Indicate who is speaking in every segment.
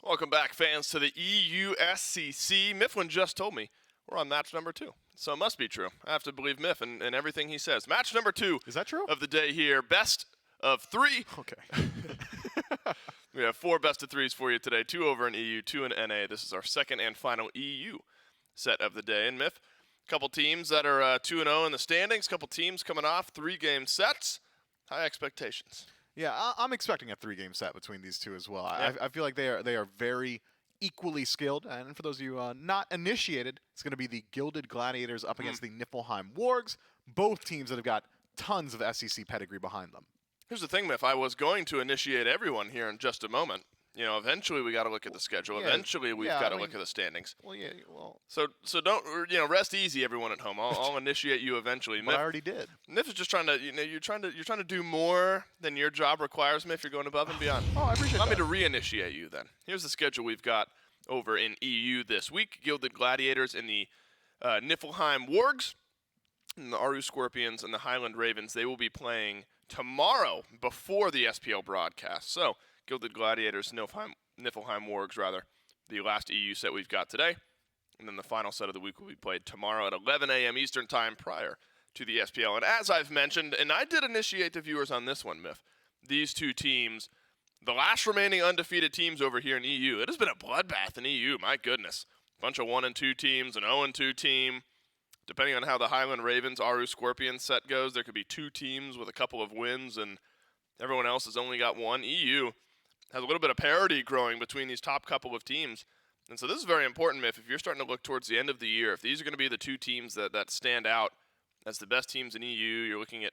Speaker 1: Welcome back, fans, to the EUSCC. Mifflin just told me we're on match number 2, so it must be true. I have to believe Miff and everything he says. Match number 2
Speaker 2: Is that true?
Speaker 1: of the day here. Best of 3.
Speaker 2: Okay.
Speaker 1: We have 4 best of 3s for you today. 2 over in EU, 2 in NA. This is our second and final EU set of the day. And Miff, a couple teams that are 2-0 in the standings. Couple teams coming off 3-game sets. High expectations.
Speaker 2: Yeah, I'm expecting a 3-game set between these two as well.
Speaker 1: Yeah.
Speaker 2: I feel like they are very equally skilled. And for those of you not initiated, it's going to be the Gilded Gladiators up against the Niflheim Wargs. Both teams that have got tons of SEC pedigree behind them.
Speaker 1: Here's the thing, Miff. I was going to initiate everyone here in just a moment. You know, eventually we got to look at the schedule.
Speaker 2: Yeah,
Speaker 1: Eventually we've got to look at the standings.
Speaker 2: Well, yeah, well.
Speaker 1: So don't rest easy, everyone at home. I'll initiate you eventually.
Speaker 2: But I already did.
Speaker 1: Miff is just trying to, you're trying to do more than your job requires, Miff. You're going above and beyond.
Speaker 2: Oh, I appreciate
Speaker 1: Allow
Speaker 2: that.
Speaker 1: me to reinitiate you then. Here's the schedule we've got over in EU this week. Gilded Gladiators and the Niflheim Wargs, and the Aru Scorpions and the Highland Ravens. They will be playing tomorrow before the SPL broadcast. So Gilded Gladiators, Niflheim Wargs, rather, the last EU set we've got today. And then the final set of the week will be played tomorrow at 11 a.m. Eastern Time prior to the SPL. And as I've mentioned, and I did initiate the viewers on this one, Miff, these two teams, the last remaining undefeated teams over here in EU, it has been a bloodbath in EU, my goodness. Bunch of 1-2 teams, an 0-2 team. Depending on how the Highland Ravens, Aru Scorpions set goes, there could be 2 teams with a couple of wins, and everyone else has only got 1. EU has a little bit of parity growing between these top couple of teams. And so this is very important, Miff. If you're starting to look towards the end of the year, if these are going to be the 2 teams that stand out as the best teams in EU, you're looking at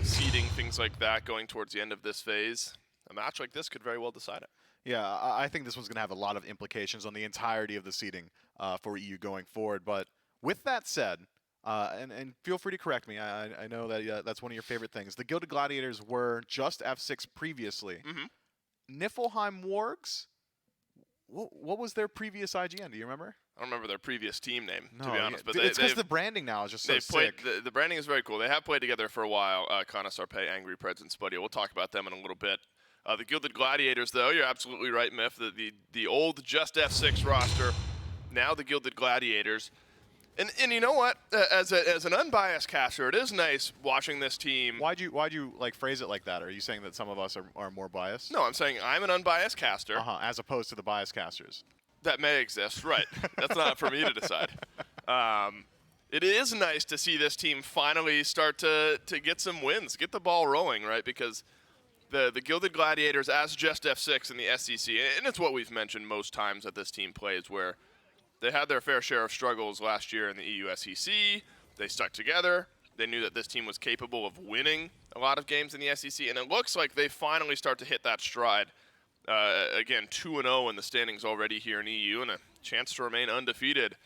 Speaker 1: seeding, things like that, going towards the end of this phase. A match like this could very well decide it.
Speaker 2: Yeah, I think this one's going to have a lot of implications on the entirety of the seeding for EU going forward. But with that said, and feel free to correct me, I know that that's one of your favorite things. The Gilded Gladiators were just F6 previously.
Speaker 1: Mm-hmm.
Speaker 2: Niflheim Wargs, what was their previous IGN? Do you remember?
Speaker 1: I don't remember their previous team name,
Speaker 2: No,
Speaker 1: to be honest.
Speaker 2: Yeah.
Speaker 1: But
Speaker 2: it's because the branding now is just so sick.
Speaker 1: The branding is very cool. They have played together for a while, Kana Sarpe, Angry Preds, and Spuddy. We'll talk about them in a little bit. The Gilded Gladiators, though, you're absolutely right, Miff. The old Just F6 roster, now the Gilded Gladiators. And you know what? As an unbiased caster, it is nice watching this team.
Speaker 2: Why'd you like phrase it like that? Are you saying that some of us are more biased?
Speaker 1: No, I'm saying I'm an unbiased caster.
Speaker 2: As opposed to the biased casters.
Speaker 1: That may exist, right. That's not for me to decide. It is nice to see this team finally start to get some wins, get the ball rolling, right? Because the Gilded Gladiators, as just F6 in the SEC, and it's what we've mentioned most times that this team plays, where they had their fair share of struggles last year in the EU SEC. They stuck together. They knew that this team was capable of winning a lot of games in the SEC, and it looks like they finally start to hit that stride. Again, 2-0 in the standings already here in EU, and a chance to remain undefeated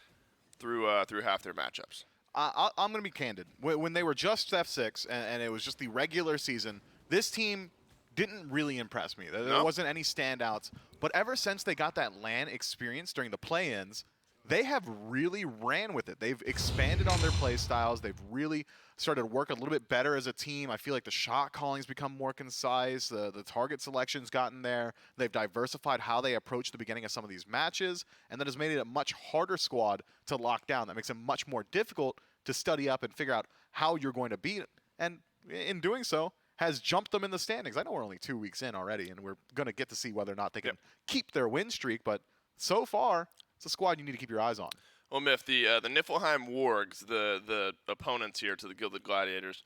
Speaker 1: through half their matchups.
Speaker 2: I'm going to be candid. When they were just F6 and it was just the regular season, this team didn't really impress me. There wasn't any standouts. But ever since they got that LAN experience during the play-ins, they have really ran with it. They've expanded on their play styles. They've really started to work a little bit better as a team. I feel like the shot calling's become more concise. The target selection's gotten there. They've diversified how they approach the beginning of some of these matches, and that has made it a much harder squad to lock down. That makes it much more difficult to study up and figure out how you're going to beat it. And in doing so, has jumped them in the standings. I know we're only 2 weeks in already, and we're going to get to see whether or not they can keep their win streak, but so far, it's a squad you need to keep your eyes on.
Speaker 1: Well, Miff, the Niflheim Wargs, the opponents here to the Gilded Gladiators,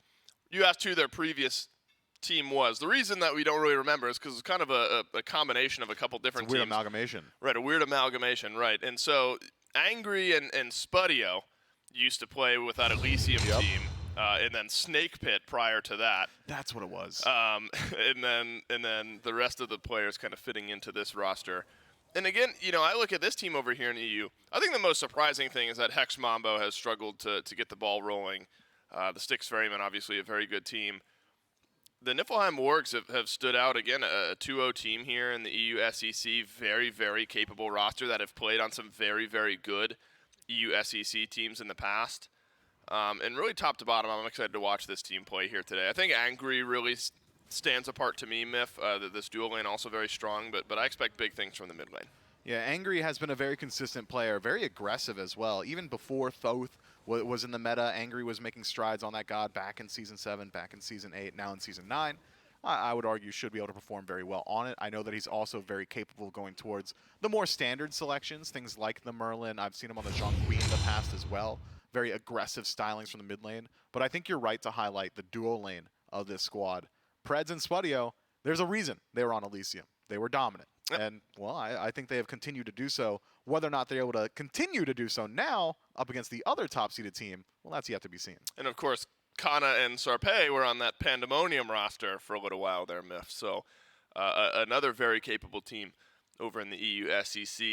Speaker 1: you asked who their previous team was. The reason that we don't really remember is because it's kind of a combination of a couple different
Speaker 2: It's a weird
Speaker 1: teams.
Speaker 2: amalgamation.
Speaker 1: Right, a weird amalgamation, right. And so Angry and Spuddio used to play with that Elysium team, and then Snake Pit prior to that.
Speaker 2: That's what it was.
Speaker 1: And then the rest of the players kind of fitting into this roster. And again, I look at this team over here in EU. I think the most surprising thing is that Hex Mambo has struggled to get the ball rolling. The Styx Ferryman, obviously a very good team. The Niflheim Wargs have stood out, again, a 2-0 team here in the EU SEC. Very, very capable roster that have played on some very, very good EU SEC teams in the past. And really top to bottom, I'm excited to watch this team play here today. I think Angry really stands apart to me, Miff. This dual lane also very strong, but I expect big things from the mid lane.
Speaker 2: Yeah, Angry has been a very consistent player, very aggressive as well. Even before Thoth was in the meta, Angry was making strides on that god back in Season 7, back in Season 8, now in Season 9. I would argue should be able to perform very well on it. I know that he's also very capable of going towards the more standard selections, things like the Merlin. I've seen him on the Jean Queen in the past as well. Very aggressive stylings from the mid lane. But I think you're right to highlight the duo lane of this squad. Preds and Spudio, there's a reason they were on Elysium. They were dominant.
Speaker 1: Yep.
Speaker 2: And, well, I think they have continued to do so. Whether or not they're able to continue to do so now up against the other top-seeded team, well, that's yet to be seen.
Speaker 1: And, of course, Kana and Sarpei were on that Pandemonium roster for a little while there, Miff. So another very capable team over in the EU SEC.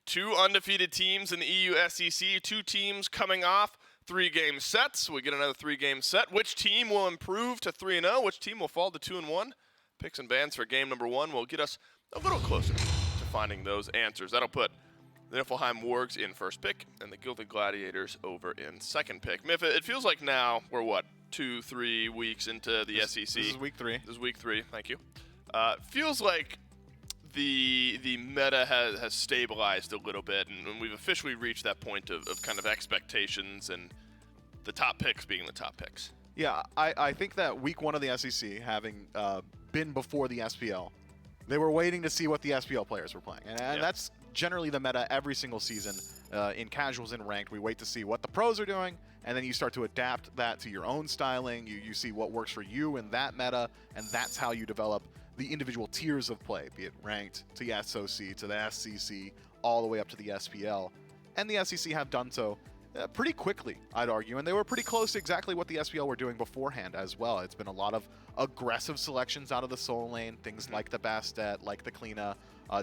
Speaker 1: 2 undefeated teams in the EU SEC, 2 teams coming off 3-game sets. We get another 3-game set. Which team will improve to 3-0? Which team will fall to 2-1? Picks and bans for game number 1 will get us a little closer to finding those answers. That'll put the Niflheim Wargs in first pick and the Gilded Gladiators over in second pick. Miff, it feels like now we're, 2-3 weeks into the SEC.
Speaker 2: This is week 3.
Speaker 1: This is week 3, thank you. Feels like the meta has stabilized a little bit, and we've officially reached that point of kind of expectations and the top picks being the top picks.
Speaker 2: Yeah, I think that week 1 of the SEC, having been before the SPL, they were waiting to see what the SPL players were playing. And that's generally the meta every single season in casuals and ranked. We wait to see what the pros are doing, and then you start to adapt that to your own styling. You see what works for you in that meta, and that's how you develop the individual tiers of play, be it ranked to the SOC, to the SCC, all the way up to the SPL. And the SEC have done so pretty quickly, I'd argue, and they were pretty close to exactly what the SPL were doing beforehand as well. It's been a lot of aggressive selections out of the soul lane, things like the Bastet, like the Kleena,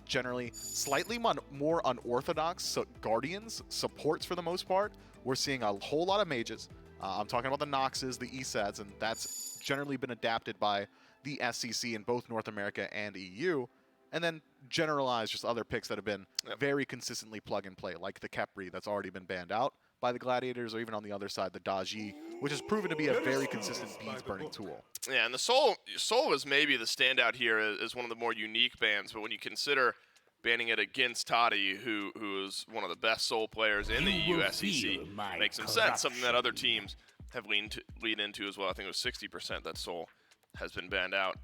Speaker 2: generally slightly more unorthodox Guardians, supports for the most part. We're seeing a whole lot of mages. I'm talking about the Noxes, the ESETs, and that's generally been adapted by the SEC in both North America and EU. And then generalized just other picks that have been very consistently plug and play, like the Kepri that's already been banned out by the Gladiators, or even on the other side, the Daji, which has proven to be a very consistent beads burning tool.
Speaker 1: Yeah, and the Soul is maybe the standout here as one of the more unique bans, but when you consider banning it against Toddy, who is one of the best Soul players in the EU SEC, makes some sense, something that other teams have leaned into as well. I think it was 60% that Soul has been banned out.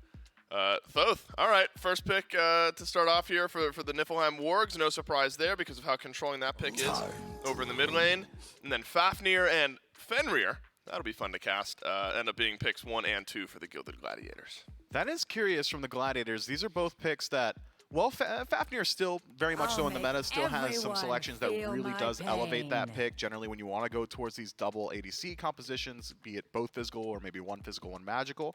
Speaker 1: Thoth, all right, first pick to start off here for the Niflheim Wargs. No surprise there because of how controlling that pick is over in the mid lane. And then Fafnir and Fenrir, that'll be fun to cast, end up being picks 1 and 2 for the Gilded Gladiators.
Speaker 2: That is curious from the Gladiators. These are both picks that, well, Fafnir still very much so in the meta, still has some selections that really does elevate that pick. Generally, when you want to go towards these double ADC compositions, be it both physical or maybe one physical, one magical.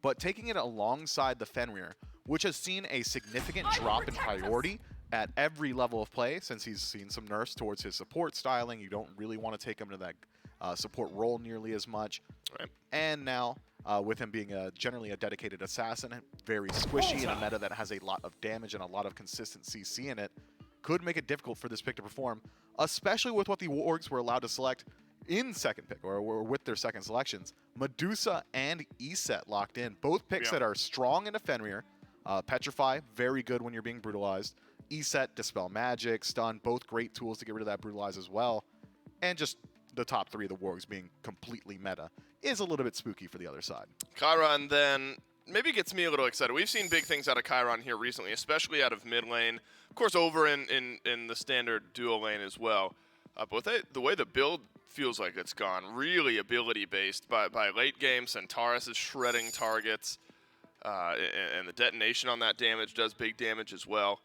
Speaker 2: But taking it alongside the Fenrir, which has seen a significant drop in priority at every level of play since he's seen some nerfs towards his support styling. You don't really want to take him to that support role nearly as much.
Speaker 1: Right.
Speaker 2: And now, with him being generally a dedicated assassin, very squishy in a meta that has a lot of damage and a lot of consistent CC in it, could make it difficult for this pick to perform, especially with what the Wargs were allowed to select in second pick, or with their second selections. Medusa and ESET locked in. Both picks that are strong into Fenrir. Petrify, very good when you're being brutalized. ESET, Dispel Magic, Stun, both great tools to get rid of that brutalize as well. And just the top 3 of the Wargs being completely meta is a little bit spooky for the other side.
Speaker 1: Chiron then maybe gets me a little excited. We've seen big things out of Chiron here recently, especially out of mid lane. Of course, over in the standard duo lane as well. But the way the build feels like it's gone really ability-based. By late game, Centaurus is shredding targets, and the detonation on that damage does big damage as well.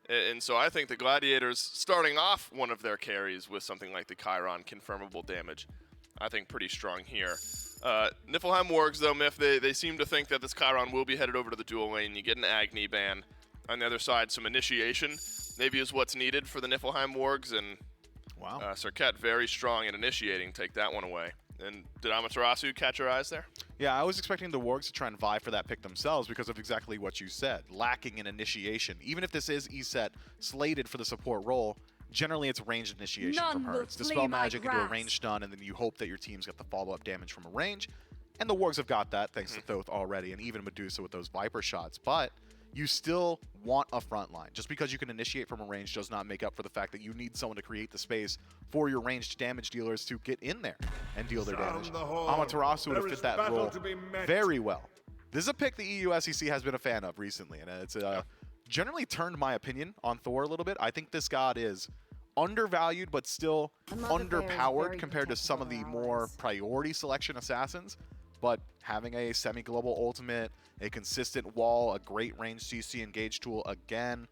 Speaker 1: And so I think the Gladiators, starting off one of their carries with something like the Chiron confirmable damage, I think pretty strong here. Niflheim Wargs, though, Miff, they seem to think that this Chiron will be headed over to the dual lane. You get an Agni ban. On the other side, some initiation maybe is what's needed for the Niflheim Wargs, and
Speaker 2: wow.
Speaker 1: Serket very strong at initiating. Take that one away. And did Amaterasu catch your eyes there?
Speaker 2: Yeah, I was expecting the Wargs to try and vie for that pick themselves because of exactly what you said, lacking in initiation. Even if this is ESET slated for the support role, generally it's ranged initiation from her. It's Dispel Magic into a ranged stun, and then you hope that your team's got the follow-up damage from a range. And the Wargs have got that thanks to Thoth already, and even Medusa with those Viper shots. But you still want a front line. Just because you can initiate from a range does not make up for the fact that you need someone to create the space for your ranged damage dealers to get in there and deal their damage. Amaterasu would have fit that role very well. This is a pick the EU SEC has been a fan of recently, and it's generally turned my opinion on Thor a little bit. I think this god is undervalued, but still underpowered compared to some of the more priority selection assassins. But having a semi-global ultimate, a consistent wall, a great range CC engage tool again,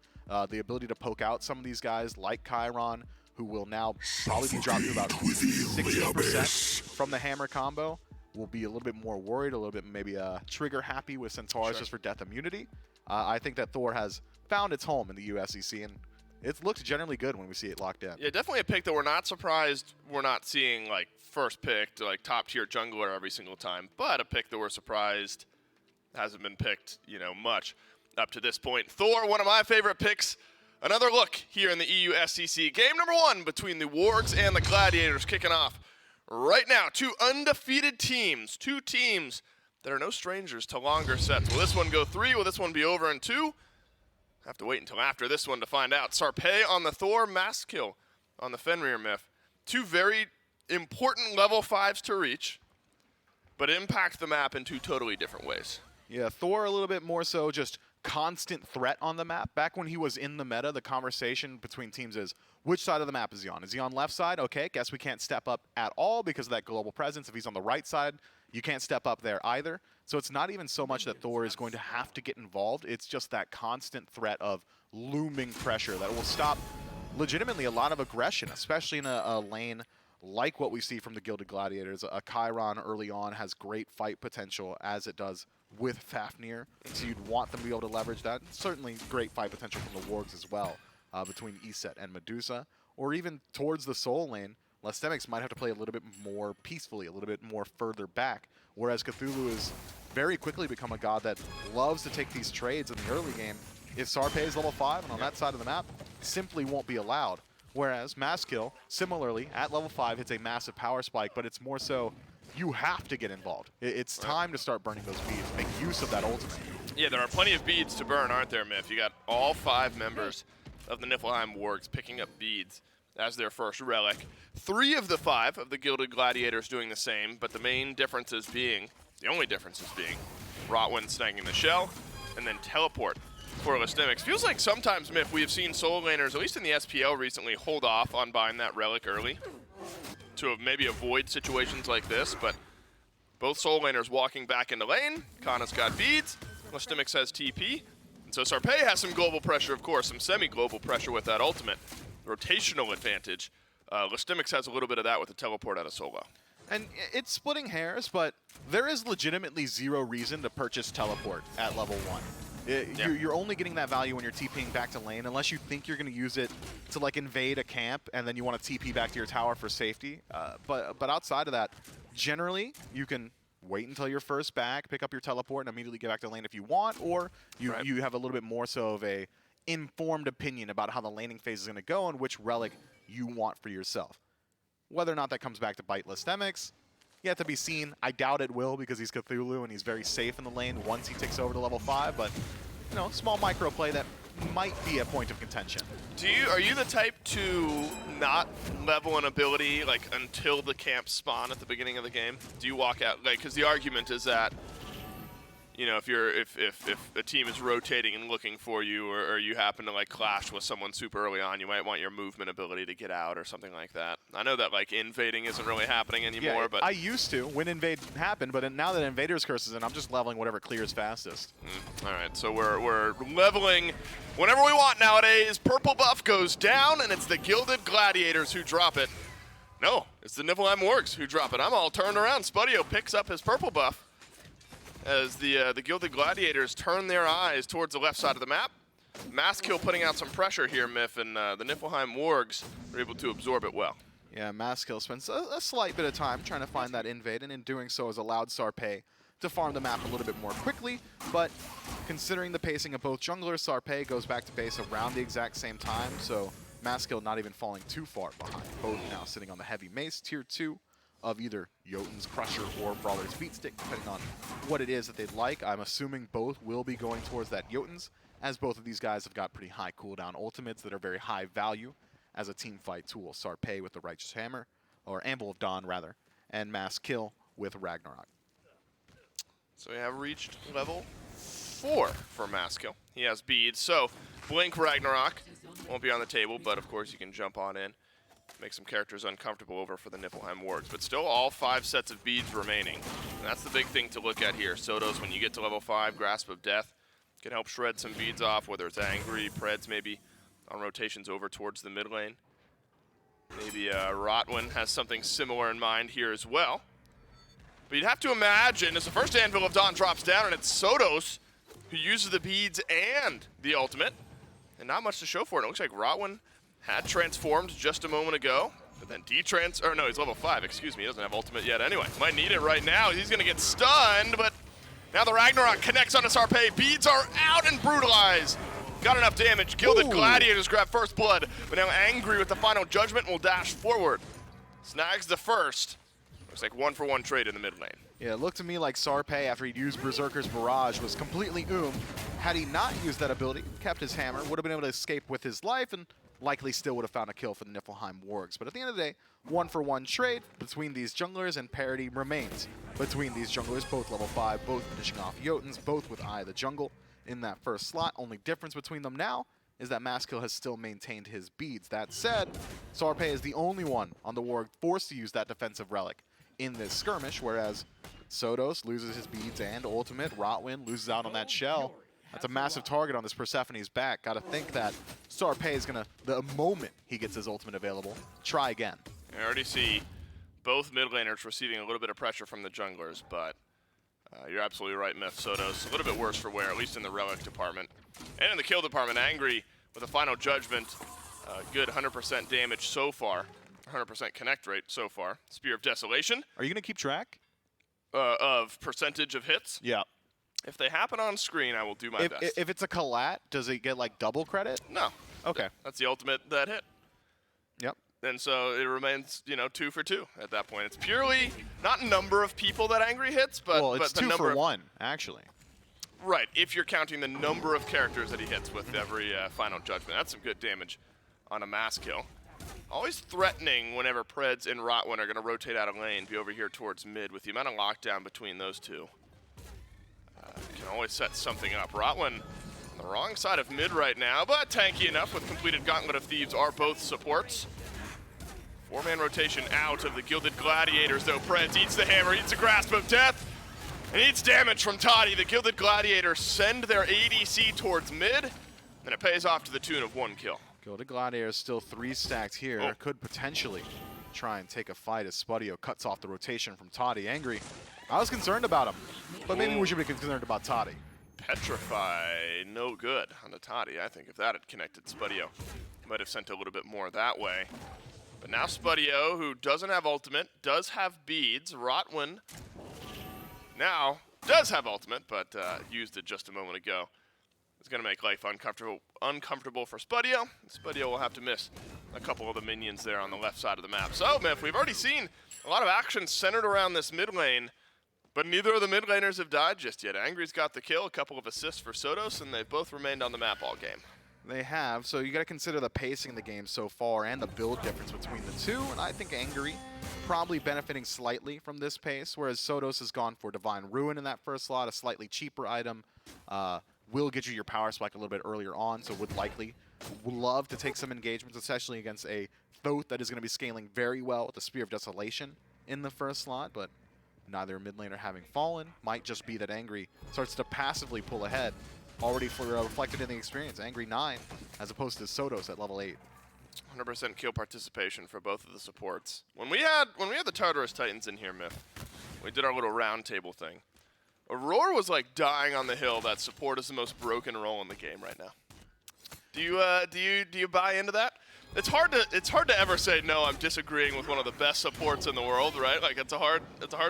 Speaker 2: the ability to poke out some of these guys like Chiron, who will now probably be dropped to about 60% from the hammer combo, will be a little bit more worried, a little bit maybe trigger happy with Centaurus just for death immunity. I think that Thor has found its home in the USEC, and it looks generally good when we see it locked in.
Speaker 1: Yeah, definitely a pick that we're not surprised we're not seeing like first picked, like top tier jungler every single time, but a pick that we're surprised hasn't been picked, you know, much up to this point. Thor, one of my favorite picks. Another look here in the EU SEC. Game number 1 between the Wargs and the Gladiators kicking off right now. 2 undefeated teams, 2 teams that are no strangers to longer sets. Will this one go 3? Will this one be over in 2? Have to wait until after this one to find out. Sarpé on the Thor, Maskill on the Fenrir Myth. 2 very important level 5s to reach, but impact the map in 2 totally different ways.
Speaker 2: Yeah, Thor a little bit more so just constant threat on the map. Back when he was in the meta, the conversation between teams is, which side of the map is he on? Is he on left side? Okay, guess we can't step up at all because of that global presence. If he's on the right side, you can't step up there either. So it's not even so much that Thor is going to have to get involved. It's just that constant threat of looming pressure that will stop legitimately a lot of aggression, especially in a lane like what we see from the Gilded Gladiators. A Chiron early on has great fight potential, as it does with Fafnir, so you'd want them to be able to leverage that. Certainly great fight potential from the Wargs as well, between Iset and Medusa, or even towards the Soul lane. Lestemics might have to play a little bit more peacefully, a little bit more further back, whereas Cthulhu has very quickly become a god that loves to take these trades in the early game. If Sarpé is level 5 and on that side of the map, simply won't be allowed. Whereas Maskill, similarly, at level 5, hits a massive power spike, but it's more so you have to get involved. It's time to start burning those beads, make use of that ultimate.
Speaker 1: Yeah, there are plenty of beads to burn, aren't there, Myth? You got all 5 members of the Niflheim Wargs picking up beads as their first relic. 3 of the 5 of the Gilded Gladiators doing the same, but the main differences being, the only differences being, Rotwin snagging the shell, and then teleport for Lestemics. Feels like sometimes, Myth, we have seen solo laners, at least in the SPL recently, hold off on buying that relic early to maybe avoid situations like this, but both solo laners walking back into lane. Kana's got beads, Lestemics has TP, and so Sarpé has some global pressure, of course, some semi-global pressure with that ultimate. Rotational advantage. Lestemics has a little bit of that with the teleport out of solo.
Speaker 2: And it's splitting hairs, but there is legitimately zero reason to purchase teleport at level 1. You're only getting that value when you're TPing back to lane, unless you think you're going to use it to like invade a camp and then you want to TP back to your tower for safety. But outside of that, generally you can wait until you're first back, pick up your teleport, and immediately get back to lane if you want, or you have a little bit more so of a informed opinion about how the laning phase is going to go and which relic you want for yourself. Whether or not that comes back to bite Lestemics, yet to be seen. I doubt it will because he's Cthulhu and he's very safe in the lane once he takes over to level 5, but, you know, small micro play that might be a point of contention.
Speaker 1: Are you the type to not level an ability like until the camps spawn at the beginning of the game? Do you walk out, like, because the argument is that, you know, if a team is rotating and looking for you, or you happen to like clash with someone super early on, you might want your movement ability to get out or something like that. I know that like invading isn't really happening anymore, but
Speaker 2: I used to when invade happened, but now that Invader's Curse is in, I'm just leveling whatever clears fastest.
Speaker 1: All right, so we're leveling whenever we want nowadays. Purple buff goes down, and it's the Gilded Gladiators who drop it. No, it's the Niflheim Wargs who drop it. I'm all turned around. Spudio picks up his purple buff as the Gilded Gladiators turn their eyes towards the left side of the map. Maskill putting out some pressure here, Myth, and the Niflheim Wargs are able to absorb it well.
Speaker 2: Yeah, Maskill spends a slight bit of time trying to find that invade, and in doing so has allowed Sarpé to farm the map a little bit more quickly, but considering the pacing of both junglers, Sarpé goes back to base around the exact same time, so Maskill not even falling too far behind. Both now sitting on the heavy mace, tier 2. of either Jotun's Crusher or Brawler's Beat Stick, depending on what it is that they'd like. I'm assuming both will be going towards that Jotun's, as both of these guys have got pretty high cooldown ultimates that are very high value as a team fight tool. Sarpei with the Righteous Hammer, or Anvil of Dawn rather, and Mass Kill with Ragnarok.
Speaker 1: So we have reached level 4 for Mass Kill. He has beads, so Blink Ragnarok won't be on the table, but of course you can jump on in, make some characters uncomfortable over for the Niflheim Wargs. But still all 5 sets of beads remaining. And that's the big thing to look at here. Sodos, when you get to level 5, Grasp of Death can help shred some beads off, whether it's Angry, Preds maybe on rotations over towards the mid lane. Maybe Rotwin has something similar in mind here as well. But you'd have to imagine, as the first Anvil of Dawn drops down, and it's Sodos who uses the beads and the ultimate. And not much to show for it. It looks like Rotwin had transformed just a moment ago, but then or no, he's level 5, excuse me, he doesn't have ultimate yet anyway. Might need it right now. He's gonna get stunned, but now the Ragnarok connects onto Sarpei. Beads are out and brutalized. Got enough damage. Gilded Gladiators grab first blood, but now Angry with the final judgment will dash forward. Snags the first. Looks like 1-for-1 trade in the mid lane.
Speaker 2: Yeah, it looked to me like Sarpei, after he'd used Berserker's Barrage, was completely Had he not used that ability, kept his hammer, would have been able to escape with his life, and likely still would have found a kill for the Niflheim Wargs. But at the end of the day, 1-for-1 trade between these junglers, and parity remains between these junglers, both level 5, both finishing off Jotuns, both with Eye of the Jungle in that first slot. Only difference between them now is that Maskill has still maintained his beads. That said, Sarpei is the only one on the Warg forced to use that defensive relic in this skirmish, whereas Sodos loses his beads and ultimate. Rotwin loses out on that shell. That's a massive target on this Persephone's back. Gotta think that Sarpei is gonna, the moment he gets his ultimate available, try again.
Speaker 1: I already see both mid laners receiving a little bit of pressure from the junglers, but you're absolutely right, Myth. Sodos, a little bit worse for wear, at least in the relic department. And in the kill department, Angry with a final judgment. Good 100% damage so far. 100% connect rate so far. Spear of Desolation.
Speaker 2: Are you gonna keep track?
Speaker 1: Of percentage of hits?
Speaker 2: Yeah.
Speaker 1: If they happen on screen, I will do my best.
Speaker 2: If it's a collat, does it get like double credit?
Speaker 1: No.
Speaker 2: Okay.
Speaker 1: That's the ultimate that hit.
Speaker 2: Yep.
Speaker 1: And so it remains, 2 for 2 at that point. It's purely not number of people that Angry hits, but
Speaker 2: well, it's
Speaker 1: the
Speaker 2: 2
Speaker 1: number
Speaker 2: for 1 actually.
Speaker 1: Right, if you're counting the number of characters that he hits with every final judgment. That's some good damage on a mass kill. Always threatening whenever Preds and Rotwin are going to rotate out of lane, be over here towards mid. With the amount of lockdown between those two, can always set something up. Rotwin on the wrong side of mid right now, but tanky enough with completed Gauntlet of Thieves are both supports. 4-man rotation out of the Gilded Gladiators, though. Preds eats the hammer, eats a Grasp of Death, and eats damage from Toddy. The Gilded Gladiators send their ADC towards mid, and it pays off to the tune of 1 kill.
Speaker 2: Gilded Gladiators still 3 stacked here. Could potentially try and take a fight as Spudio cuts off the rotation from Toddy. Angry. I was concerned about him, but maybe we should be concerned about Toddy.
Speaker 1: Petrify, no good on the Toddy. I think if that had connected, Spudio might have sent a little bit more that way. But now Spudio, who doesn't have ultimate, does have beads. Rotwin now does have ultimate, but used it just a moment ago. It's going to make life uncomfortable for Spudio. Spudio will have to miss a couple of the minions there on the left side of the map. So, Myth, we've already seen a lot of action centered around this mid lane, but neither of the mid laners have died just yet. Angry's got the kill, a couple of assists for Sodos, and they've both remained on the map all game.
Speaker 2: They have, so you got to consider the pacing of the game so far and the build difference between the two, and I think Angry probably benefiting slightly from this pace, whereas Sodos has gone for Divine Ruin in that first slot, a slightly cheaper item. Will get you your power spike a little bit earlier on, so would love to take some engagements, especially against a Thoth that is going to be scaling very well with the Spear of Desolation in the first slot, but neither mid laner having fallen. Might just be that Angry starts to passively pull ahead, already reflected in the experience. Angry 9 as opposed to Sodos at level 8.
Speaker 1: 100% kill participation for both of the supports. When we had the Tartarus Titans in here, Myth, we did our little round table thing. Aurora was like dying on the hill that support is the most broken role in the game right now. Do you buy into that? It's hard to ever say no. I'm disagreeing with one of the best supports in the world, right? Like it's a hard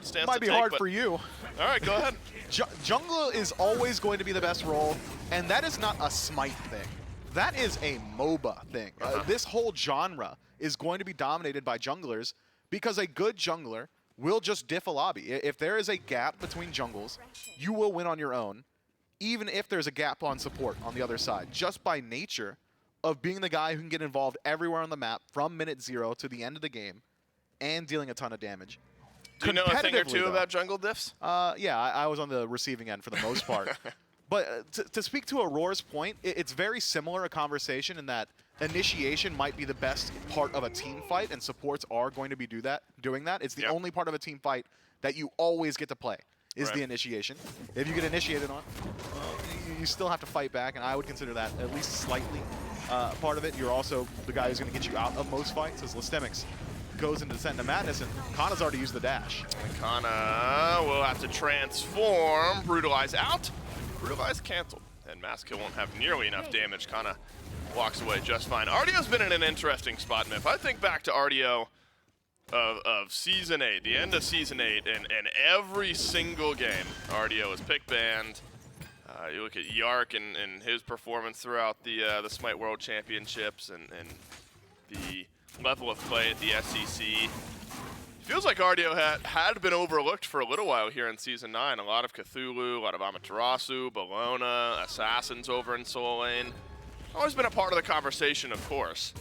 Speaker 1: stance.
Speaker 2: Might be hard for you.
Speaker 1: All right, go ahead.
Speaker 2: Jungle is always going to be the best role, and that is not a Smite thing. That is a MOBA thing. This whole genre is going to be dominated by junglers because a good jungler will just diff a lobby. If there is a gap between jungles, you will win on your own, even if there's a gap on support on the other side, just by nature of being the guy who can get involved everywhere on the map from minute 0 to the end of the game and dealing a ton of damage.
Speaker 1: Do you know a thing or two about jungle diffs?
Speaker 2: Yeah, I was on the receiving end for the most part. But to speak to Aurora's point, it's very similar a conversation in that initiation might be the best part of a team fight, and supports are going to be doing that. It's the only part of a team fight that you always get to play is the initiation. If you get initiated on, you still have to fight back, and I would consider that at least slightly part of it. You're also the guy who's going to get you out of most fights, as Listemics goes into Descent into Madness, and Kana's already used the dash.
Speaker 1: And Kana will have to transform, Brutalize out, Brutalize canceled, and Mass Kill won't have nearly enough damage. Kana walks away just fine. Ardio's been in an interesting spot, and if I think back to Ardio of Season 8, the end of Season 8, and every single game, Ardio was pick banned. You look at Yark and his performance throughout the SMITE World Championships and the level of play at the SEC. Feels like Ardio had been overlooked for a little while here in Season 9. A lot of Cthulhu, a lot of Amaterasu, Bologna, Assassins over in Soul Lane. Always been a part of the conversation, of course,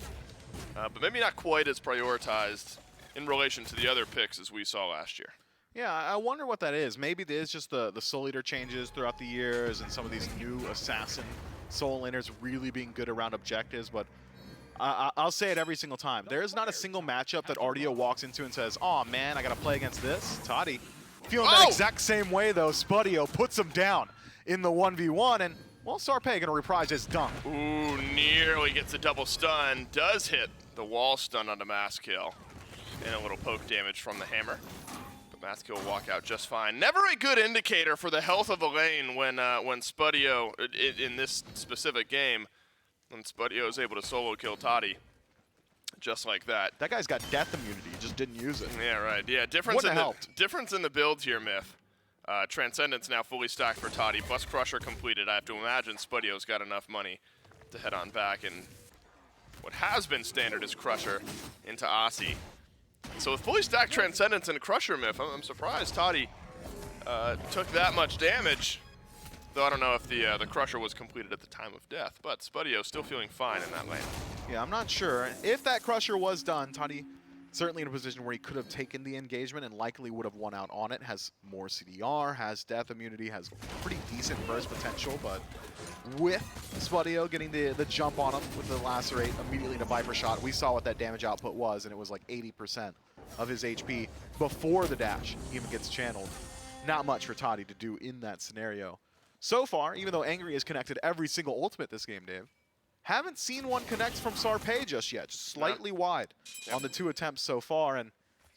Speaker 1: but maybe not quite as prioritized in relation to the other picks as we saw last year.
Speaker 2: Yeah, I wonder what that is. Maybe it is just the Soul Eater changes throughout the years and some of these new Assassin Soul Laners really being good around objectives, but I'll say it every single time. There is not a single matchup that Ardio walks into and says, "Oh man, I gotta play against this." Toddy feeling that exact same way though. Spudio puts him down in the 1v1, and well, Sarpei gonna reprise his dunk.
Speaker 1: Ooh, nearly gets a double stun. Does hit the wall stun on the Mass Kill. And a little poke damage from the hammer. But Mass Kill will walk out just fine. Never a good indicator for the health of a lane when Spudio, in this specific game, when Spudio is able to solo kill Toddy. Just like that.
Speaker 2: That guy's got death immunity, he just didn't use it.
Speaker 1: Yeah, right. Yeah, difference in the builds here, Myth. Transcendence now fully stacked for Toddy, plus Crusher completed. I have to imagine Spudio's got enough money to head on back, and what has been standard is Crusher into Aussie. So with fully stacked Transcendence and Crusher, Myth, I'm surprised Toddy took that much damage. Though I don't know if the Crusher was completed at the time of death, but Spudio still feeling fine in that lane.
Speaker 2: Yeah, I'm not sure. If that Crusher was done, Toddy certainly in a position where he could have taken the engagement and likely would have won out on it. Has more CDR, has death immunity, has pretty decent burst potential, but with Spudio getting the jump on him with the Lacerate immediately into Viper Shot, we saw what that damage output was, and it was like 80% of his HP before the dash even gets channeled. Not much for Toddy to do in that scenario. So far, even though Angry has connected every single ultimate this game, Dave, haven't seen one connect from Sarpei just yet. Just slightly wide on the 2 attempts so far, and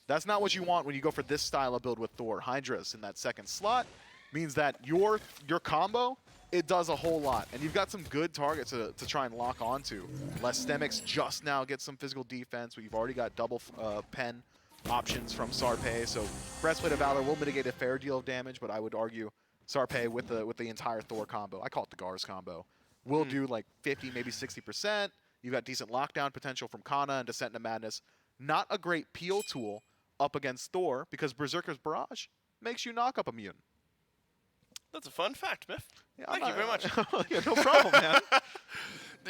Speaker 2: that's not what you want when you go for this style of build with Thor. hi-rez in that second slot means that your combo, it does a whole lot, and you've got some good targets to try and lock onto. Listemics just now gets some physical defense, but you've already got double pen options from Sarpei, so Breastplate of Valor will mitigate a fair deal of damage, but I would argue Sarpei with the entire Thor combo, I call it the Gars combo, will do like 50, maybe 60%. You've got decent lockdown potential from Kana and Descent into Madness. Not a great peel tool up against Thor because Berserker's Barrage makes you knock up immune.
Speaker 1: That's a fun fact, Myth.
Speaker 2: Yeah,
Speaker 1: Thank you very much.
Speaker 2: Yeah, no problem, man.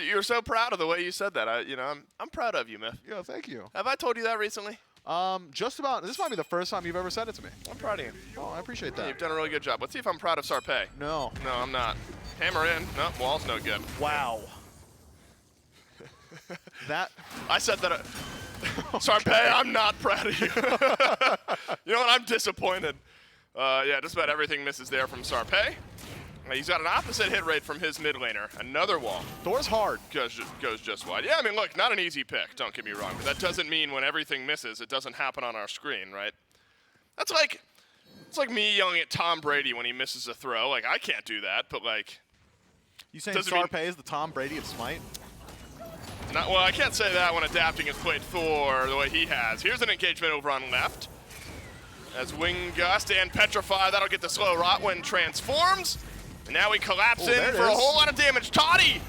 Speaker 1: You're so proud of the way you said that. I'm proud of you, Myth.
Speaker 2: Yeah, thank you.
Speaker 1: Have I told you that recently?
Speaker 2: Just about. This might be the first time you've ever said it to me.
Speaker 1: I'm proud of you.
Speaker 2: Oh, I appreciate that.
Speaker 1: Yeah, you've done a really good job. Let's see if I'm proud of Sarpei.
Speaker 2: No.
Speaker 1: No, I'm not. Hammer in. No, wall's no good.
Speaker 2: Wow. That.
Speaker 1: I said that. Sarpei, I'm not proud of you. You know what? I'm disappointed. Yeah, just about everything misses there from Sarpei. He's got an opposite hit rate from his mid laner. Another wall.
Speaker 2: Thor's hard.
Speaker 1: Goes just wide. Yeah, I mean, look, not an easy pick, don't get me wrong. But that doesn't mean when everything misses, it doesn't happen on our screen, right? It's like me yelling at Tom Brady when he misses a throw. Like, I can't do that, but like...
Speaker 2: You saying Sarpei is the Tom Brady of SMITE?
Speaker 1: Well, I can't say that when adapting has played Thor the way he has. Here's an engagement over on left. As Wing Gust and Petrify, that'll get the slow Rotwind transforms. And now we collapse in for a whole lot of damage. Toddy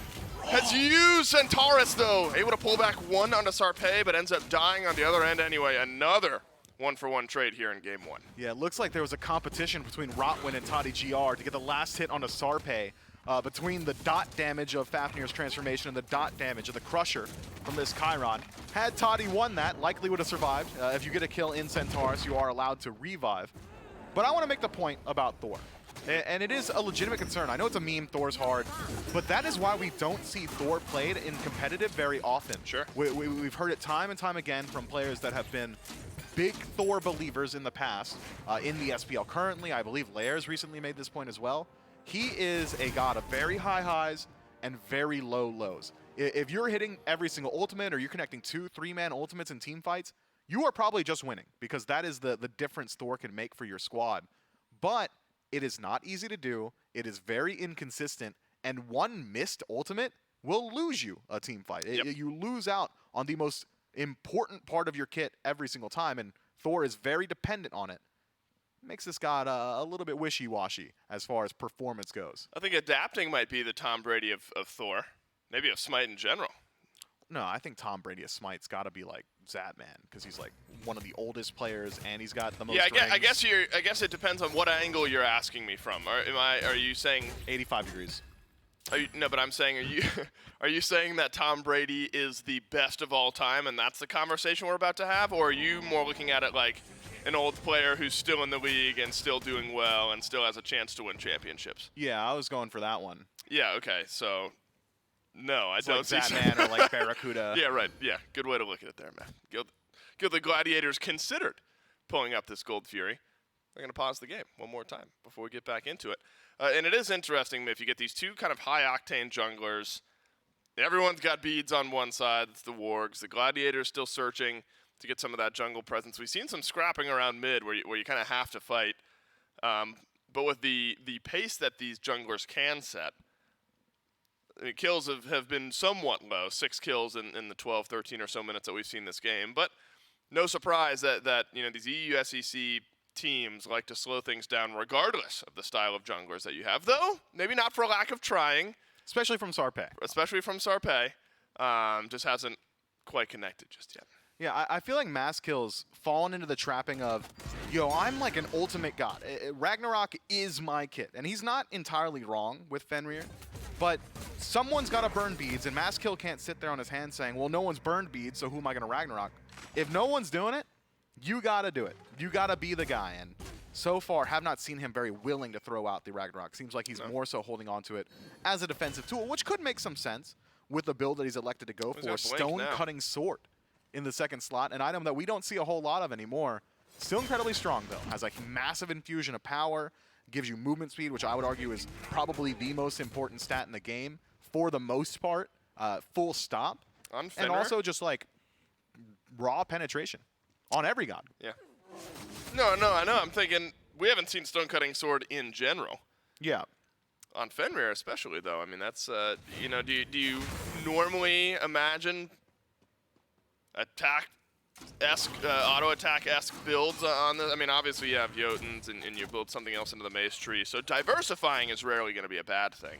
Speaker 1: has used Centaurus, though. Able to pull back one onto Sarpei, but ends up dying on the other end anyway. Another 1-for-1 trade here in game 1.
Speaker 2: Yeah, it looks like there was a competition between Rotwin and Toddy GR to get the last hit on a Sarpe. Between the dot damage of Fafnir's transformation and the dot damage of the Crusher from this Chiron. Had Toddy won that, likely would have survived. If you get a kill in Centaurus, you are allowed to revive. But I want to make the point about Thor. And it is a legitimate concern. I know it's a meme, Thor's hard, but that is why we don't see Thor played in competitive very often.
Speaker 1: Sure.
Speaker 2: We've heard it time and time again from players that have been big Thor believers in the past. In the SPL currently, I believe Lairs recently made this point as well. He is a god of very high highs and very low lows. If you're hitting every single ultimate or you're connecting 2-3-man ultimates in team fights, you are probably just winning because that is the difference Thor can make for your squad. But it is not easy to do. It is very inconsistent, and one missed ultimate will lose you a team fight.
Speaker 1: Yep.
Speaker 2: You lose out on the most important part of your kit every single time, and Thor is very dependent on it. Makes this god a little bit wishy-washy as far as performance goes.
Speaker 1: I think adapting might be the Tom Brady of Thor, maybe of Smite in general.
Speaker 2: No, I think Tom Brady of Smite's got to be like Zatman because he's like one of the oldest players and he's got the most.
Speaker 1: Yeah, I guess it depends on what angle you're asking me from. Are you saying
Speaker 2: 85 degrees?
Speaker 1: No, but I'm saying, are you saying that Tom Brady is the best of all time, and that's the conversation we're about to have, or are you more looking at it like an old player who's still in the league and still doing well and still has a chance to win championships?
Speaker 2: Yeah, I was going for that one.
Speaker 1: Yeah. Okay. So. No, I don't
Speaker 2: like
Speaker 1: see
Speaker 2: Batman or like Barracuda.
Speaker 1: Yeah, right. Yeah, good way to look at it there, man. Gilded Gladiators considered pulling up this Gold Fury. They're going to pause the game one more time before we get back into it. And it is interesting if you get these two kind of high-octane junglers. Everyone's got beads on one side. It's the Wargs. The Gladiators still searching to get some of that jungle presence. We've seen some scrapping around mid where you kind of have to fight. But with the pace that these junglers can set, kills have been somewhat low, 6 kills in the 12, 13 or so minutes that we've seen this game. But no surprise that these EU SEC teams like to slow things down regardless of the style of junglers that you have. Though, maybe not for lack of trying.
Speaker 2: Especially from Sarpe.
Speaker 1: Just hasn't quite connected just yet.
Speaker 2: Yeah, I feel like Mass Kill's fallen into the trapping of, yo, I'm like an ultimate god. Ragnarok is my kit. And he's not entirely wrong with Fenrir. But someone's got to burn beads, and Mass Kill can't sit there on his hands saying, well, no one's burned beads, so who am I going to Ragnarok? If no one's doing it, you got to do it. You got to be the guy. And so far, have not seen him very willing to throw out the Ragnarok. Seems like he's more so holding on to it as a defensive tool, which could make some sense with the build that he's elected to go for. Stone-cutting sword in the second slot, an item that we don't see a whole lot of anymore. Still incredibly strong, though. Has like massive infusion of power. Gives you movement speed, which I would argue is probably the most important stat in the game for the most part. Full stop.
Speaker 1: On
Speaker 2: and also just like raw penetration on every god.
Speaker 1: Yeah. No, I know. I'm thinking we haven't seen Stone Cutting Sword in general.
Speaker 2: Yeah.
Speaker 1: On Fenrir especially, though. I mean, that's, do you normally imagine auto attack-esque builds on this? I mean, obviously you have Jotuns and you build something else into the mace tree, so diversifying is rarely going to be a bad thing.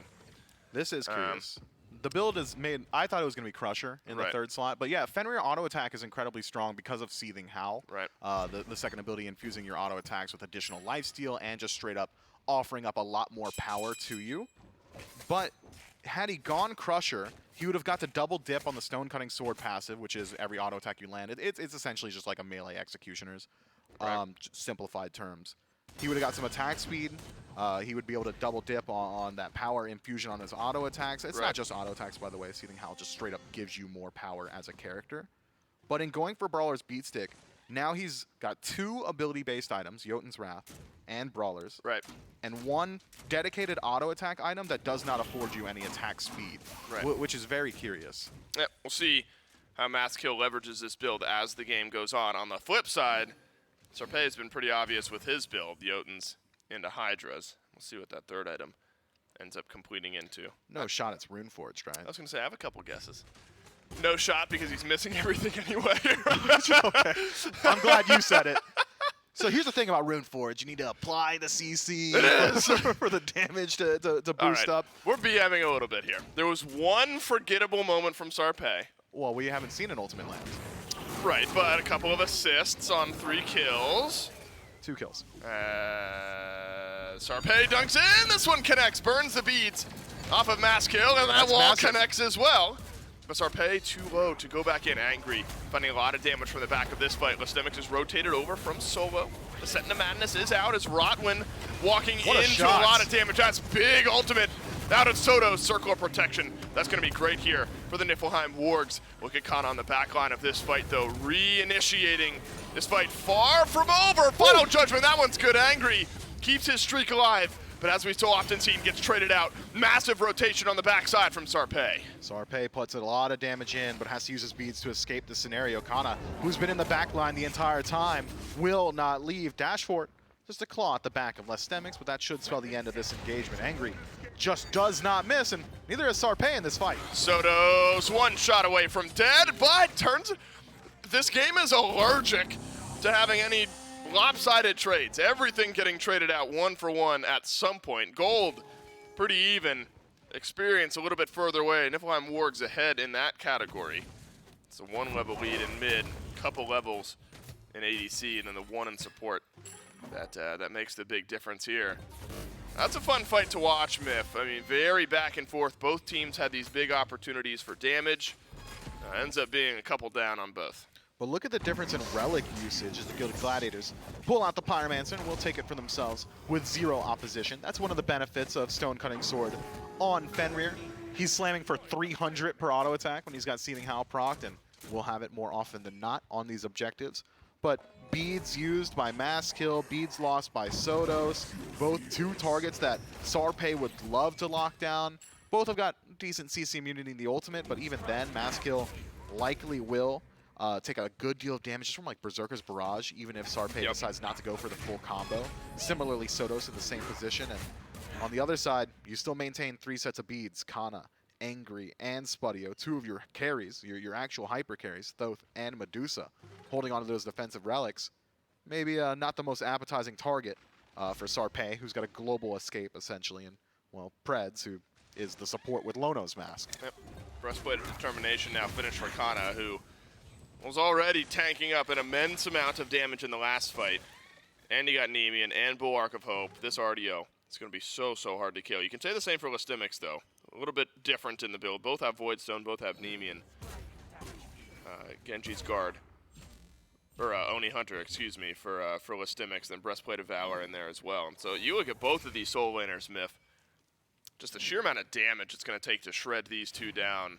Speaker 2: This is curious. The build is made, I thought it was going to be Crusher in the third slot, but yeah, Fenrir auto attack is incredibly strong because of Seething Howl.
Speaker 1: Right.
Speaker 2: The second ability infusing your auto attacks with additional lifesteal and just straight up offering up a lot more power to you. But had he gone Crusher, he would have got to double dip on the Stone Cutting Sword passive, which is every auto attack you land. It's essentially just like a melee Executioner's, simplified terms. He would have got some attack speed. He would be able to double dip on that power infusion on his auto attacks. It's not just auto attacks, by the way. Seething Howl just straight up gives you more power as a character. But in going for Brawler's Beatstick, now he's got 2 ability-based items, Jotun's Wrath and Brawler's.
Speaker 1: Right.
Speaker 2: And 1 dedicated auto attack item that does not afford you any attack speed, which is very curious.
Speaker 1: Yeah, we'll see how Maskill leverages this build as the game goes on. On the flip side, Sarpe has been pretty obvious with his build, Jotuns into hi-rez. We'll see what that third item ends up completing into.
Speaker 2: No shot it's Runeforged, right?
Speaker 1: I was going to say, I have a couple guesses. No shot because he's missing everything anyway.
Speaker 2: Okay. I'm glad you said it. So here's the thing about Runeforge. You need to apply the CC for the damage to boost up.
Speaker 1: We're BMing a little bit here. There was one forgettable moment from Sarpe.
Speaker 2: Well, we haven't seen an ultimate land.
Speaker 1: Right, but a couple of assists on 3 kills.
Speaker 2: 2 kills.
Speaker 1: Sarpe dunks in. This one connects, burns the beads off of mass kill, and that wall
Speaker 2: massive.
Speaker 1: connects as well. But Sarpe too low to go back in. Angry, finding a lot of damage from the back of this fight. Listemics is rotated over from solo. The Set into Madness is out as Rotwin walking into a lot of damage. That's big ultimate out of Soto's circle of protection. That's going to be great here for the Niflheim Wargs. Look at Kana on the back line of this fight, though, reinitiating this fight far from over. Final Judgment, that one's good. Angry keeps his streak alive, but as we so often see, gets traded out. Massive rotation on the backside from Sarpe.
Speaker 2: Sarpe puts a lot of damage in, but has to use his beads to escape the scenario. Kana, who's been in the back line the entire time, will not leave. Dash fort, just a claw at the back of Lestemics, but that should spell the end of this engagement. Angry just does not miss, and neither is Sarpe in this fight.
Speaker 1: Soto's one shot away from dead, but this game is allergic to having any lopsided trades. Everything getting traded out 1 for 1 at some point. Gold, pretty even. Experience a little bit further away. Niflheim Wargs ahead in that category. It's a 1 level lead in mid, couple levels in ADC, and then the 1 in support. That makes the big difference here. That's a fun fight to watch, Miff. I mean, very back and forth. Both teams had these big opportunities for damage. Ends up being a couple down on both.
Speaker 2: But look at the difference in relic usage as the Gilded Gladiators pull out the Pyromancer and will take it for themselves with 0 opposition. That's one of the benefits of Stone Cutting Sword on Fenrir. He's slamming for 300 per auto attack when he's got Seething Howl procced, and we'll have it more often than not on these objectives. But beads used by Masskill, beads lost by Sotos, both 2 targets that Sarpe would love to lock down. Both have got decent CC immunity in the ultimate, but even then, Masskill likely will take a good deal of damage just from like Berserker's Barrage, even if Sarpe decides not to go for the full combo. Similarly, Sotos in the same position, and on the other side, you still maintain 3 sets of beads, Kana, Angry, and Spudio, 2 of your carries, your actual hyper carries, Thoth and Medusa, holding on to those defensive relics. Maybe not the most appetizing target for Sarpe, who's got a global escape, essentially, and, well, Preds, who is the support with Lono's mask.
Speaker 1: Yep. Breastplate of Determination now finished for Kana, who was already tanking up an immense amount of damage in the last fight. And he got Nemean and Bulwark of Hope. This RDO, it's going to be so hard to kill. You can say the same for Listemics, though. A little bit different in the build. Both have Voidstone, both have Nemean. Genji's Guard. Or Oni Hunter, excuse me, for Listemics, then Breastplate of Valor in there as well. And so you look at both of these soul laners, Miff. Just the sheer amount of damage it's going to take to shred these 2 down.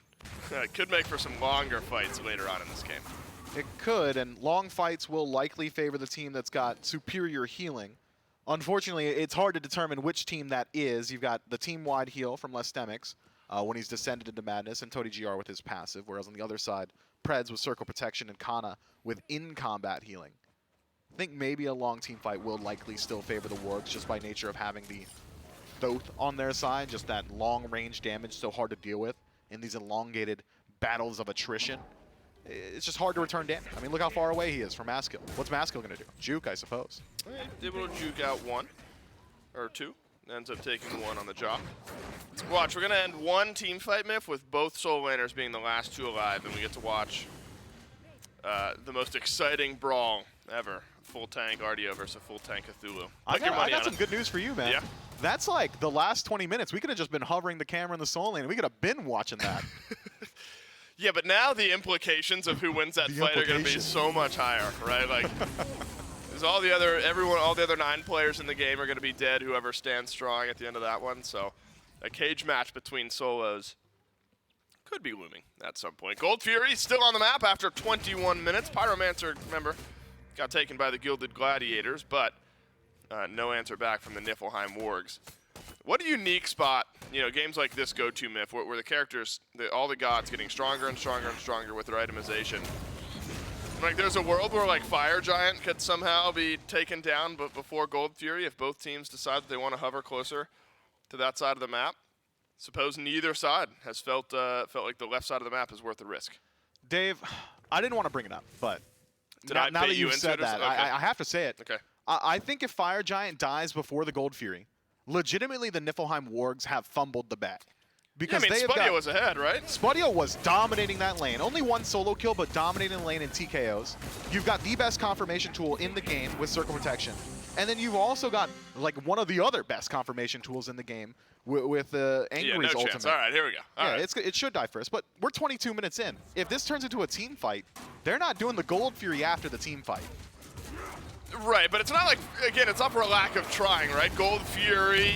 Speaker 1: It could make for some longer fights later on in this game.
Speaker 2: It could, and long fights will likely favor the team that's got superior healing. Unfortunately, it's hard to determine which team that is. You've got the team-wide heal from Lestemics when he's descended into Madness, and Toti GR with his passive, whereas on the other side, Preds with Circle Protection and Kana with in-combat healing. I think maybe a long team fight will likely still favor the Wargs just by nature of having the Thoth on their side, just that long-range damage so hard to deal with in these elongated battles of attrition. It's just hard to return damage. I mean, look how far away he is from Masskill. What's Masskill going to do? Juke, I suppose.
Speaker 1: Able to juke out 1 or 2. Ends up taking 1 on the job. Let's watch. We're going to end one team fight, Miff, with both soul laners being the last 2 alive, and we get to watch the most exciting brawl ever. Full tank RDO versus a full tank Cthulhu.
Speaker 2: I got some good news for you, man.
Speaker 1: Yeah.
Speaker 2: That's like the last 20 minutes. We could have just been hovering the camera in the soul lane. We could have been watching that.
Speaker 1: Yeah, but now the implications of who wins that fight are going to be so much higher, right? Like, all the other 9 players in the game are going to be dead. Whoever stands strong at the end of that one. So, a cage match between solos could be looming at some point. Gold Fury still on the map after 21 minutes. Pyromancer, remember, got taken by the Gilded Gladiators, but no answer back from the Niflheim Wargs. What a unique spot, games like this go to, Miff, where the characters, all the gods getting stronger and stronger and stronger with their itemization. Like, there's a world where, like, Fire Giant could somehow be taken down but before Gold Fury if both teams decide that they want to hover closer to that side of the map. Suppose neither side has felt like the left side of the map is worth the risk.
Speaker 2: Dave, I didn't want to bring it up, but
Speaker 1: now
Speaker 2: that you've said that,
Speaker 1: okay.
Speaker 2: I have to say it.
Speaker 1: Okay.
Speaker 2: I think if Fire Giant dies before the Gold Fury, legitimately the Niflheim Wargs have fumbled the bet. because
Speaker 1: yeah, I mean,
Speaker 2: they have
Speaker 1: Spadio was ahead, right?
Speaker 2: Spadio was dominating that lane. Only one solo kill, but dominating the lane in TKOs. You've got the best confirmation tool in the game with Circle Protection. And then you've also got like one of the other best confirmation tools in the game with Angry's
Speaker 1: yeah, no
Speaker 2: ultimate.
Speaker 1: chance. All right, here we go. All right.
Speaker 2: It should die first, but we're 22 minutes in. If this turns into a team fight, they're not doing the Gold Fury after the team fight.
Speaker 1: Right, but it's not like, again, it's not for a lack of trying, right? Gold Fury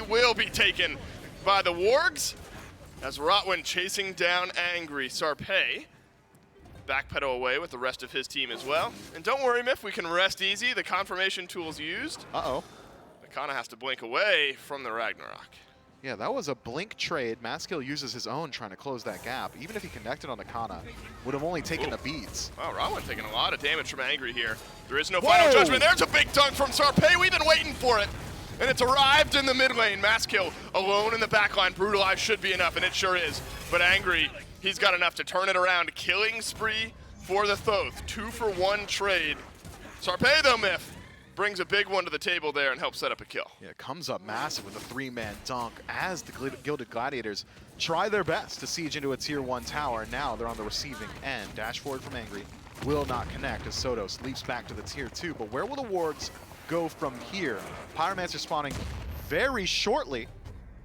Speaker 1: will be taken by the Wargs as Rotwin chasing down Angry. Sarpé backpedal away with the rest of his team as well. And don't worry, Miff, we can rest easy. The confirmation tool's used.
Speaker 2: Uh-oh.
Speaker 1: Akana has to blink away from the Ragnarok.
Speaker 2: Yeah, that was a blink trade. Maskill uses his own trying to close that gap. Even if he connected on Akana, would have only taken the beads.
Speaker 1: Wow, Rotwin taking a lot of damage from Angry here. There is no final judgment. There's a big dunk from Sarpé. We've been waiting for it. And it's arrived in the mid lane. Maskill alone in the back line. Brutalize should be enough, and it sure is. But Angry, he's got enough to turn it around. Killing spree for the Thoth. 2-for-1 trade. Sarpé, though, Miff, brings a big one to the table there and helps set up a kill.
Speaker 2: Yeah, comes up massive with a three-man dunk as the Gilded Gladiators try their best to siege into a tier 1 tower. Now they're on the receiving end. Dash forward from Angry will not connect as Sodos leaps back to the tier 2. But where will the Wargs go from here? Pyromancer spawning very shortly.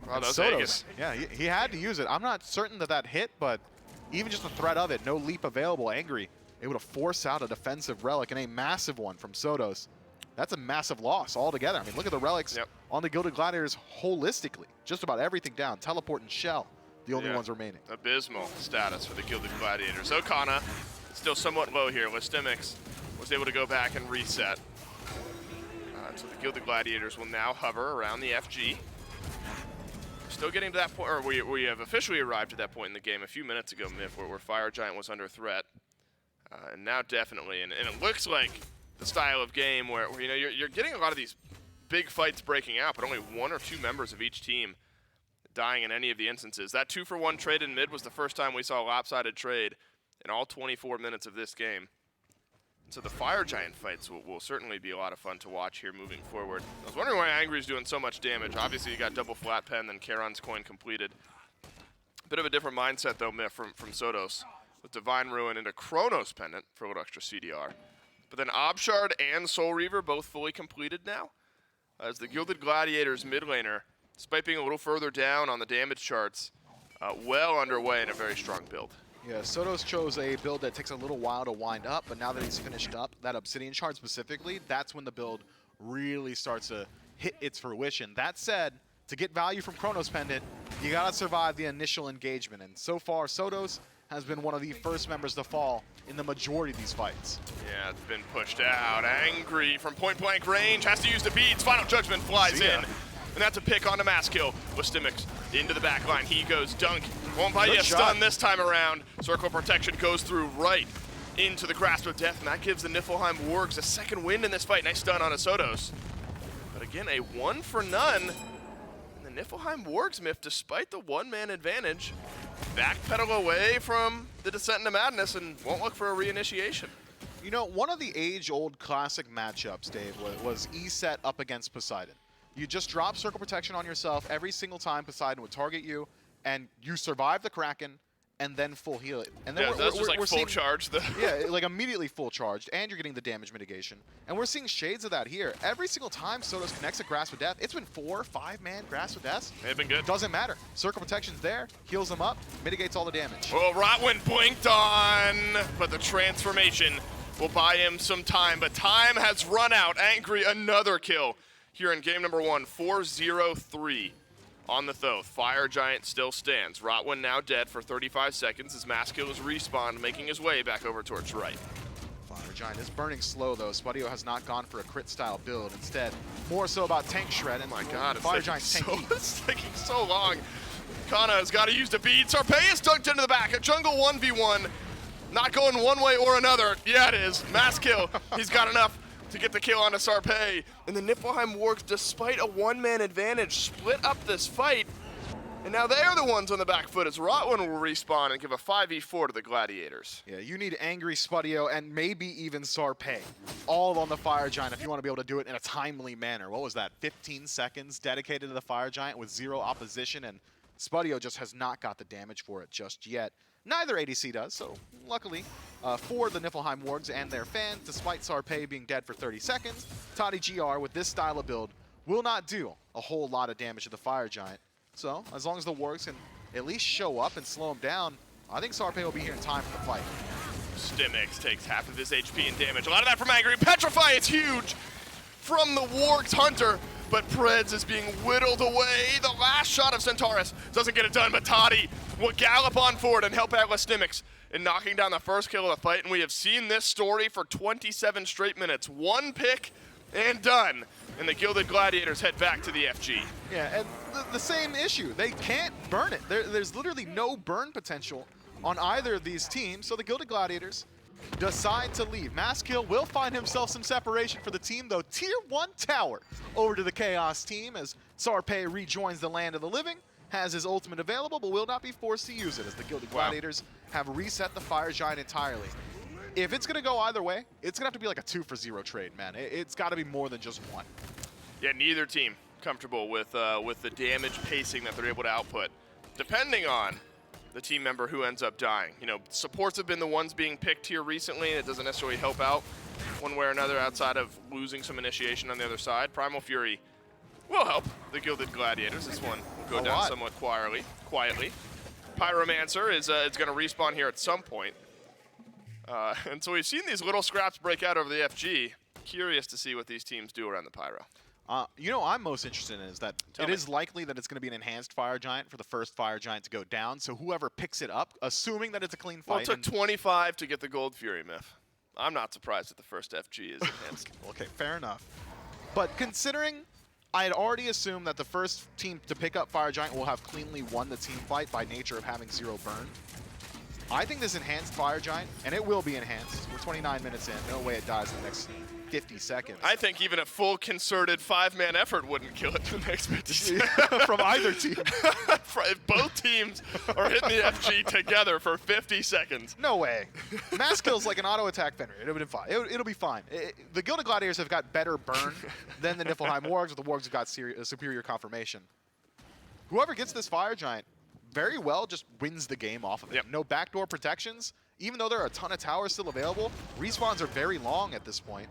Speaker 1: Oh, that was
Speaker 2: Sodos,
Speaker 1: Aegis.
Speaker 2: yeah, he had to use it. I'm not certain that hit, but even just the threat of it, no leap available. Angry able to force out a defensive relic and a massive one from Sodos. That's a massive loss altogether. I mean, look at the relics on the Gilded Gladiators holistically. Just about everything down. Teleport and Shell, the only ones remaining.
Speaker 1: Abysmal status for the Gilded Gladiators. Okana still somewhat low here. Listimix was able to go back and reset. So the Gilded Gladiators will now hover around the FG. Still getting to that point, or we have officially arrived at that point in the game a few minutes ago, Miff, where Fire Giant was under threat. And now definitely, and it looks like the style of game where you know you're getting a lot of these big fights breaking out, but only 1 or 2 members of each team dying in any of the instances. That 2-for-1 trade in mid was the first time we saw a lopsided trade in all 24 minutes of this game. So the Fire Giant fights will certainly be a lot of fun to watch here moving forward. I was wondering why Angry's doing so much damage. Obviously, you got double flat pen, then Charon's coin completed. Bit of a different mindset, though, Miff, from Sodos, with Divine Ruin into Chronos Pendant for a little extra CDR. But then Obshard and Soul Reaver both fully completed now, as the Gilded Gladiators mid laner, despite being a little further down on the damage charts, well underway in a very strong build.
Speaker 2: Yeah, Sodos chose a build that takes a little while to wind up, but now that he's finished up that Obsidian Shard specifically, that's when the build really starts to hit its fruition. That said, to get value from Chronos Pendant, you gotta survive the initial engagement, and so far, Sodos has been one of the first members to fall in the majority of these fights.
Speaker 1: Yeah, it's been pushed out. Angry from point-blank range, has to use the beads. Final Judgment flies in. And that's a pick onto Maskill. Listimix into the back line. He goes dunk. Won't buy you a stun this time around. Circle Protection goes through right into the grasp of death, and that gives the Niflheim Wargs a second win in this fight. Nice stun on Sodos. But again, a 1 for none. And the Niflheim Wargs, Miff, despite the one-man advantage, backpedal away from the Descent into Madness and won't look for a reinitiation.
Speaker 2: You know, one of the age-old classic matchups, Dave, was E-Set up against Poseidon. You just drop Circle Protection on yourself every single time Poseidon would target you, and you survive the Kraken, and then full heal it. And then
Speaker 1: that's just like full charge.
Speaker 2: Yeah, like immediately full charged, and you're getting the damage mitigation. And we're seeing shades of that here. Every single time Sodos connects a Grasp of Death, it's been 4 or 5-man Grasp of Death.
Speaker 1: They've been good.
Speaker 2: Doesn't matter. Circle Protection's there, heals them up, mitigates all the damage.
Speaker 1: Well, Rotwin blinked on, but the transformation will buy him some time. But time has run out. Angry, another kill here in game number 1, 4-0-3 on the Thoth. Fire Giant still stands. Rotwin now dead for 35 seconds as Maskill is respawned, making his way back over towards right.
Speaker 2: Fire Giant is burning slow, though. Spadio has not gone for a crit-style build. Instead, more so about tank shred. And
Speaker 1: oh my God,
Speaker 2: Fire Giant's tanky.
Speaker 1: It's taking so long. Kana has got to use the bead. Sarpé is dunked into the back. A jungle 1v1. Not going one way or another. Yeah, it is. Maskill. He's got enough to get the kill onto Sarpé. And the Niflheim Wargs, despite a one-man advantage, split up this fight. And now they are the ones on the back foot as Rotwin will respawn and give a 5v4 to the Gladiators.
Speaker 2: Yeah, you need Angry, Spadio, and maybe even Sarpé, all on the Fire Giant if you want to be able to do it in a timely manner. What was that, 15 seconds dedicated to the Fire Giant with 0 opposition and Spudio just has not got the damage for it just yet. Neither ADC does, so luckily for the Niflheim Wargs and their fans, despite Sarpei being dead for 30 seconds, Toddy GR with this style of build will not do a whole lot of damage to the Fire Giant. So, as long as the Wargs can at least show up and slow him down, I think Sarpei will be here in time for the fight.
Speaker 1: Stimmix takes half of his HP and damage. A lot of that from Angry. Petrify, it's huge from the Wargs Hunter, but Preds is being whittled away. The last shot of Centaurus doesn't get it done, but Toddy will gallop on forward and help out with Stimmix in knocking down the first kill of the fight, and we have seen this story for 27 straight minutes. One pick and done, and the Gilded Gladiators head back to the FG.
Speaker 2: Yeah, and the same issue. They can't burn it. There's literally no burn potential on either of these teams, so the Gilded Gladiators decide to leave. Maskill will find himself some separation for the team, though. Tier 1 tower over to the Chaos team as Sarpei rejoins the land of the living, has his ultimate available, but will not be forced to use it as the Gilded Gladiators have reset the Fire Giant entirely. If it's going to go either way, it's going to have to be like a 2-for-0 trade, man. It's got to be more than just one.
Speaker 1: Yeah, neither team comfortable with the damage pacing that they're able to output, depending on the team member who ends up dying. You know, supports have been the ones being picked here recently, and it doesn't necessarily help out one way or another outside of losing some initiation on the other side. Primal Fury will help the Gilded Gladiators. This one will go down somewhat quietly. Pyromancer is going to respawn here at some point. And so we've seen these little scraps break out over the FG. Curious to see what these teams do around the Pyro.
Speaker 2: You know what I'm most interested in is that it is likely that it's going to be an enhanced Fire Giant for the first Fire Giant to go down, so whoever picks it up, assuming that it's a clean fight.
Speaker 1: Well, it took 25 to get the Gold Fury myth. I'm not surprised that the first FG is enhanced.
Speaker 2: Okay, fair enough. But considering I had already assumed that the first team to pick up Fire Giant will have cleanly won the team fight by nature of having 0 burn, I think this enhanced Fire Giant, and it will be enhanced, we're 29 minutes in, no way it dies in the next 50 seconds.
Speaker 1: I think even a full concerted 5-man effort wouldn't kill it in the next 50 seconds.
Speaker 2: From either team.
Speaker 1: If both teams are hitting the FG together for 50 seconds.
Speaker 2: No way. Mass kill's like an auto attack Fenrir. It'll be fine. It'll be fine. The Gilded Gladiators have got better burn than the Niflheim Wargs, but the Wargs have got superior confirmation. Whoever gets this Fire Giant very well just wins the game off of it.
Speaker 1: Yep.
Speaker 2: No backdoor protections. Even though there are a ton of towers still available, respawns are very long at this point.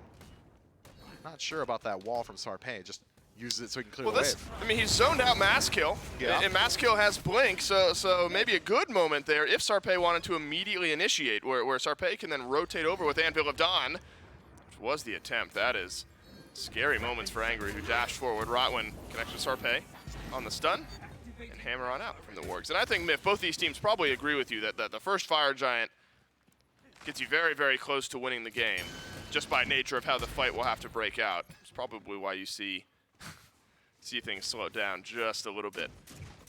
Speaker 2: Not sure about that wall from Sarpei. Just uses it so he can clear the wave.
Speaker 1: I mean, he's zoned out Maskill, and Maskill has Blink, so maybe a good moment there if Sarpei wanted to immediately initiate, where Sarpei can then rotate over with Anvil of Dawn, which was the attempt. That is scary moments for Angry, who dashed forward. Rotwin connects with Sarpei on the stun, and hammer on out from the Wargs. And I think, Miff, both these teams probably agree with you that the first Fire Giant gets you very, very close to winning the game, just by nature of how the fight will have to break out. It's probably why you see things slow down just a little bit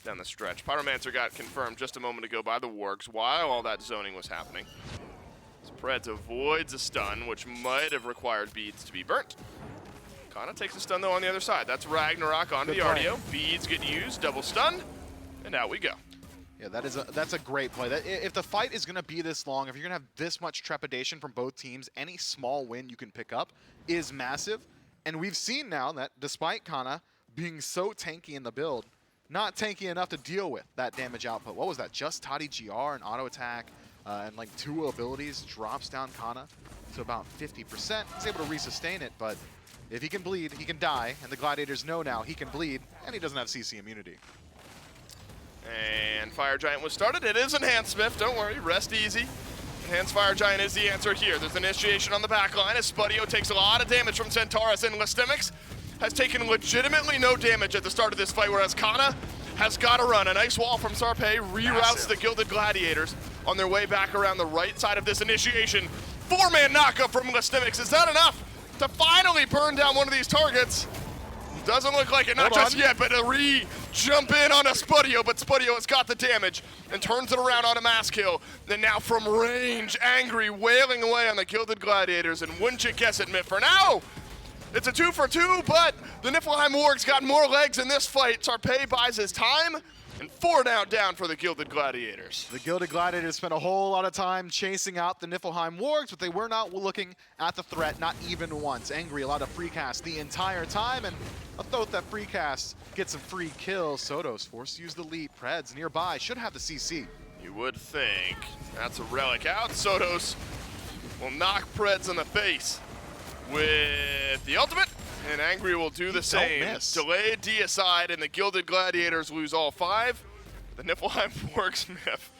Speaker 1: down the stretch. Pyromancer got confirmed just a moment ago by the Wargs while all that zoning was happening. Preds avoids a stun, which might have required beads to be burnt. Kana takes a stun, though, on the other side. That's Ragnarok onto the RDO. Beads get used, double stun, and out we go.
Speaker 2: Yeah, that's a great play. If the fight is going to be this long, if you're going to have this much trepidation from both teams, any small win you can pick up is massive. And we've seen now that despite Kana being so tanky in the build, not tanky enough to deal with that damage output. What was that? Just Toddy GR and auto attack and like 2 abilities drops down Kana to about 50%. He's able to resustain it, but if he can bleed, he can die. And the Gladiators know now he can bleed, and he doesn't have CC immunity.
Speaker 1: And Fire Giant was started. It is enhanced, Smith. Don't worry, rest easy. Enhanced Fire Giant is the answer here. There's initiation on the back line as Spudio takes a lot of damage from Centaurus, and Stimmix has taken legitimately no damage at the start of this fight, whereas Kana has got to run. A nice wall from Sarpei reroutes the Gilded Gladiators on their way back around the right side of this initiation. 4-man knockup from Stimmix. Is that enough to finally burn down one of these targets? Doesn't look like it, not just yet, but a jump in on a Spudio, but Spudio has got the damage and turns it around on a Maskill. Then now from range, Angry wailing away on the Gilded Gladiators, and wouldn't you guess it, Miff, for now, it's a 2-for-2, but the Niflheim Wargs got more legs in this fight. Sarpei buys his time, and And 4 now down for the Gilded Gladiators.
Speaker 2: The Gilded Gladiators spent a whole lot of time chasing out the Niflheim Wargs, but they were not looking at the threat, not even once. Angry allowed a free cast the entire time, and I thought that free cast gets a free kill. Sotos forced to use the leap. Preds nearby should have the CC.
Speaker 1: You would think. That's a relic out. Sotos will knock Preds in the face with the ultimate, and Angry will do the same. Delayed deicide, and the Gilded Gladiators lose all 5. The Niflheim Wargs myth.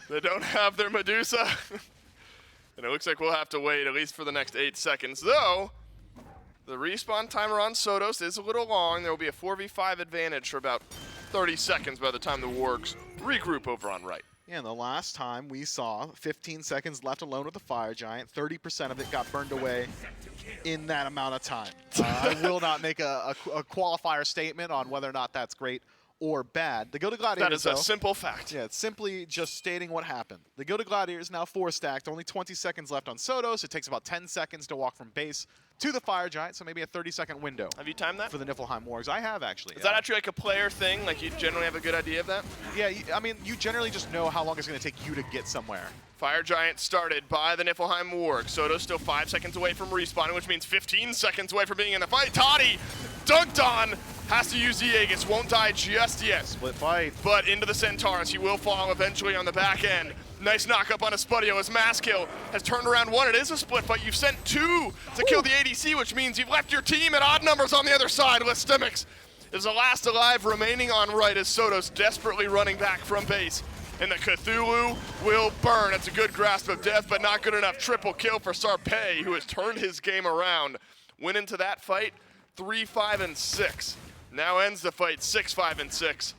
Speaker 1: They don't have their Medusa. And it looks like we'll have to wait at least for the next 8 seconds. Though, the respawn timer on Sotos is a little long. There will be a 4v5 advantage for about 30 seconds by the time the Wargs regroup over on right.
Speaker 2: Yeah, and the last time we saw 15 seconds left alone with the Fire Giant, 30% of it got burned away in that amount of time. I will not make a qualifier statement on whether or not that's great or bad. The Gilded Gladiators,
Speaker 1: that is a simple fact.
Speaker 2: Yeah, it's simply just stating what happened. The Gilded Gladiators now 4 stacked, only 20 seconds left on Sotos. It takes about 10 seconds to walk from base to the Fire Giant, so maybe a 30-second window.
Speaker 1: Have you timed that?
Speaker 2: For the Niflheim Wargs. I have, actually.
Speaker 1: Is that actually like a player thing? Like you generally have a good idea of that?
Speaker 2: Yeah, I mean, you generally just know how long it's going to take you to get somewhere.
Speaker 1: Fire Giant started by the Niflheim Wargs. Soto's still 5 seconds away from respawning, which means 15 seconds away from being in the fight. Toddy, dunked on, has to use the Aegis, won't die just yet.
Speaker 2: Split fight.
Speaker 1: But into the Centaurus, he will fall eventually on the back end. Nice knock up on a Spudio as Maskill has turned around 1. It is a split fight. You've sent 2 to kill the ADC, which means you've left your team at odd numbers on the other side. Listimics is the last alive remaining on right as Sotos desperately running back from base. And the Cthulhu will burn. It's a good grasp of death, but not good enough. Triple kill for Sarpe, who has turned his game around. Went into that fight 3-5-6. Now ends the fight 6-5-6.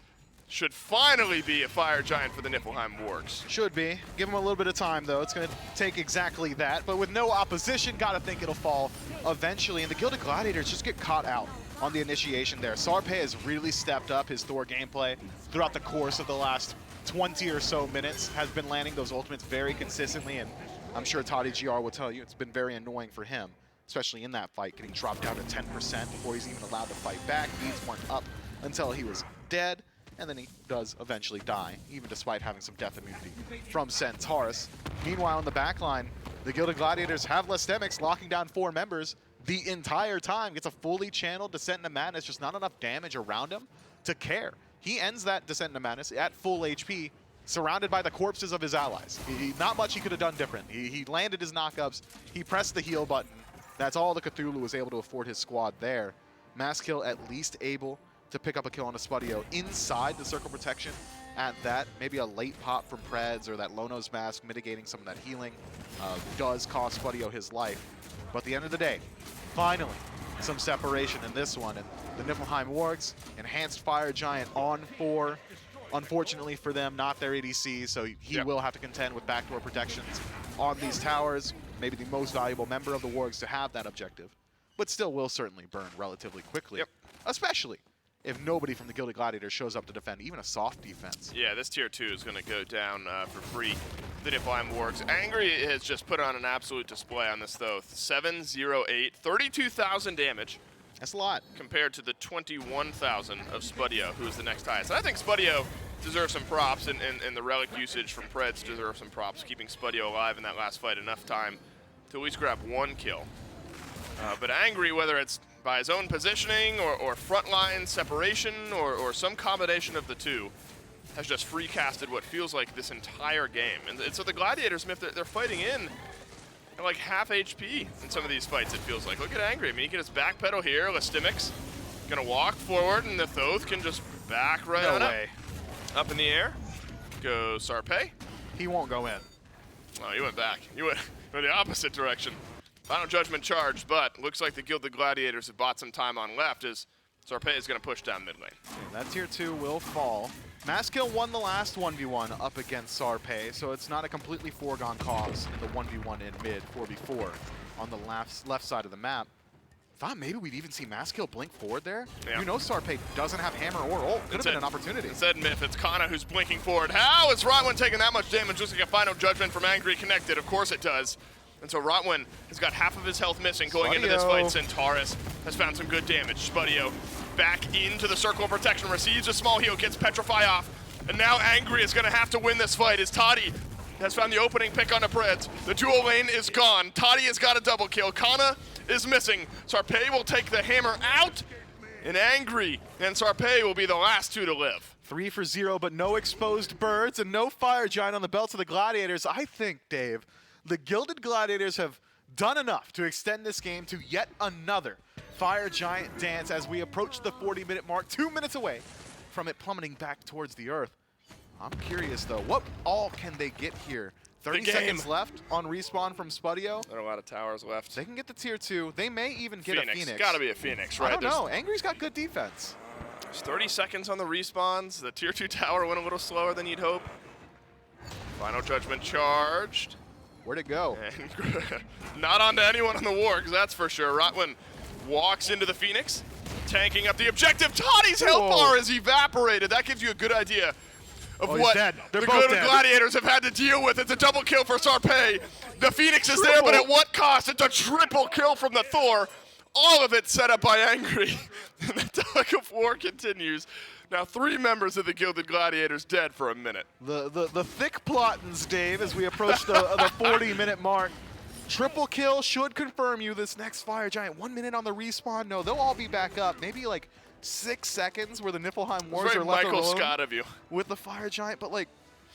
Speaker 1: Should finally be a Fire Giant for the Niflheim Wargs.
Speaker 2: Should be. Give him a little bit of time, though. It's going to take exactly that. But with no opposition, got to think it'll fall eventually. And the Gilded Gladiators just get caught out on the initiation there. Sarpe has really stepped up his Thor gameplay throughout the course of the last 20 or so minutes, has been landing those ultimates very consistently, and I'm sure Toddy GR will tell you it's been very annoying for him, especially in that fight, getting dropped down to 10% before he's even allowed to fight back. Beats one up until he was dead, and then he does eventually die, even despite having some death immunity from Centaurus. Meanwhile, in the backline, the Gilded Gladiators have Listemics locking down 4 members the entire time. Gets a fully channeled Descent into Madness, just not enough damage around him to care. He ends that Descent into Madness at full HP, surrounded by the corpses of his allies. Not much he could have done different. He landed his knockups, he pressed the heal button. That's all the Cthulhu was able to afford his squad there. Maskill at least able to pick up a kill on a Spudio inside the circle protection at that. Maybe a late pop from Preds or that Lono's Mask mitigating some of that healing does cost Spudio his life. But at the end of the day, finally, some separation in this one. And the Niflheim Wargs, enhanced Fire Giant on 4. Unfortunately for them, not their ADC, so he will have to contend with backdoor protections on these towers. Maybe the most valuable member of the Wargs to have that objective, but still will certainly burn relatively quickly, especially if nobody from the Gilded Gladiators shows up to defend, even a soft defense.
Speaker 1: Yeah, this tier 2 is going to go down for free. The Niflheim Wargs. Angry has just put on an absolute display on this, though. 7-0-8, 32,000 damage.
Speaker 2: That's a lot.
Speaker 1: Compared to the 21,000 of Spudio, who is the next highest. And I think Spudio deserves some props, and the relic usage from Preds deserves some props, keeping Spudio alive in that last fight enough time to at least grab 1 kill. But Angry, whether it's by his own positioning or frontline separation or some combination of the two, has just free casted what feels like this entire game. And so the Gladiators, they're fighting in at like half HP in some of these fights, it feels like. Look at Angry. I mean, he can just backpedal here. Listimics gonna walk forward, and the Thoth can just back right on up. Up in the air. Go Sarpe.
Speaker 2: He won't go in.
Speaker 1: Oh, he went back. He went the opposite direction. Final Judgment charged, but looks like the Gilded Gladiators have bought some time on left as Sarpe is going to push down mid lane.
Speaker 2: Yeah, that tier 2 will fall. Maskill won the last 1v1 up against Sarpe, so it's not a completely foregone cause in the 1v1 in mid 4v4 on the left side of the map. Thought maybe we'd even see Maskill blink forward there. Yeah. You know Sarpe doesn't have hammer or ult. Could have been an opportunity.
Speaker 1: Instead, Myth, it's Kana who's blinking forward. How is Rotwin taking that much damage? Looks like a Final Judgment from Angry connected. Of course it does. And so Rotwin has got half of his health missing going into this fight. Centaurus has found some good damage. Spudio back into the circle of protection, receives a small heal, gets Petrify off, and now Angry is gonna have to win this fight as Toddy has found the opening pick on the Preds. The dual lane is gone. Toddy has got a double kill. Kana is missing. Sarpei will take the hammer out, and Angry and Sarpei will be the last two to live.
Speaker 2: 3 for 0, but no exposed birds and no fire giant on the belts of the Gladiators. I think, Dave, the Gilded Gladiators have done enough to extend this game to yet another fire giant dance as we approach the 40-minute mark, 2 minutes away from it plummeting back towards the earth. I'm curious, though, what all can they get here? 30 seconds left on respawn from Spudio.
Speaker 1: There are a lot of towers left.
Speaker 2: They can get the tier 2. They may even get a Phoenix.
Speaker 1: Gotta be a Phoenix, right?
Speaker 2: I don't know. Angry's got good defense.
Speaker 1: There's 30 seconds on the respawns. The tier 2 tower went a little slower than you'd hope. Final Judgment charged.
Speaker 2: Where'd it go?
Speaker 1: And not onto anyone on the Wargs, that's for sure. Rotwin walks into the Phoenix, tanking up the objective. Toddy's health bar is evaporated. That gives you a good idea of what the Gilded Gladiators have had to deal with. It's a double kill for Sarpei. The Phoenix is there, but at what cost? It's a triple kill from the Thor. All of it set up by Angry. And the tug of war continues. Now 3 members of the Gilded Gladiators dead for a minute.
Speaker 2: The thick plottins, Dave, as we approach the 40-minute mark. Triple kill should confirm you this next fire giant. 1 minute on the respawn. No, they'll all be back up. Maybe like 6 seconds where the Niflheim Wargs are left
Speaker 1: Michael
Speaker 2: alone
Speaker 1: Scott of you
Speaker 2: with the fire giant, but like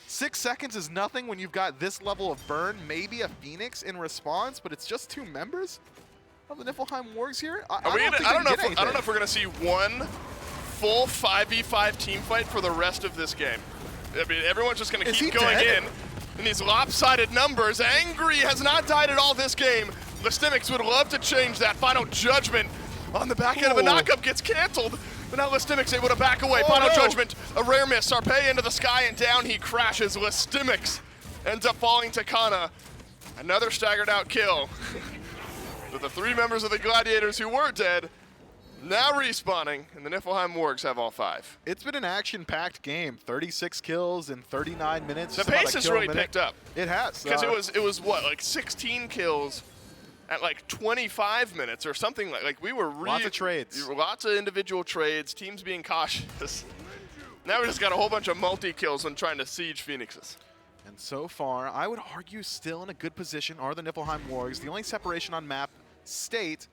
Speaker 2: 6 seconds is nothing when you've got this level of burn. Maybe a Phoenix in response, but it's just 2 members of the Niflheim Wargs here. I don't know
Speaker 1: if we're gonna see one full 5v5 team fight for the rest of this game. I mean, everyone's just gonna keep going in these lopsided numbers. Angry has not died at all this game. Listimics would love to change that. Final Judgment on the back end of a knockup gets canceled, but now Listimics able to back away. Final Judgment, a rare miss. Sarpei into the sky and down he crashes. Listimics ends up falling to Kana. Another staggered out kill. But the 3 members of the Gladiators who were dead now respawning, and the Niflheim Wargs have all 5.
Speaker 2: It's been an action-packed game. 36 kills in 39 minutes.
Speaker 1: The pace has really picked up.
Speaker 2: It has.
Speaker 1: Because it was what, like 16 kills at like 25 minutes or something like we were really
Speaker 2: lots of trades.
Speaker 1: Lots of individual trades, teams being cautious. Now we just got a whole bunch of multi-kills when trying to siege Phoenixes.
Speaker 2: And so far, I would argue still in a good position are the Niflheim Wargs. The only separation on map state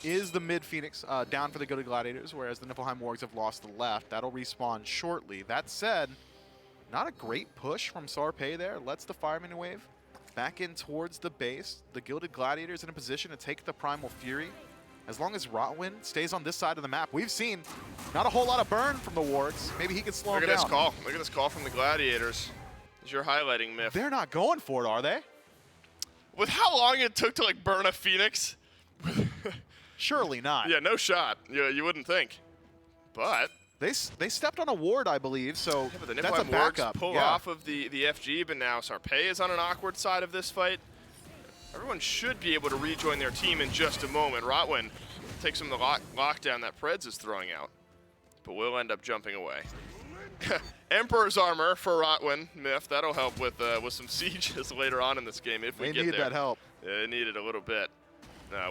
Speaker 2: is the mid Phoenix down for the Gilded Gladiators, whereas the Niflheim Wargs have lost the left. That'll respawn shortly. That said, not a great push from Sarpei there. Lets the Fireman Wave back in towards the base. The Gilded Gladiators in a position to take the Primal Fury. As long as Rotwin stays on this side of the map, we've seen not a whole lot of burn from the Wargs. Maybe he can slow him down.
Speaker 1: Look at this call from the Gladiators. As you're highlighting, Miff.
Speaker 2: They're not going for it, are they?
Speaker 1: With how long it took to like burn a Phoenix?
Speaker 2: Surely not.
Speaker 1: Yeah, no shot. Yeah, you wouldn't think. But
Speaker 2: they stepped on a ward, I believe, so
Speaker 1: but the
Speaker 2: that's a backup.
Speaker 1: Pull off of the FG, but now Sarpei is on an awkward side of this fight. Everyone should be able to rejoin their team in just a moment. Rotwin takes some of the lockdown that Preds is throwing out, but will end up jumping away. Emperor's Armor for Rotwin, Miff. That'll help with some sieges later on in this game if we get there.
Speaker 2: They need that help.
Speaker 1: Yeah, they need it a little bit.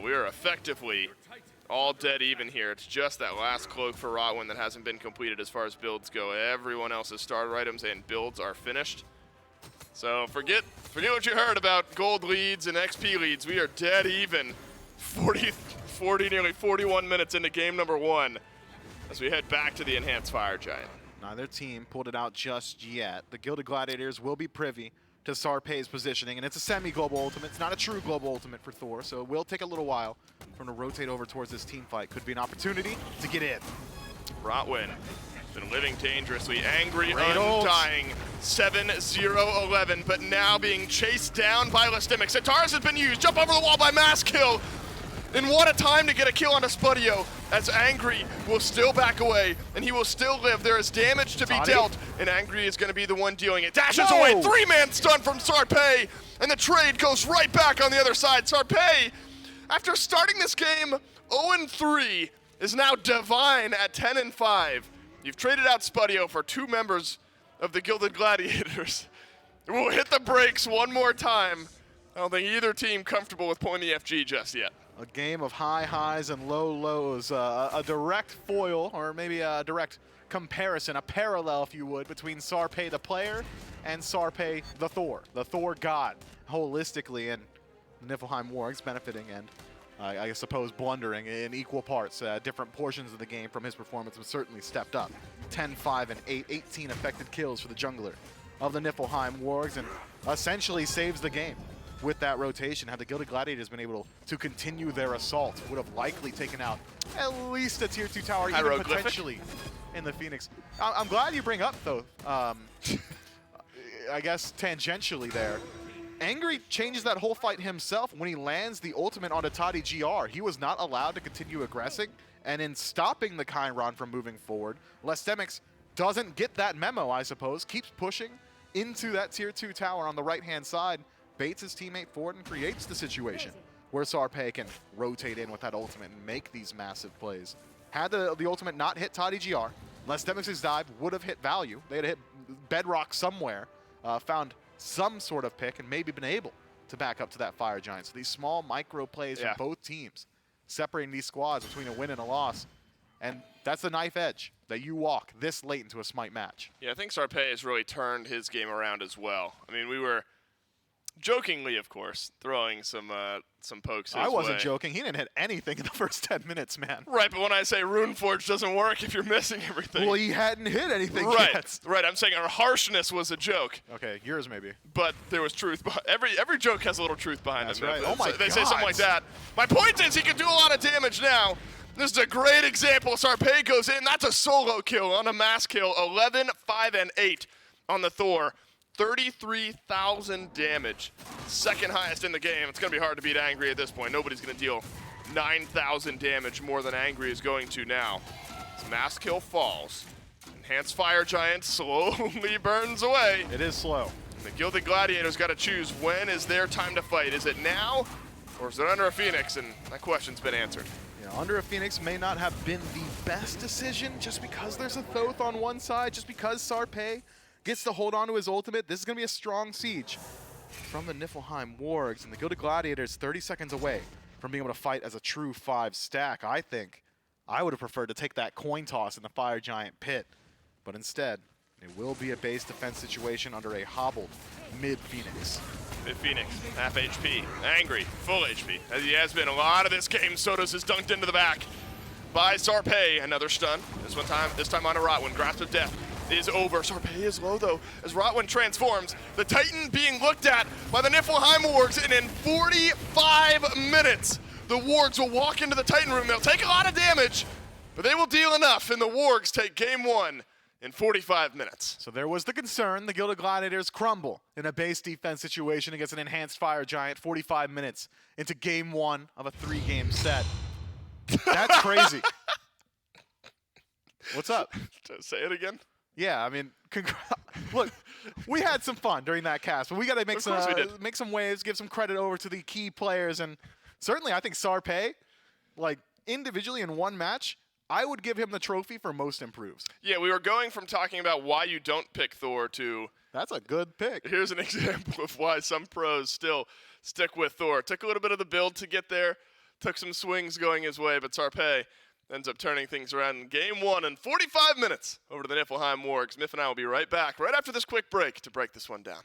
Speaker 1: We are effectively all dead even here. It's just that last cloak for Rotwin that hasn't been completed as far as builds go. Everyone else's starter items and builds are finished. So forget what you heard about gold leads and XP leads. We are dead even. 40, nearly 41 minutes into game number 1 as we head back to the Enhanced Fire Giant.
Speaker 2: Neither team pulled it out just yet. The Gilded Gladiators will be privy to Sarpei's positioning, and it's a semi-global ultimate. It's not a true global ultimate for Thor, so it will take a little while for him to rotate over towards this team fight. Could be an opportunity to get in.
Speaker 1: Rotwin has been living dangerously. Angry, undying, 7-0-11, but now being chased down by Listimics. Centaurus has been used. Jump over the wall by Mass Kill. And what a time to get a kill on a Spudio, as Angry will still back away, and he will still live. There is damage to be dealt, and Angry is going to be the one dealing it. Dashes away, 3-man stun from Sarpei, and the trade goes right back on the other side. Sarpei, after starting this game 0-3, is now divine at 10-5. You've traded out Spudio for 2 members of the Gilded Gladiators. We'll hit the brakes one more time. I don't think either team comfortable with pulling the FG just yet.
Speaker 2: A game of high highs and low lows. A direct foil, or maybe a direct comparison, a parallel, if you would, between Sarpe the player and Sarpe the Thor god, holistically, and Niflheim Wargs benefiting and I suppose blundering in equal parts. Different portions of the game from his performance have certainly stepped up. 10, 5, and 8, 18 affected kills for the jungler of the Niflheim Wargs, and essentially saves the game with that rotation. Had the Gilded Gladiators been able to continue their assault, would have likely taken out at least a tier 2 tower, even potentially in the Phoenix. I'm glad you bring up, though, I guess tangentially there, Angry changes that whole fight himself when he lands the ultimate onto Toddy GR. He was not allowed to continue aggressing, and in stopping the Chiron from moving forward, Lestemix doesn't get that memo, I suppose, keeps pushing into that tier 2 tower on the right-hand side, baits his teammate forward and creates the situation where Sarpe can rotate in with that ultimate and make these massive plays. Had the ultimate not hit Toddy GR, Lestemix's dive would have hit value. They had hit bedrock somewhere, found some sort of pick, and maybe been able to back up to that Fire Giant. So these small micro plays from both teams, separating these squads between a win and a loss. And that's the knife edge that you walk this late into a SMITE match.
Speaker 1: Yeah, I think Sarpe has really turned his game around as well. I mean, we were jokingly, of course, throwing some pokes his
Speaker 2: I wasn't
Speaker 1: way.
Speaker 2: joking. He didn't hit anything in the first 10 minutes, man.
Speaker 1: Right, but when I say Runeforge doesn't work if you're missing everything.
Speaker 2: Well, he hadn't hit anything yet.
Speaker 1: Right, I'm saying our harshness was a joke.
Speaker 2: Okay, yours maybe.
Speaker 1: But there was truth. Every joke has a little truth behind it.
Speaker 2: That's right. Oh my God.
Speaker 1: They say something like that. My point is he can do a lot of damage now. This is a great example. Sarpe goes in. That's a solo kill on a mass kill. 11, 5, and 8 on the Thor. 33,000 damage. Second highest in the game. It's going to be hard to beat Angry at this point. Nobody's going to deal 9,000 damage more than Angry is going to now. As mass kill falls. Enhanced Fire Giant slowly burns away.
Speaker 2: It is slow.
Speaker 1: And the Gilded Gladiators got to choose when is their time to fight. Is it now or is it under a Phoenix? And that question's been answered.
Speaker 2: You know, under a Phoenix may not have been the best decision just because there's a Thoth on one side, just because Sarpe gets to hold on to his ultimate. This is going to be a strong siege from the Niflheim Wargs, and the Gilded Gladiators 30 seconds away from being able to fight as a true 5 stack. I think I would have preferred to take that coin toss in the Fire Giant pit, but instead, it will be a base defense situation under a hobbled mid-Phoenix.
Speaker 1: Mid-Phoenix, half HP, Angry, full HP. As he has been a lot of this game, Sotos is dunked into the back by Sarpe. Another stun, this time on a Rotwin. Grasp of Death is over. Sarpe is low though, as Rotwin transforms. The Titan being looked at by the Niflheim Wargs, and in 45 minutes, the Wargs will walk into the Titan room. They'll take a lot of damage, but they will deal enough, and the Wargs take game 1 in 45 minutes.
Speaker 2: So there was the concern. The Gilded Gladiators crumble in a base defense situation against an enhanced Fire Giant 45 minutes into game 1 of a 3-game set. That's crazy. What's up?
Speaker 1: Say it again.
Speaker 2: Yeah, I mean, look, we had some fun during that cast, but we got to make some waves, give some credit over to the key players, and certainly I think Sarpe, like individually in one match, I would give him the trophy for most improves.
Speaker 1: Yeah, we were going from talking about why you don't pick Thor to
Speaker 2: that's a good pick.
Speaker 1: Here's an example of why some pros still stick with Thor. Took a little bit of the build to get there, took some swings going his way, but Sarpe ends up turning things around in game 1 in 45 minutes over to the Niflheim Wargs. Miff and I will be right back right after this quick break to break this one down.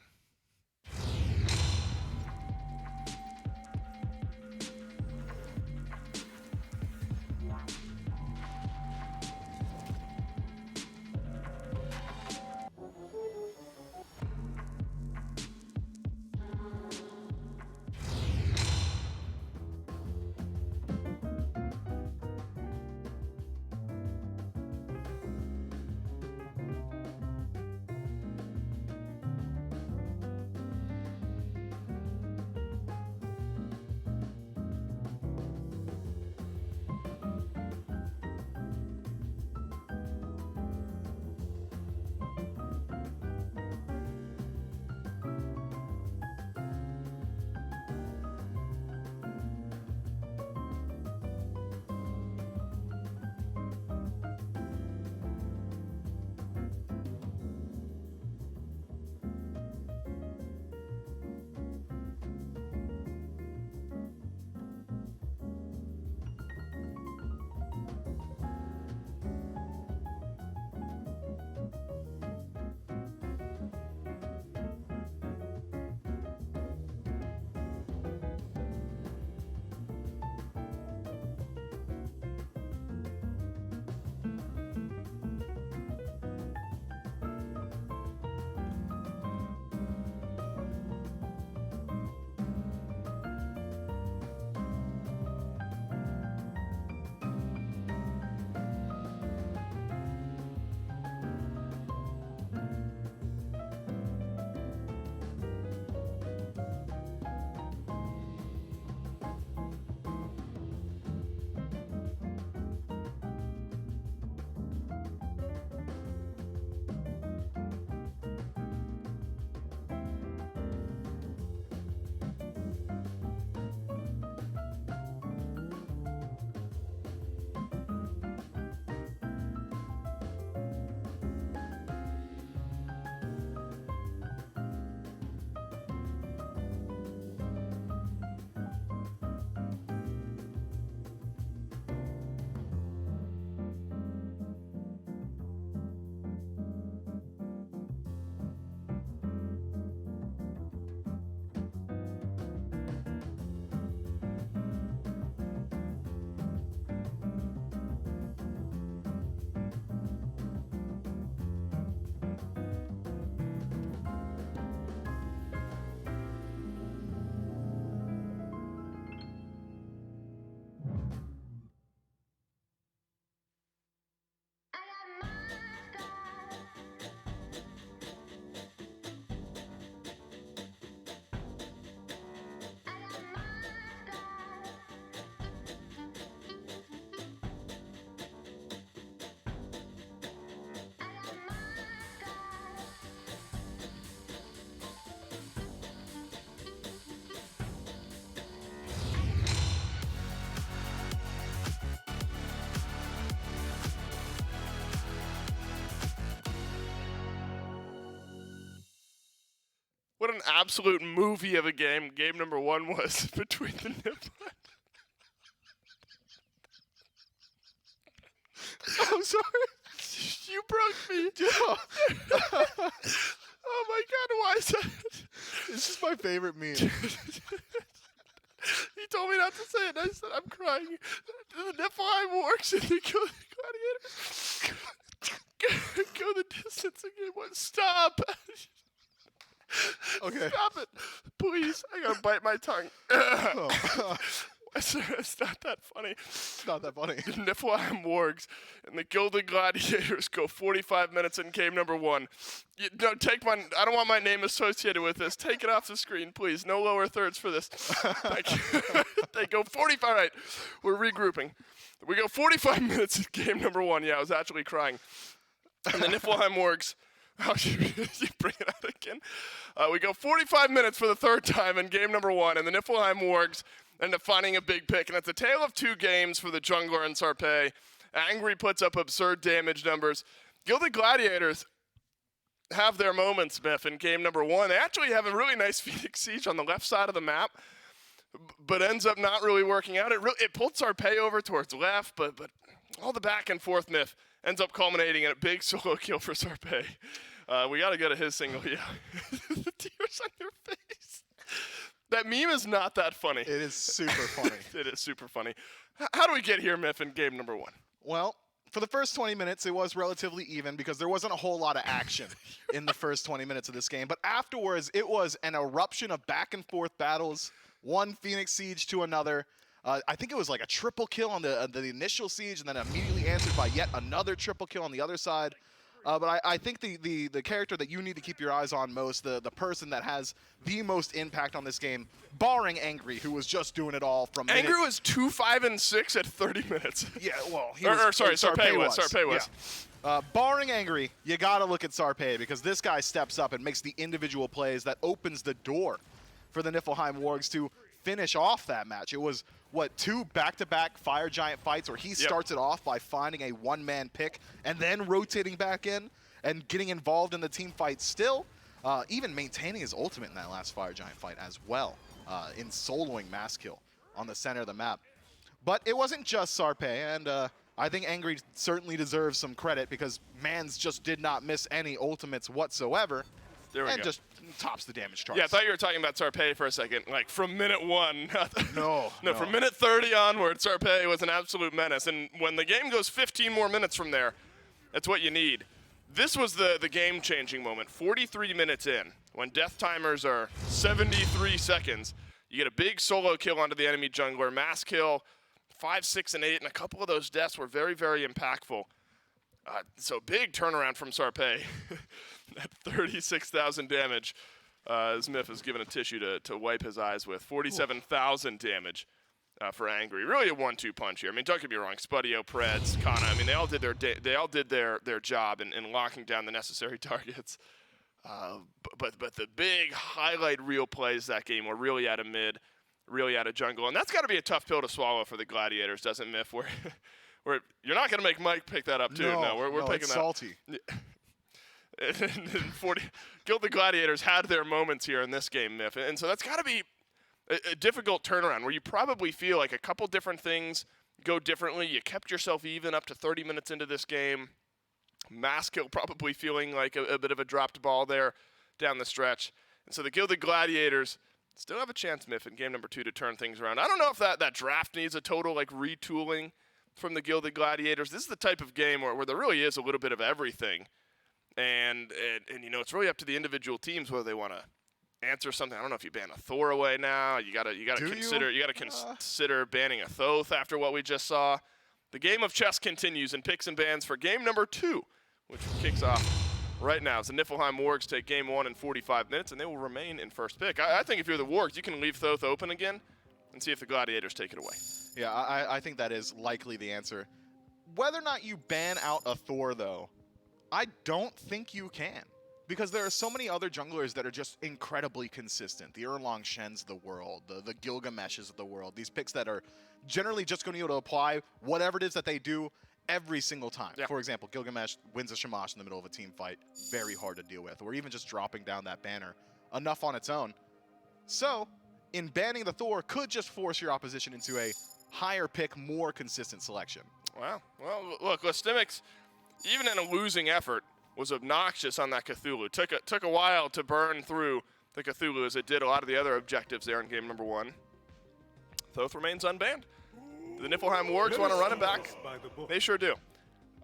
Speaker 1: What an absolute movie of a game number 1 was between the Niflheim. I'm sorry. You broke me. Oh my God, why is that?
Speaker 2: This is my favorite meme.
Speaker 1: He told me not to say it. I said, I'm crying. The Niflheim Wargs and the Gladiators go the distance again. What? Stop.
Speaker 2: Okay.
Speaker 1: Stop it. Please. I gotta bite my tongue. It's not that funny.
Speaker 2: It's not that funny.
Speaker 1: The Niflheim Wargs and the Gilded Gladiators go 45 minutes in game number 1. No, I don't want my name associated with this. Take it off the screen, please. No lower thirds for this. Thank you. They go 45. Right. We're regrouping. We go 45 minutes in game number 1. Yeah, I was actually crying. And the Niflheim Wargs. Oh, you bring it out again. We go 45 minutes for the third time in game number 1, and the Niflheim Wargs end up finding a big pick. And it's a tale of 2 games for the jungler and Sarpei. Angry puts up absurd damage numbers. Gilded Gladiators have their moments, Biff, in game number 1. They actually have a really nice Phoenix Siege on the left side of the map, but ends up not really working out. It pulled Sarpei over towards left, but all the back and forth, Biff, ends up culminating in a big solo kill for Sarpei. We got to go to his single. Yeah. The tears on your face. That meme is not that funny.
Speaker 2: It is super funny.
Speaker 1: It is super funny. How do we get here, Miff, in game number 1?
Speaker 2: Well, for the first 20 minutes, it was relatively even because there wasn't a whole lot of action in the first 20 minutes of this game. But afterwards, it was an eruption of back and forth battles, one Phoenix Siege to another. I think it was like a triple kill on the initial siege and then immediately answered by yet another triple kill on the other side. But I think the character that you need to keep your eyes on most, the person that has the most impact on this game, barring Angry, who was just doing it all from
Speaker 1: Angry was 2, 5, and 6 at 30 minutes.
Speaker 2: Yeah, well,
Speaker 1: Sarpei was.
Speaker 2: Yeah. Barring Angry, you got to look at Sarpei because this guy steps up and makes the individual plays that opens the door for the Niflheim Wargs to finish off that match. It was, 2 back-to-back Fire Giant fights where he starts it off by finding a one-man pick and then rotating back in and getting involved in the team fight still, even maintaining his ultimate in that last Fire Giant fight as well, in soloing Mass Kill on the center of the map. But it wasn't just Sarpei, and I think Angry certainly deserves some credit because Mans just did not miss any ultimates whatsoever.
Speaker 1: There we
Speaker 2: and
Speaker 1: go.
Speaker 2: Just tops the damage charts.
Speaker 1: Yeah, I thought you were talking about Sarpei for a second. Like, from minute 1.
Speaker 2: No.
Speaker 1: From minute 30 onward, Sarpei was an absolute menace. And when the game goes 15 more minutes from there, that's what you need. This was the game-changing moment. 43 minutes in, when death timers are 73 seconds, you get a big solo kill onto the enemy jungler. Mass kill, 5, 6, and 8, and a couple of those deaths were very, very impactful. So big turnaround from Sarpei. At 36,000 damage, Smith has given a tissue to wipe his eyes with. 47,000 damage for Angry. Really a 1-2 punch here. I mean, don't get me wrong. Spudio, Preds, Kana. I mean, they all did their job in locking down the necessary targets. But the big highlight reel plays that game were really out of mid, really out of jungle, and that's got to be a tough pill to swallow for the Gladiators, doesn't it, Miff? Where you're not going to make Mike pick that up too. No, we're picking
Speaker 2: it's
Speaker 1: that.
Speaker 2: Salty.
Speaker 1: And Gilded Gladiators had their moments here in this game, Miff. And so that's got to be a difficult turnaround where you probably feel like a couple different things go differently. You kept yourself even up to 30 minutes into this game. Mass Kill probably feeling like a bit of a dropped ball there down the stretch. And so the Gilded Gladiators still have a chance, Miff, in game number 2 to turn things around. I don't know if that draft needs a total like retooling from the Gilded Gladiators. This is the type of game where there really is a little bit of everything. And you know, it's really up to the individual teams whether they want to answer something. I don't know if you ban a Thor away now. You gotta consider banning a Thoth after what we just saw. The game of chess continues in picks and bans for game number 2, which kicks off right now. As the Niflheim Wargs take game 1 in 45 minutes, and they will remain in first pick. I think if you're the Wargs, you can leave Thoth open again and see if the Gladiators take it away.
Speaker 2: Yeah, I think that is likely the answer. Whether or not you ban out a Thor, though, I don't think you can. Because there are so many other junglers that are just incredibly consistent. The Erlong Shens of the world, the Gilgameshes of the world. These picks that are generally just going to be able to apply whatever it is that they do every single time.
Speaker 1: Yeah.
Speaker 2: For example, Gilgamesh wins a Shamash in the middle of a team fight. Very hard to deal with. Or even just dropping down that banner enough on its own. So, in banning the Thor could just force your opposition into a higher pick, more consistent selection.
Speaker 1: Wow. Well, look, Listimics, even in a losing effort, was obnoxious on that Cthulhu. Took a while to burn through the Cthulhu as it did a lot of the other objectives there in game number 1. Thoth remains unbanned. The Niflheim Wargs want to run it back. They sure do.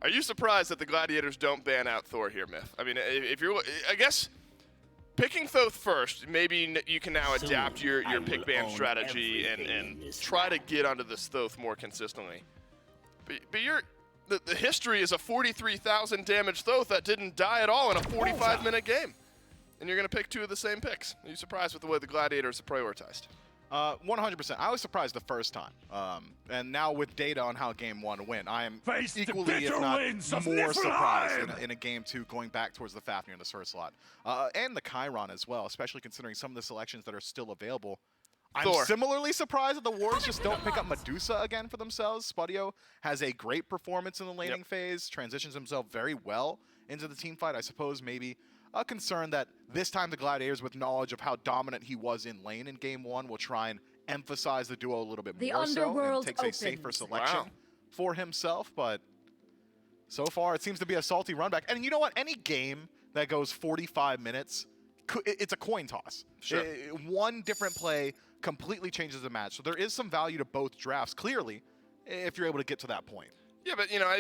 Speaker 1: Are you surprised that the Gladiators don't ban out Thor here, Myth? I mean, if you're, I guess, picking Thoth first, maybe you can now adapt your pick ban strategy and try to get onto this Thoth more consistently. But the history is a 43,000 damage Thoth that didn't die at all in a 45-minute game. And you're going to pick 2 of the same picks. Are you surprised with the way the Gladiators are prioritized?
Speaker 2: 100%. I was surprised the first time. And now with data on how Game 1 went, I am equally, if not more surprised in a Game 2 going back towards the Fafnir and the Sword slot. And the Chiron as well, especially considering some of the selections that are still available. I'm similarly surprised that the Wargs just don't pick up Medusa again for themselves. Spudio has a great performance in the laning phase, transitions himself very well into the team fight. I suppose maybe a concern that this time the Gladiators, with knowledge of how dominant he was in lane in Game 1, will try and emphasize the duo a little bit more so and takes a safer selection for himself. But so far, it seems to be a salty run back. And you know what? Any game that goes 45 minutes, it's a coin toss.
Speaker 1: Sure.
Speaker 2: One different play completely changes the match. So there is some value to both drafts, clearly, if you're able to get to that point.
Speaker 1: Yeah, but, you know,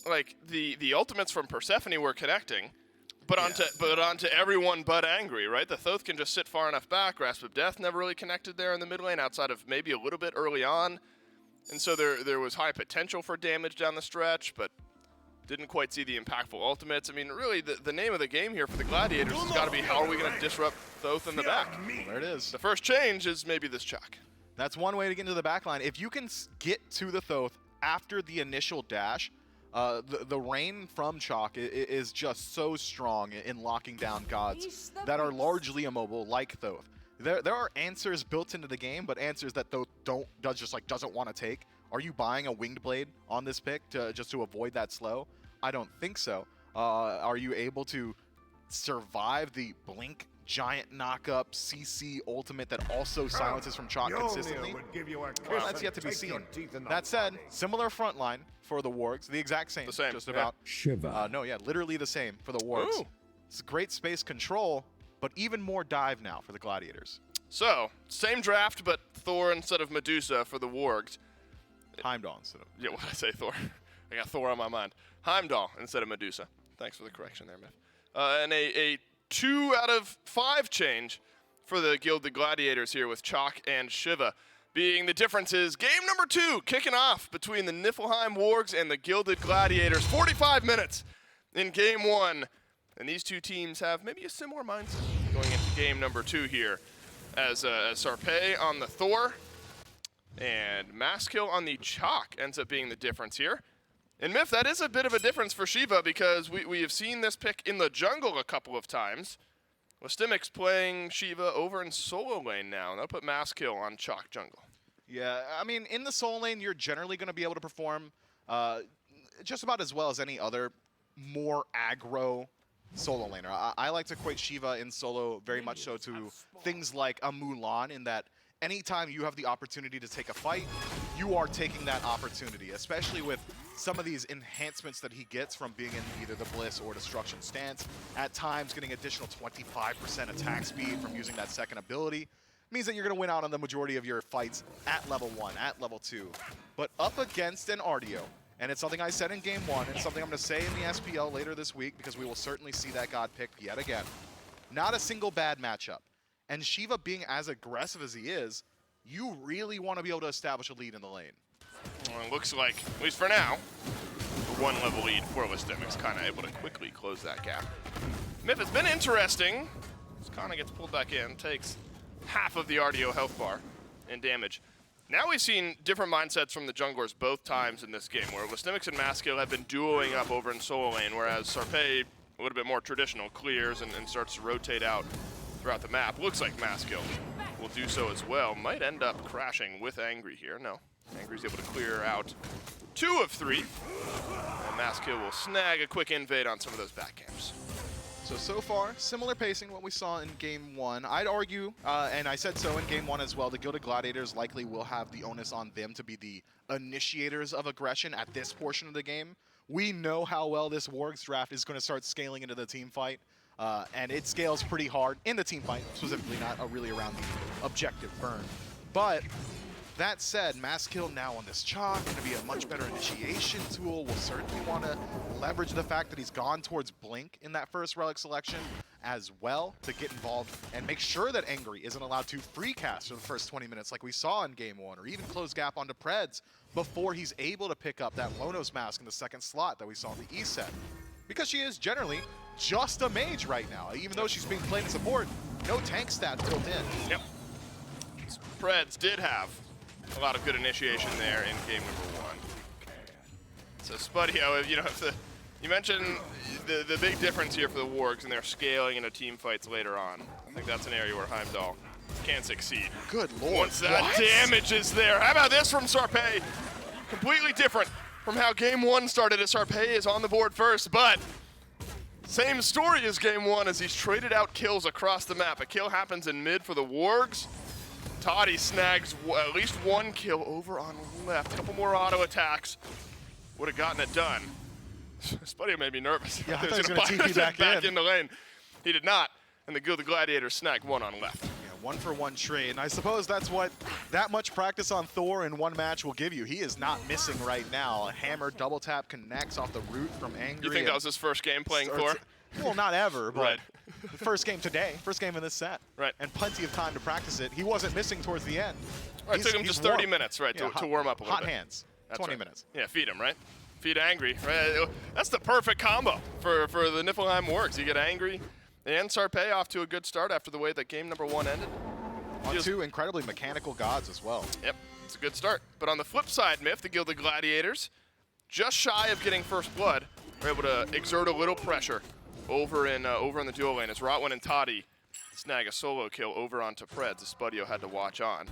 Speaker 1: like the ultimates from Persephone were connecting. But onto everyone but Angry, right? The Thoth can just sit far enough back. Grasp of Death never really connected there in the mid lane outside of maybe a little bit early on. And so there was high potential for damage down the stretch, but didn't quite see the impactful ultimates. I mean, really, the name of the game here for the Gladiators has got to be how are we going to disrupt Thoth in the back?
Speaker 2: Well, there it is.
Speaker 1: The first change is maybe this Chalk.
Speaker 2: That's one way to get into the back line. If you can get to the Thoth after the initial dash, the rain from Chalk is just so strong in locking down gods that are largely immobile, like Thoth. There are answers built into the game, but answers that Thoth doesn't want to take. Are you buying a Winged Blade on this pick just to avoid that slow? I don't think so. Are you able to survive the Blink giant knock-up CC ultimate that also silences from Chalk consistently? Well, that's yet to be seen. That said, similar front line for the Wargs, the exact same. Just about.
Speaker 3: Shiva.
Speaker 2: Literally the same for the Wargs.
Speaker 1: Ooh.
Speaker 2: It's great space control, but even more dive now for the Gladiators.
Speaker 1: So, same draft, but Thor instead of Medusa for the Wargs.
Speaker 2: Heimdall instead of.
Speaker 1: Yeah, what did I say, Thor? I got Thor on my mind. Heimdall instead of Medusa. Thanks for the correction there, Myth. And a 2 out of 5 change for the Gilded Gladiators here with Chalk and Shiva. Being the differences, game number 2 kicking off between the Niflheim Wargs and the Gilded Gladiators. 45 minutes in game 1. And these two teams have maybe a similar mindset going into game number 2 here. As Sarpé on the Thor and Maskill on the Chalk ends up being the difference here. And Myth, that is a bit of a difference for Shiva because we have seen this pick in the jungle a couple of times. Listimics playing Shiva over in solo lane now, and they'll put Maskill on Chalk jungle.
Speaker 2: Yeah, I mean, in the solo lane, you're generally going to be able to perform just about as well as any other more aggro solo laner. I like to equate Shiva in solo very much so to things like a Mulan, in that anytime you have the opportunity to take a fight, you are taking that opportunity, especially with some of these enhancements that he gets from being in either the Bliss or Destruction stance. At times, getting additional 25% attack speed from using that second ability means that you're going to win out on the majority of your fights at level 1, at level 2. But up against an Artio, and it's something I said in game 1, and something I'm going to say in the SPL later this week, because we will certainly see that god picked yet again. Not a single bad matchup. And Shiva being as aggressive as he is, you really want to be able to establish a lead in the lane.
Speaker 1: Well, it looks like, at least for now, the 1-level lead for Listimics kind of able to quickly close that gap. Myth, it's been interesting. Kana gets pulled back in, takes half of the RDO health bar and damage. Now we've seen different mindsets from the junglers both times in this game, where Listimics and Maskill have been duoing up over in solo lane, whereas Sarpé, a little bit more traditional, clears and starts to rotate out throughout the map. Looks like Maskill will do so as well. Might end up crashing with Angry here. No, Angry's able to clear out 2 of 3. And Maskill will snag a quick invade on some of those back camps.
Speaker 2: So far, similar pacing to what we saw in Game 1. I'd argue, and I said so in Game 1 as well, the Gilded Gladiators likely will have the onus on them to be the initiators of aggression at this portion of the game. We know how well this Wargs draft is going to start scaling into the team fight, and it scales pretty hard in the team fight, specifically not really around the objective burn. But that said, Mass Kill now on this chalk, going to be a much better initiation tool. We'll certainly want to leverage the fact that he's gone towards Blink in that first relic selection as well to get involved and make sure that Angry isn't allowed to free cast for the first 20 minutes like we saw in Game 1, or even close gap onto Preds before he's able to pick up that Lonos mask in the second slot that we saw in the E set. Because she is generally just a mage right now. Even though she's being played in support, no tank stats built in.
Speaker 1: Yep. Preds did have a lot of good initiation there in game number 1. So Spudio, you know, you mentioned the big difference here for the Wargs and their scaling into team fights later on. I think that's an area where Heimdall can succeed.
Speaker 2: Good lord.
Speaker 1: Once that damage is there. How about this from Sarpé? Completely different from how game 1 started, as Sarpé is on the board first, but same story as game 1 as he's traded out kills across the map. A kill happens in mid for the Wargs. Toddy snags at least one kill over on left. A couple more auto attacks would have gotten it done. Spudio made me nervous.
Speaker 2: Yeah, I thought he was going to TP back
Speaker 1: in the lane. He did not, and the Gilded Gladiators snagged one on left.
Speaker 2: Yeah, 1-for-1 trade, and I suppose that's what that much practice on Thor in one match will give you. He is not missing right now. A hammer double tap connects off the root from Angry.
Speaker 1: You think that was his first game playing Thor?
Speaker 2: Well, not ever, but
Speaker 1: right.
Speaker 2: The first game today, first game in this set.
Speaker 1: Right.
Speaker 2: And plenty of time to practice it. He wasn't missing towards the end.
Speaker 1: Right, it took him just 30 minutes, right,
Speaker 2: yeah,
Speaker 1: to warm up a little bit.
Speaker 2: Hot hands,
Speaker 1: That's
Speaker 2: 20
Speaker 1: right.
Speaker 2: minutes.
Speaker 1: Yeah, feed him, right? Feed Angry, right? That's the perfect combo for the Niflheim Wargs. You get Angry and Sarpé off to a good start after the way that game number 1 ended.
Speaker 2: On two incredibly mechanical gods as well.
Speaker 1: Yep, it's a good start. But on the flip side, Myth, the Gilded Gladiators, just shy of getting first blood, are able to exert a little pressure over in the duo lane as Rotwin and Toddy snag a solo kill over onto Preds as Spudio had to watch on.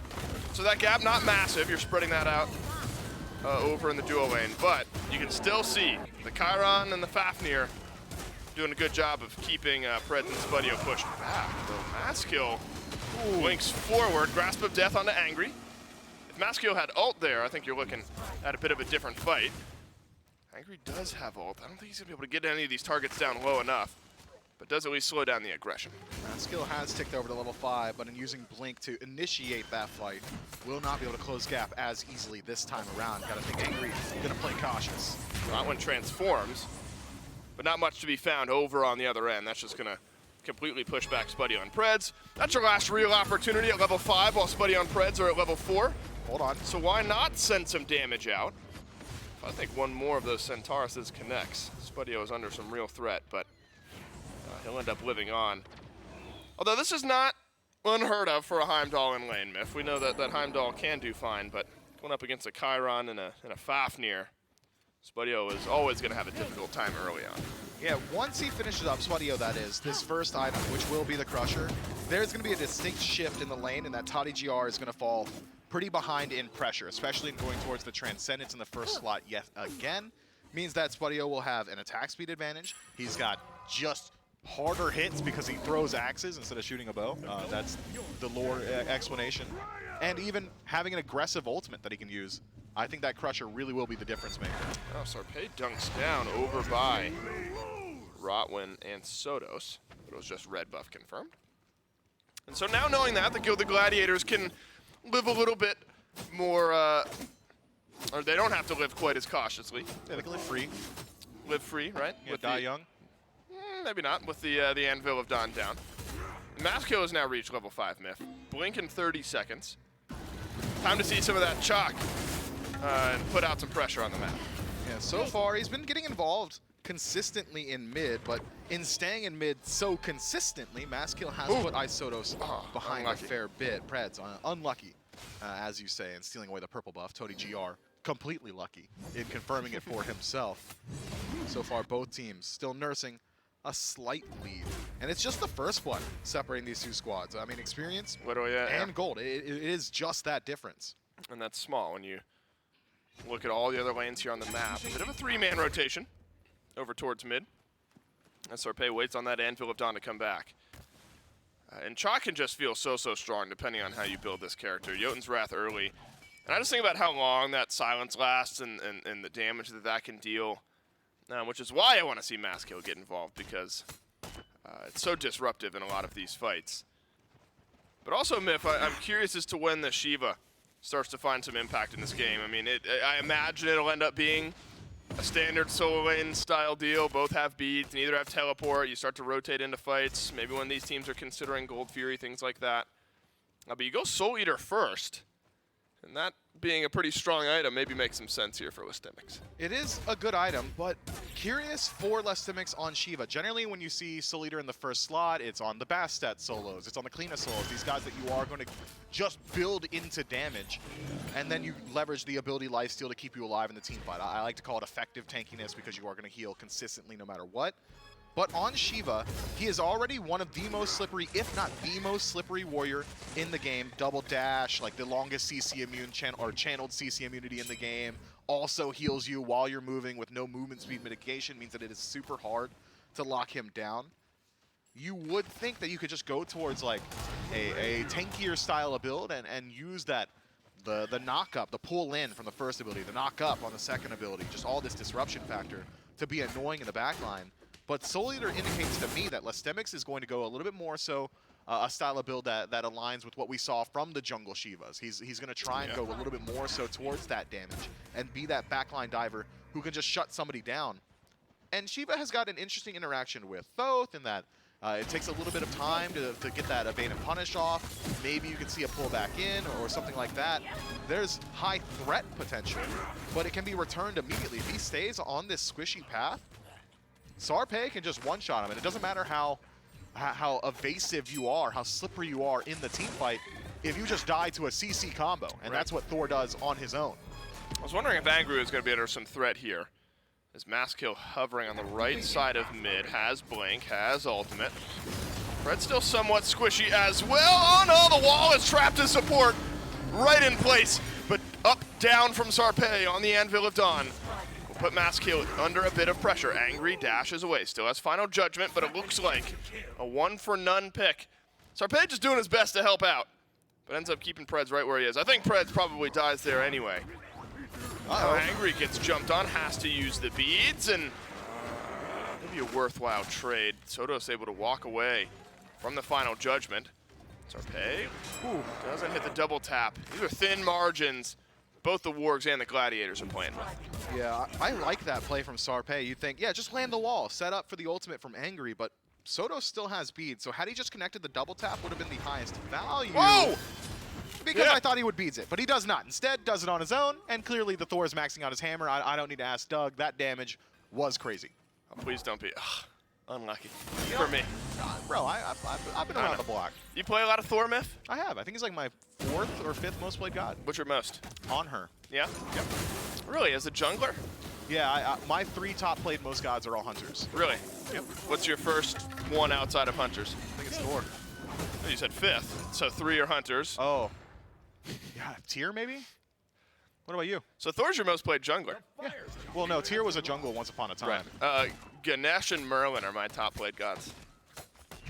Speaker 1: So that gap, not massive. You're spreading that out over in the duo lane, but you can still see the Chiron and the Fafnir doing a good job of keeping Preds and Spudio pushed back. Though Maskill blinks forward, Grasp of Death onto Angry. If Maskill had ult there, I think you're looking at a bit of a different fight. Angry does have ult. I don't think he's going to be able to get any of these targets down low enough, but does at least slow down the aggression.
Speaker 2: Skill has ticked over to level 5, but in using Blink to initiate that fight, will not be able to close gap as easily this time around. Gotta think Angry gonna play cautious.
Speaker 1: Rotwin transforms, but not much to be found over on the other end. That's just gonna completely push back Spudio and Preds. That's your last real opportunity at level 5 while Spudio and Preds are at level 4.
Speaker 2: Hold on.
Speaker 1: So why not send some damage out? I think one more of those Centauruses connects. Spudio is under some real threat, but he'll end up living on. Although this is not unheard of for a Heimdall in lane, Myth. We know that Heimdall can do fine, but going up against a Chiron and a Fafnir, Spudio is always going to have a difficult time early on.
Speaker 2: Yeah, once he finishes up, Spudio that is, this first item, which will be the Crusher, there's going to be a distinct shift in the lane, and that Toddy GR is going to fall pretty behind in pressure, especially in going towards the Transcendence in the first slot yet again. Means that Spudio will have an attack speed advantage. He's got just harder hits because he throws axes instead of shooting a bow. That's the lore explanation. And even having an aggressive ultimate that he can use. I think that Crusher really will be the difference maker.
Speaker 1: Oh, Sarpé dunks down over by Rotwin and Sodos. But it was just red buff confirmed. And so now knowing that, the Gilded Gladiators can live a little bit more, or they don't have to live quite as cautiously.
Speaker 2: Yeah, they can live free.
Speaker 1: Live free, right?
Speaker 2: Yeah, die young.
Speaker 1: Maybe not, with the Anvil of Dawn down. Maskill has now reached level 5, Myth. Blink in 30 seconds. Time to see some of that chalk and put out some pressure on the map.
Speaker 2: Yeah, so far he's been getting involved consistently in mid, but in staying in mid so consistently, Maskill has put Isodos behind a fair bit. Preds, unlucky, as you say, and stealing away the purple buff. Toddy GR, completely lucky in confirming it for himself. So far, both teams still nursing a slight lead. And it's just the first one separating these two squads. I mean, experience and gold. It is just that difference.
Speaker 1: And that's small when you look at all the other lanes here on the map. A bit of a 3-man rotation over towards mid. As Sarpé waits on that Anvil of Dawn to come back. And Cha can just feel so strong depending on how you build this character. Jotun's Wrath early. And I just think about how long that silence lasts and the damage that can deal. Which is why I want to see Maskill get involved, because it's so disruptive in a lot of these fights. But also, Miff, I'm curious as to when the Shiva starts to find some impact in this game. I mean, I imagine it'll end up being a standard solo lane style deal. Both have beads, neither have teleport. You start to rotate into fights. Maybe when these teams are considering Gold Fury, things like that. But you go Soul Eater first, and that being a pretty strong item maybe makes some sense here for Listemics.
Speaker 2: It is a good item, but curious for Listemics on Shiva. Generally, when you see Soul Eater in the first slot, it's on the Bastet solos, it's on the Kleena solos, these guys that you are going to just build into damage, and then you leverage the ability Lifesteal to keep you alive in the team fight. I like to call it effective tankiness because you are going to heal consistently no matter what. But on Shiva, he is already one of the most slippery, if not the most slippery warrior in the game. Double dash, like the longest CC immune channeled CC immunity in the game. Also heals you while you're moving with no movement speed mitigation, means that it is super hard to lock him down. You would think that you could just go towards like a tankier style of build and use that the knock up, the pull in from the first ability, the knock up on the second ability, just all this disruption factor to be annoying in the backline. But Soul Eater indicates to me that Listemics is going to go a little bit more so a style of build that aligns with what we saw from the jungle Shivas. He's going to try and go a little bit more so towards that damage and be that backline diver who can just shut somebody down. And Shiva has got an interesting interaction with Thoth in that it takes a little bit of time to get that evade and punish off. Maybe you can see a pullback in or something like that. There's high threat potential, but it can be returned immediately. If he stays on this squishy path, Sarpé can just one-shot him, and it doesn't matter how evasive you are, how slippery you are in the team fight, if you just die to a CC combo, and that's what Thor does on his own.
Speaker 1: I was wondering if Angry is going to be under some threat here. As Maskill hovering on the right side of mid, has Blink, has ultimate. Fred's still somewhat squishy as well. Oh no, the wall is trapped as support right in place, but up, down from Sarpé on the Anvil of Dawn. Put Maskill under a bit of pressure. Angry dashes away. Still has Final Judgment, but it looks like a one-for-none pick. Sarpé just doing his best to help out, but ends up keeping Preds right where he is. I think Preds probably dies there anyway. Angry gets jumped on, has to use the beads, and maybe a worthwhile trade. Soto's able to walk away from the Final Judgment. Sarpé doesn't hit the double tap. These are thin margins. Both the Wargs and the Gladiators are playing with.
Speaker 2: Yeah, I like that play from Sarpé. You'd think, yeah, just land the wall, set up for the ultimate from Angry, but Soto still has beads, so had he just connected the double tap, would have been the highest value.
Speaker 1: Whoa!
Speaker 2: Because I thought he would beads it, but he does not. Instead, does it on his own, and clearly the Thor is maxing out his hammer. I don't need to ask Doug. That damage was crazy.
Speaker 1: Oh, please don't be unlucky for me.
Speaker 2: Bro, I've been around the block.
Speaker 1: You play a lot of Thor, Myth?
Speaker 2: I have. I think he's like my 4th or 5th most played god.
Speaker 1: What's your most?
Speaker 2: On her.
Speaker 1: Yeah?
Speaker 2: Yep.
Speaker 1: Really, as a jungler?
Speaker 2: Yeah, my 3 top played most gods are all hunters.
Speaker 1: Really?
Speaker 2: Yep.
Speaker 1: What's your first one outside of hunters?
Speaker 2: I think it's Thor.
Speaker 1: Oh, you said 5th, so 3 are hunters.
Speaker 2: Oh. Yeah, Tyr maybe? What about you?
Speaker 1: So Thor's your most played jungler.
Speaker 2: Yeah. Well, no, Tyr was a jungle once upon a time.
Speaker 1: Right. Ganesh and Merlin are my top played gods.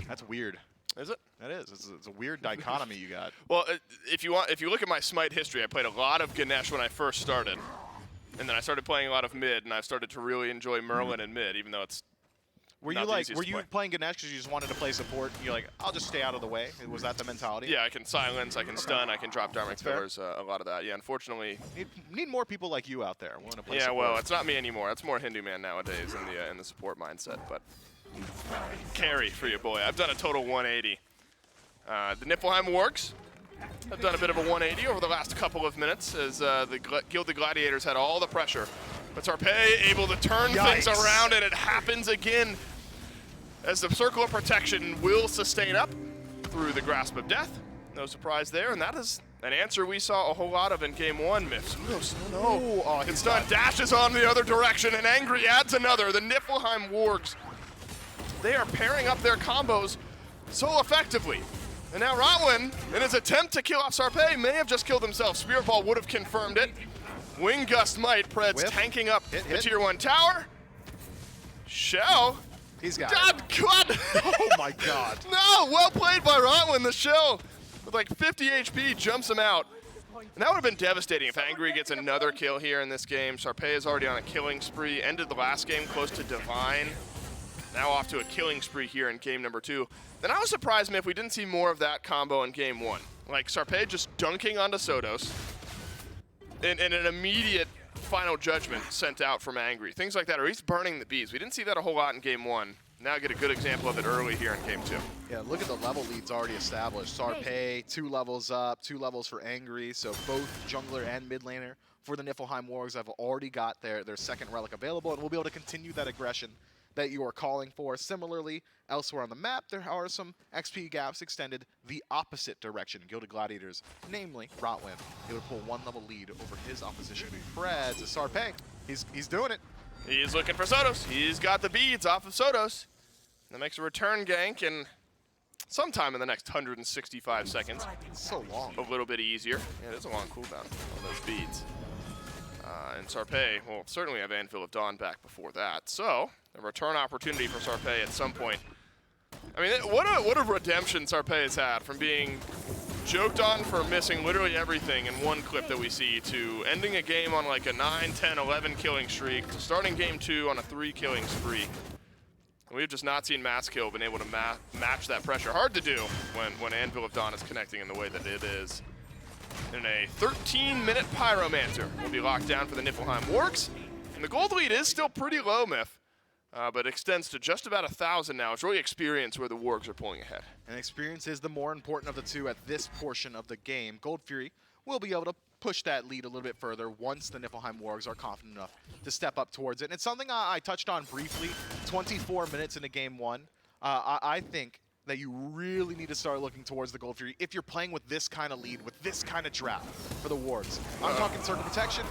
Speaker 2: That's weird.
Speaker 1: Is it?
Speaker 2: That is. It's a weird dichotomy you got.
Speaker 1: Well, if you look at my SMITE history, I played a lot of Ganesh when I first started, and then I started playing a lot of mid, and I've started to really enjoy Merlin and mid, even though it's
Speaker 2: Were you playing Ganesh because you just wanted to play support? And you're like, I'll just stay out of the way. Was that the mentality?
Speaker 1: Yeah, I can silence, I can stun, I can drop Dharmic Pillars, a lot of that. Yeah, unfortunately.
Speaker 2: Need more people like you out there willing to play support.
Speaker 1: Well, it's not me anymore. It's more Hindu Man nowadays in the support mindset. But carry for your boy. I've done a total 180. The Niflheim Wargs have done a bit of a 180 over the last couple of minutes as the Gilded Gladiators had all the pressure. But Sarpé able to turn things around, and it happens again as the Circle of Protection will sustain up through the Grasp of Death. No surprise there, and that is an answer we saw a whole lot of in Game 1, Miffs. No. It's done. Dashes on the other direction, and Angry adds another. The Niflheim Wargs, they are pairing up their combos so effectively. And now Rotwin, in his attempt to kill off Sarpé, may have just killed himself. Spirit Ball would have confirmed it. Wing Gust might. Preds tanking up the Tier 1 tower. Shell
Speaker 2: He's got
Speaker 1: God!
Speaker 2: Oh my God.
Speaker 1: No! Well played by Rotwin. The shell, with like 50 HP, jumps him out. And that would have been devastating if Angry gets another kill here in this game. Sarpé is already on a killing spree. Ended the last game close to Divine. Now off to a killing spree here in game number 2. Then I was surprised if we didn't see more of that combo in game 1. Like Sarpé just dunking onto Sodos. And an immediate final judgment sent out from Angry. Things like that, or he's burning the bees. We didn't see that a whole lot in game 1. Now get a good example of it early here in game 2.
Speaker 2: Yeah, look at the level leads already established. Sarpé, 2 levels up, 2 levels for Angry. So both jungler and mid laner for the Niflheim Wargs have already got their second relic available, and we'll be able to continue that aggression that you are calling for. Similarly, elsewhere on the map, there are some XP gaps extended the opposite direction. Gilded Gladiators, namely Rotwin, able to pull 1 level lead over his opposition, Preds. Sarpé, he's doing it.
Speaker 1: He's looking for Sodos. He's got the beads off of Sodos. That makes a return gank in sometime in the next 165 seconds.
Speaker 2: So long.
Speaker 1: A little bit easier. Yeah, it is a long cooldown on those beads. And Sarpé will certainly have Anvil of Dawn back before that. So, a return opportunity for Sarpé at some point. I mean, what a redemption Sarpé has had, from being joked on for missing literally everything in one clip that we see, to ending a game on like a 9, 10, 11 killing streak, to starting game 2 on a 3 killing spree. We've just not seen Masskill been able to match that pressure. Hard to do when Anvil of Dawn is connecting in the way that it is. In a 13-minute Pyromancer will be locked down for the Niflheim Wargs. And the gold lead is still pretty low, Myth, but extends to just about 1,000 now. It's really experience where the Wargs are pulling ahead.
Speaker 2: And experience is the more important of the two at this portion of the game. Gold Fury will be able to push that lead a little bit further once the Niflheim Wargs are confident enough to step up towards it. And it's something I touched on briefly, 24 minutes into game 1. I think that you really need to start looking towards the Gold Fury if you're playing with this kind of lead, with this kind of draft for the Wargs. I'm talking circle protection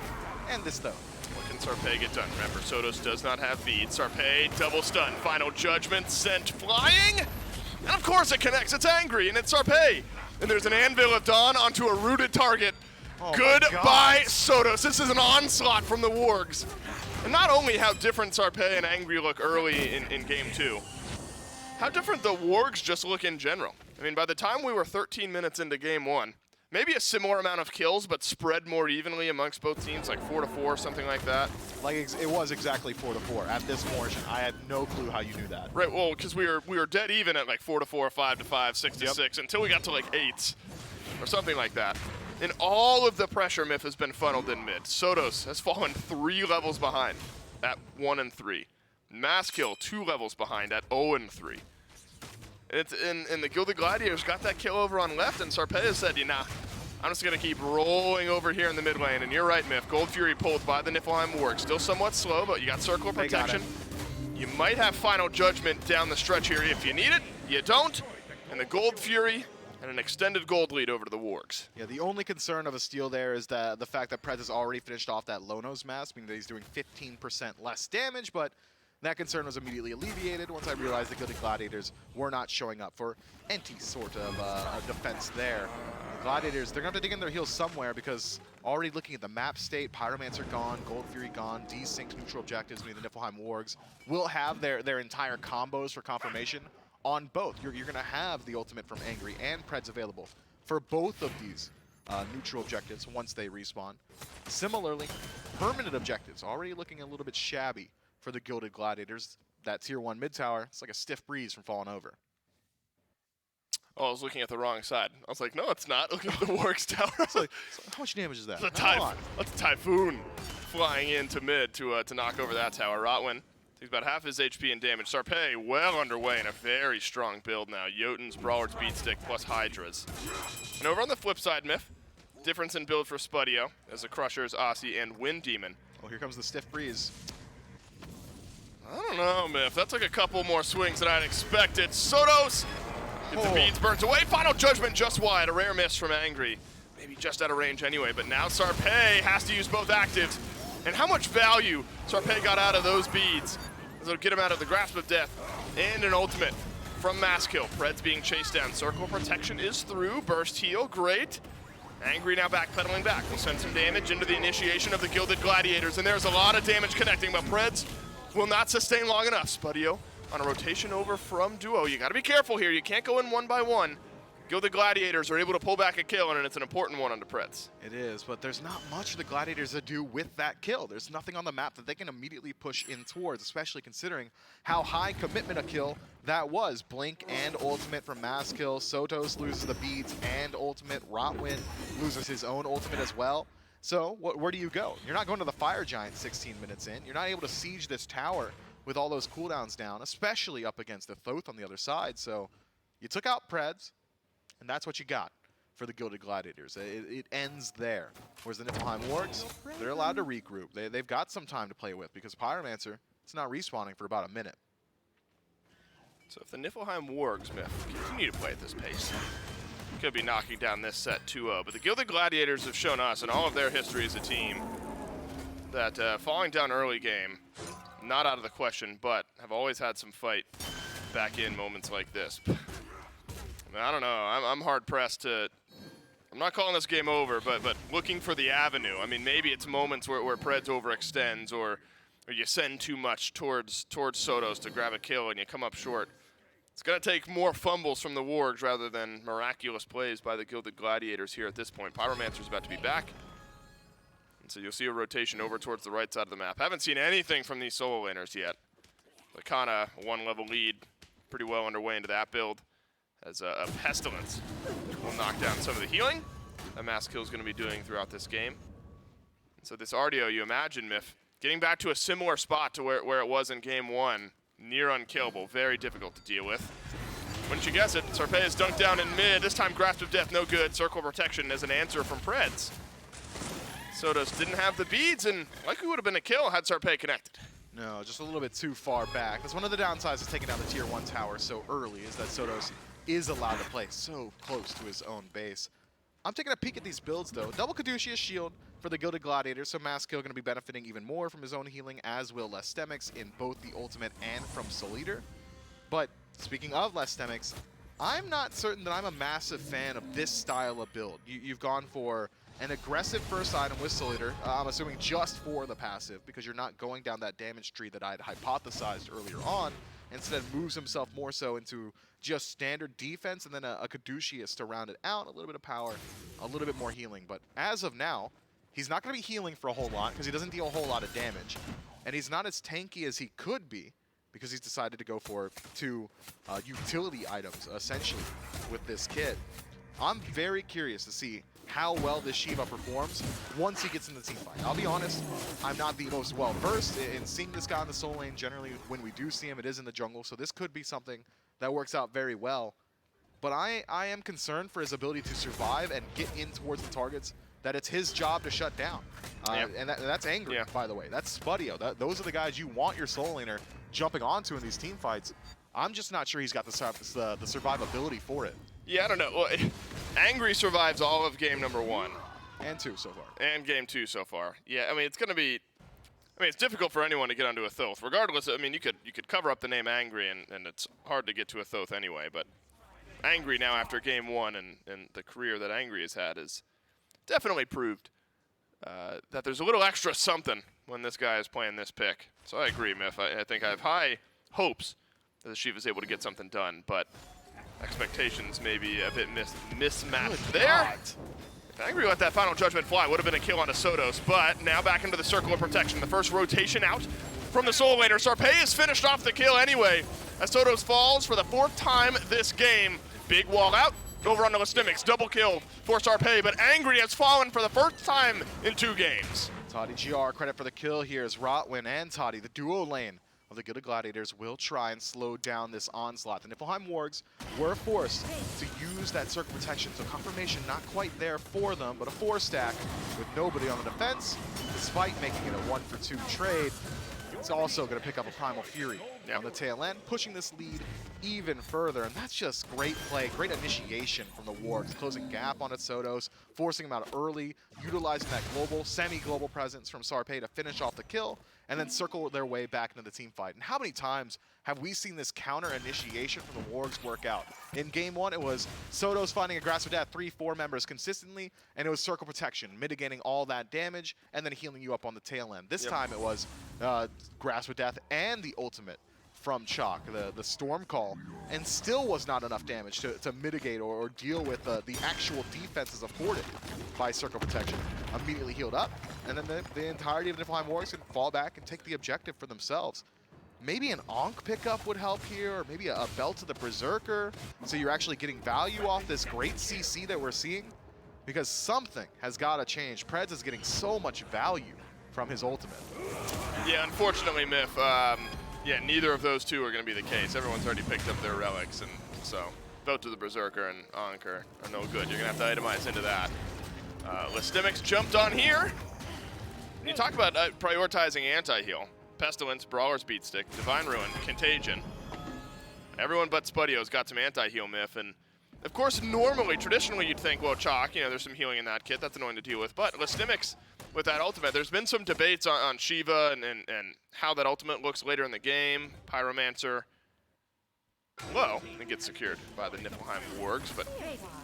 Speaker 2: and this though.
Speaker 1: What can Sarpé get done? Remember, Sodos does not have beads. Sarpé, double stun, final judgment sent flying. And of course it connects, it's Angry, and it's Sarpé. And there's an Anvil of Dawn onto a rooted target.
Speaker 2: Oh
Speaker 1: Goodbye, Sodos. This is an onslaught from the Wargs. And not only how different Sarpé and Angry look early in game 2, how different the Wargs just look in general. I mean, by the time we were 13 minutes into game 1, maybe a similar amount of kills, but spread more evenly amongst both teams, like 4-4, something like that.
Speaker 2: Like it was exactly 4-4 at this portion. I had no clue how you knew that.
Speaker 1: Right, well, because we were dead even at like 4-4, 5-5, 6-6, until we got to like 8s or something like that. And all of the pressure Myth has been funneled in mid. Sodos has fallen 3 levels behind at 1-3. Masskill 2 levels behind at 0-3. And the Gilded Gladiators got that kill over on left, and Sarpé has said, nah, I'm just going to keep rolling over here in the mid lane. And you're right, Myth. Gold Fury pulled by the Niflheim Wargs. Still somewhat slow, but you got circle of protection. You might have final judgment down the stretch here if you need it. You don't. And the Gold Fury and an extended gold lead over to the Wargs.
Speaker 2: Yeah, the only concern of a steal there is that the fact that Preds has already finished off that Lono's mask, meaning that he's doing 15% less damage, but that concern was immediately alleviated once I realized the Gilded Gladiators were not showing up for any sort of a defense there. The Gladiators, they're going to have to dig in their heels somewhere, because already looking at the map state, Pyromancer gone, Gold Fury gone, desynced neutral objectives, meaning the Niflheim Wargs will have their entire combos for confirmation on both. You're going to have the ultimate from Angry and Preds available for both of these neutral objectives once they respawn. Similarly, permanent objectives already looking a little bit shabby for the Gilded Gladiators. That tier 1 mid tower, it's like a stiff breeze from falling over.
Speaker 1: Oh, I was looking at the wrong side. I was like, no, it's not. Look at the Wargs tower.
Speaker 2: It's like, how much damage is that?
Speaker 1: That's a typhoon flying into mid to knock over that tower. Rotwin takes about half his HP and damage. Sarpé well underway in a very strong build now. Jotun's Brawler's Beatstick plus hi-rez. And over on the flip side, Myth, difference in build for Spudio as the Crushers, Aussie, and Wind Demon.
Speaker 2: Oh, here comes the stiff breeze.
Speaker 1: I don't know, Myth. That took a couple more swings than I'd expected. Sodos gets the beads burnt away. Final judgment just wide. A rare miss from Angry. Maybe just out of range anyway, but now Sarpé has to use both actives. And how much value Sarpé got out of those beads. It'll get him out of the grasp of death. And an ultimate from Masskill. Preds being chased down. Circle protection is through. Burst heal, great. Angry now backpedaling back. We'll send some damage into the initiation of the Gilded Gladiators. And there's a lot of damage connecting, but Preds will not sustain long enough. Spudio on a rotation over from Duo. You got to be careful here. You can't go in one by one. Gilded Gladiators are able to pull back a kill, and it's an important one onto Pretz.
Speaker 2: It is, but there's not much the Gladiators to do with that kill. There's nothing on the map that they can immediately push in towards, especially considering how high commitment a kill that was. Blink and ultimate from mass kill. Sotos loses the beads and ultimate. Rotwin loses his own ultimate as well. So where do you go? You're not going to the Fire Giant 16 minutes in. You're not able to siege this tower with all those cooldowns down, especially up against the Thoth on the other side. So you took out Preds, and that's what you got for the Gilded Gladiators. It ends there. Whereas the Niflheim Wargs, they're allowed to regroup. They've got some time to play with because Pyromancer, it's not respawning for about a minute.
Speaker 1: So if the Niflheim Wargs, Myth, continue to play at this pace, could be knocking down this set 2-0. But the Gilded Gladiators have shown us in all of their history as a team that falling down early game, not out of the question, but have always had some fight back in moments like this. I don't know. I'm hard-pressed to... I'm not calling this game over, but looking for the avenue. I mean, maybe it's moments where Preds overextends or you send too much towards Sotos to grab a kill and you come up short. It's going to take more fumbles from the Wargs rather than miraculous plays by the Gilded Gladiators here at this point. Pyromancer's about to be back. And so you'll see a rotation over towards the right side of the map. Haven't seen anything from these solo laners yet. Lakana, one-level lead, pretty well underway into that build. As a Pestilence will knock down some of the healing that Mass Kill is going to be doing throughout this game. And so this RDO, you imagine, Myth, getting back to a similar spot to where it was in Game 1, near unkillable, very difficult to deal with. Wouldn't you guess it, Sarpé is dunked down in mid, this time Grasp of Death, no good, Circle Protection as an answer from Preds. Sotos didn't have the beads, and likely would have been a kill had Sarpé connected.
Speaker 2: No, just a little bit too far back. That's one of the downsides of taking down the Tier 1 tower so early, is that Sotos is allowed to play so close to his own base. I'm taking a peek at these builds, though. Double Caduceus Shield for the Gilded Gladiators, so Maskill going to be benefiting even more from his own healing, as will Lestemics in both the ultimate and from Soul Eater. But speaking of Lestemics, I'm not certain that I'm a massive fan of this style of build. You've gone for an aggressive first item with Soul Eater, I'm assuming just for the passive, because you're not going down that damage tree that I'd hypothesized earlier on. Instead moves himself more so into just standard defense and then a Caduceus to round it out, a little bit of power, a little bit more healing. But as of now, he's not going to be healing for a whole lot because he doesn't deal a whole lot of damage. And he's not as tanky as he could be because he's decided to go for two utility items, essentially, with this kit. I'm very curious to see how well this Shiva performs once he gets in the team fight. I'll be honest, I'm not the most well-versed in seeing this guy in the soul lane. Generally, when we do see him, it is in the jungle, so this could be something that works out very well. But I am concerned for his ability to survive and get in towards the targets that it's his job to shut down. And that's Angry, by the way. That's Spudio. Those are the guys you want your soul laner jumping onto in these team fights. I'm just not sure he's got the survivability for it.
Speaker 1: Yeah, I don't know. Well, Angry survives all of game number 1.
Speaker 2: And 2 so far.
Speaker 1: And game 2 so far. Yeah, I mean, it's going to be... I mean, it's difficult for anyone to get onto a Thoth. Regardless, I mean, you could cover up the name Angry, and it's hard to get to a Thoth anyway. But Angry now, after game 1 and the career that Angry has had, has definitely proved that there's a little extra something when this guy is playing this pick. So I agree, Myth. I think I have high hopes that the Shiva is able to get something done, but expectations may be a bit mismatched there. If Angry let that final judgment fly, would have been a kill onto Sotos, but now back into the circle of protection. The first rotation out from the soul laner. Sarpé has finished off the kill anyway, as Sotos falls for the 4th time this game. Big wall out, over on the Lestemics. Double kill for Sarpé, but Angry has fallen for the 1st time in 2 games.
Speaker 2: Toddy GR, credit for the kill here is Rotwin and Toddy, the duo lane of the Gilded Gladiators, will try and slow down this onslaught. The Niflheim Wargs were forced to use that circle protection, so confirmation not quite there for them, but a 4-stack with nobody on the defense, despite making it a 1-for-2 trade. It's also going to pick up a Primal Fury on the tail end, pushing this lead even further, and that's just great play, great initiation from the Wargs, closing gap on its Sotos, forcing him out early, utilizing that global, semi-global presence from Sarpé to finish off the kill, and then circle their way back into the team fight. And how many times have we seen this counter initiation from the Wargs work out? In game 1, it was Sotos finding a Grasp of Death 3-4 members consistently, and it was circle protection, mitigating all that damage, and then healing you up on the tail end. This time it was Grasp of Death and the ultimate from Chalk, the Storm Call, and still was not enough damage to mitigate or deal with the actual defenses afforded by Circle Protection. Immediately healed up, and then the entirety of Niflheim Wargs can fall back and take the objective for themselves. Maybe an Ankh pickup would help here, or maybe a Belt to the Berserker, so you're actually getting value off this great CC that we're seeing, because something has got to change. Preds is getting so much value from his ultimate.
Speaker 1: Yeah, unfortunately, Miff, yeah, neither of those two are going to be the case. Everyone's already picked up their relics, and so Belt to the Berserker and Ankh are no good. You're going to have to itemize into that. Listimics jumped on here. You talk about prioritizing anti-heal. Pestilence, Brawler's Beatstick, Divine Ruin, Contagion. Everyone but Spudio's got some anti-heal, Miff, and of course, normally, traditionally, you'd think, well, Chalk, you know, there's some healing in that kit. That's annoying to deal with. But Listimics, with that ultimate, there's been some debates on Shiva and how that ultimate looks later in the game. Pyromancer, low, and gets secured by the Niflheim Wargs, but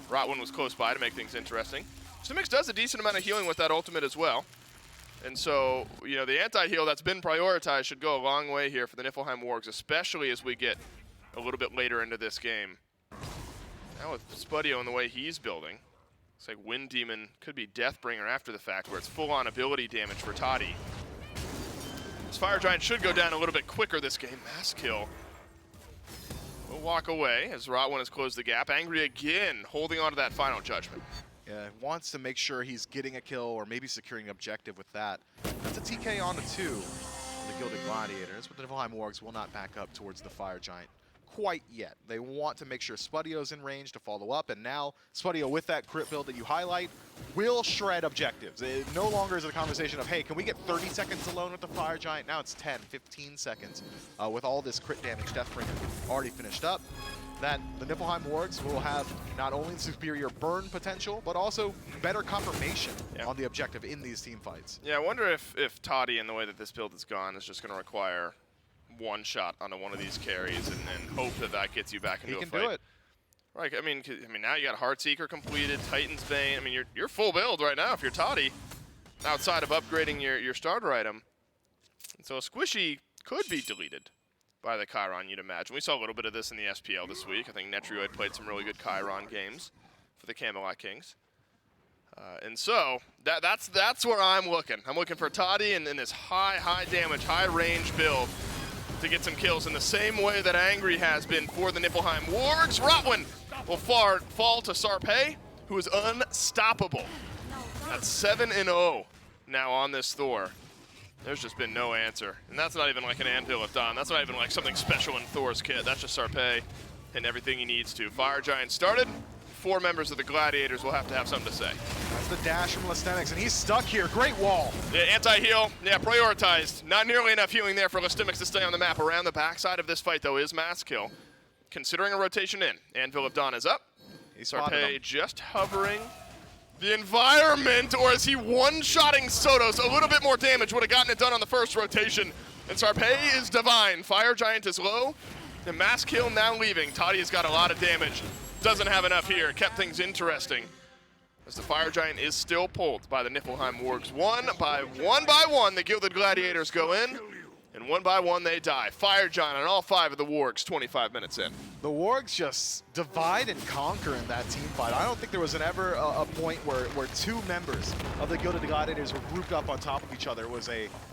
Speaker 1: Rotwin was close by to make things interesting. Listimics does a decent amount of healing with that ultimate as well. And so, you know, the anti-heal that's been prioritized should go a long way here for the Niflheim Wargs, especially as we get a little bit later into this game. Now with Spudio and the way he's building, looks like Wind Demon could be Deathbringer after the fact, where it's full-on ability damage for Toddy. This Fire Giant should go down a little bit quicker this game. Mass kill. We'll walk away as Rotwin has closed the gap. Angry again, holding on to that final judgment.
Speaker 2: Yeah, wants to make sure he's getting a kill or maybe securing an objective with that. That's a TK on the 2. The Gilded Gladiators, but the Niflheim Wargs will not back up towards the Fire Giant quite yet. They want to make sure Spudio's in range to follow up, and now Spudio, with that crit build that you highlight, will shred objectives. It no longer is a conversation of, hey, can we get 30 seconds alone with the Fire Giant? Now it's 10, 15 seconds with all this crit damage Deathbringer already finished up. That the Niflheim Wargs will have not only superior burn potential, but also better confirmation on the objective in these team fights.
Speaker 1: Yeah, I wonder if Toddy, in the way that this build is gone, is just going to require one shot onto one of these carries and hope that that gets you back into a fight.
Speaker 2: He can do it.
Speaker 1: Right, I mean, now you got Heartseeker completed, Titan's Bane. I mean, you're full build right now if you're Toddy, outside of upgrading your starter item. And so a Squishy could be deleted by the Chiron, you'd imagine. We saw a little bit of this in the SPL this week. I think Netrioid played some really good Chiron games for the Camelot Kings. And so that's where I'm looking. I'm looking for Toddy in this high damage, high range build to get some kills in the same way that Angry has been for the Niflheim Wargs. Rotwin will fall to Sarpé, who is unstoppable. That's 7-0 now on this Thor. There's just been no answer. And that's not even like an Anvil of Dawn. That's not even like something special in Thor's kit. That's just Sarpé and everything he needs to. Fire Giant started. 4 members of the Gladiators will have to have something to say.
Speaker 2: That's the dash from Listimics, and he's stuck here. Great wall.
Speaker 1: Yeah, anti-heal. Yeah, prioritized. Not nearly enough healing there for Listimics to stay on the map. Around the backside of this fight, though, is Mass Kill. Considering a rotation in. Anvil of Dawn is up. Sarpé just hovering the environment, or is he one-shotting Sotos? A little bit more damage would have gotten it done on the first rotation. And Sarpé is divine. Fire Giant is low. And Mass Kill now leaving. Toddy has got a lot of damage. Doesn't have enough here. Kept things interesting. As the Fire Giant is still pulled by the Niflheim Wargs. One by one, the Gilded Gladiators go in. And one by one, they die. Fire Giant on all 5 of the Wargs 25 minutes in.
Speaker 2: The Wargs just divide and conquer in that team fight. I don't think there was ever a point where 2 members of the Gilded Gladiators were grouped up on top of each other. It was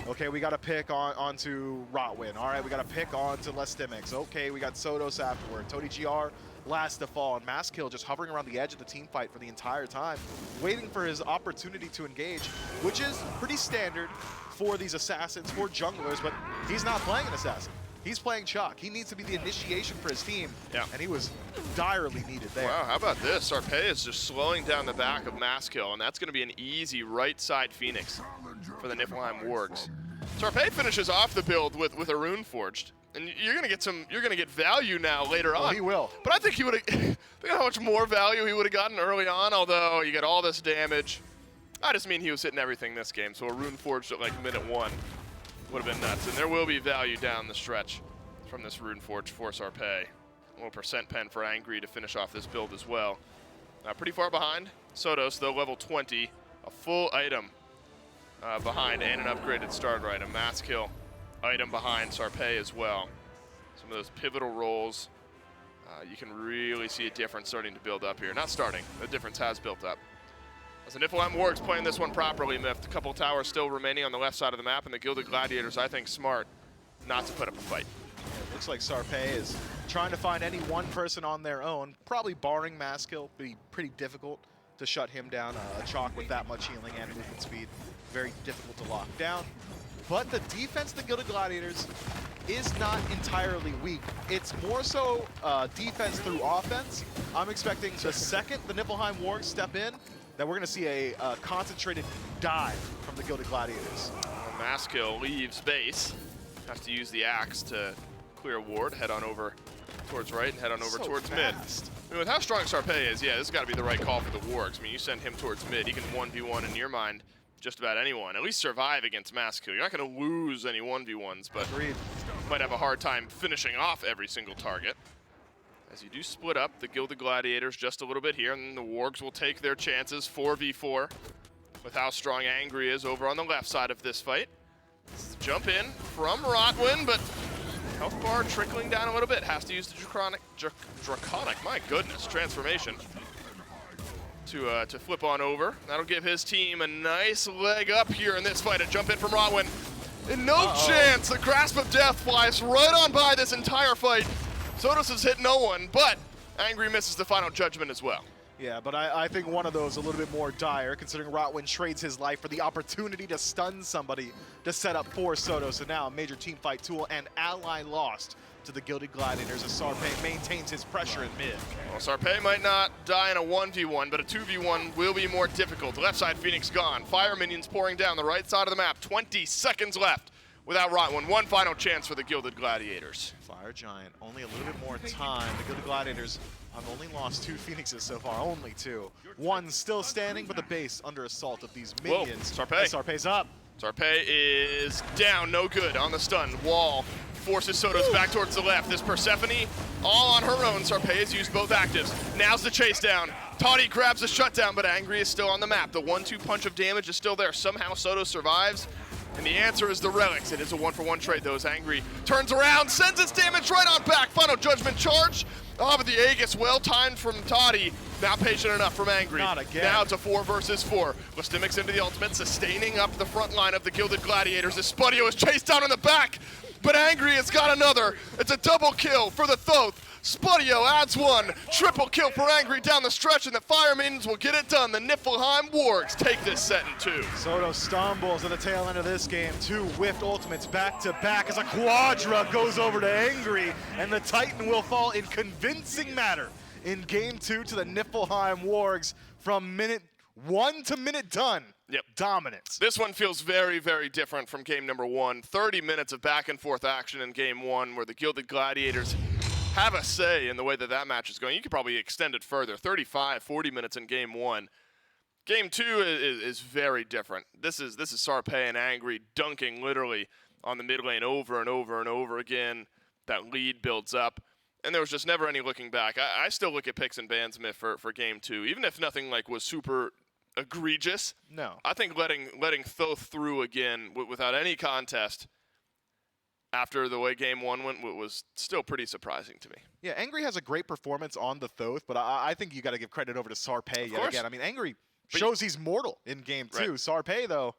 Speaker 2: okay, we got to pick onto Rotwin. All right, we got to pick onto Listimics. Okay, we got Sotos afterward. Tony GR last to fall, and Mass Kill just hovering around the edge of the team fight for the entire time, waiting for his opportunity to engage, which is pretty standard for these assassins, for junglers, but he's not playing an assassin. He's playing Chalk. He needs to be the initiation for his team, and he was direly needed there.
Speaker 1: Wow, how about this? Sarpé is just slowing down the back of Mass Kill, and that's going to be an easy right side Phoenix for the Niflheim Wargs. Sarpé finishes off the build with a Rune Forged. And you're gonna get value now later on.
Speaker 2: Oh, he will.
Speaker 1: But I think he would have. Think how much more value he would have gotten early on. Although you get all this damage, I just mean he was hitting everything this game. So a Rune Forged at like minute 1 would have been nuts. And there will be value down the stretch from this Rune Forge for Sarpé. A little percent pen for Angry to finish off this build as well. Pretty far behind. Sotos though, level 20, a full item behind and an upgraded starter item. Mass Kill item behind Sarpé as well. some of those pivotal roles, you can really see a difference starting to build up here. Not starting, the difference has built up. As the Niflheim Wargs playing this one properly, miffed. A couple towers still remaining on the left side of the map, and the Gilded Gladiators, I think, smart not to put up a fight.
Speaker 2: It looks like SMITE is trying to find any one person on their own, probably barring Maskill. Be pretty difficult to shut him down. A chalk with that much healing and movement speed, very difficult to lock down. But the defense of the Gilded Gladiators is not entirely weak. It's more so defense through offense. I'm expecting the second the Niflheim Wargs step in, that we're going to see a concentrated dive from the Gilded Gladiators.
Speaker 1: Maskill leaves base. Has to use the axe to clear a ward, head on over towards right, and head on over towards mid. I mean, with how strong SMITE is, yeah, this has got to be the right call for the Wargs. I mean, you send him towards mid, he can 1v1 in your mind just about anyone. At least survive against Maskill. You're not going to lose any 1v1s, but might have a hard time finishing off every single target. As you do split up the Gilded Gladiators just a little bit here, and the Wargs will take their chances 4v4 with how strong Angry is over on the left side of this fight. Jump in from Rotwin, but health bar trickling down a little bit. Has to use the Draconic, my goodness, transformation to flip on over. That'll give his team a nice leg up here in this fight. A jump in from Rotwin. And no chance, the Grasp of Death flies right on by this entire fight. Sodos has hit no one, but Angry misses the final judgment as well.
Speaker 2: Yeah, but I think one of those a little bit more dire, considering Rotwin trades his life for the opportunity to stun somebody to set up for Sodos. So now a major team fight tool and ally lost to the Gilded Gladiators as SMITE maintains his pressure in mid.
Speaker 1: Well, SMITE might not die in a 1v1, but a 2v1 will be more difficult. Left side Phoenix gone. Fire minions pouring down the right side of the map. 20 seconds left without Rotwin. One final chance for the Gilded Gladiators.
Speaker 2: Fire Giant, only a little bit more time. The Gilded Gladiators have only lost 2 Phoenixes so far, only 2. One still standing, but the base under assault of these minions.
Speaker 1: Whoa, SMITE.
Speaker 2: SMITE's up.
Speaker 1: SMITE is down, no good on the stun. Wall forces Sodos back towards the left. This Persephone all on her own. SMITE has used both actives. Now's the chase down. Toddy grabs a shutdown, but Angry is still on the map. The 1-2 punch of damage is still there. Somehow Sodos survives. And the answer is the relics. It is a 1-for-1 trade though, as Angry turns around, sends its damage right on back. Final judgment charge. Oh, but the Aegis well timed from Toddy. Not patient enough from Angry.
Speaker 2: Not again.
Speaker 1: Now it's a 4 versus 4. Listimics into the ultimate, sustaining up the front line of the Gilded Gladiators as Spudio is chased down in the back. But Angry has got another. It's a double kill for the Thoth. Spudio adds 1. Triple kill for Angry down the stretch, and the Fire Minions will get it done. The Niflheim Wargs take this set in 2.
Speaker 2: Sodos stumbles at the tail end of this game. 2 whiffed ultimates back to back as a Quadra goes over to Angry, and the Titan will fall in convincing manner in game 2 to the Niflheim Wargs from minute 1 to minute done.
Speaker 1: Yep.
Speaker 2: Dominance.
Speaker 1: This one feels very, very different from game number 1. 30 minutes of back and forth action in game 1 where the Gilded Gladiators have a say in the way that that match is going. You could probably extend it further. 35, 40 minutes in game 1. Game 2 is very different. This is SMITE and Angry dunking literally on the mid lane over and over and over again. That lead builds up. And there was just never any looking back. I still look at picks and bans myth for game 2, even if nothing like was super egregious.
Speaker 2: No.
Speaker 1: I think letting Thoth through again without any contest after the way game 1 went was still pretty surprising to me.
Speaker 2: Yeah, Angry has a great performance on the Thoth, but I think you got to give credit over to SMITE yet again. I mean, Angry shows he's mortal in game 2. Right. SMITE, though,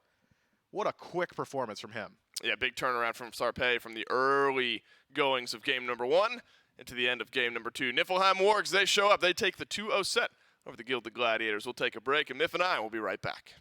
Speaker 2: what a quick performance from him.
Speaker 1: Yeah, big turnaround from SMITE from the early goings of game number 1 into the end of game number 2. Niflheim Wargs, they show up. They take the 2-0 set over the Gilded Gladiators. We'll take a break, and Miff and I will be right back.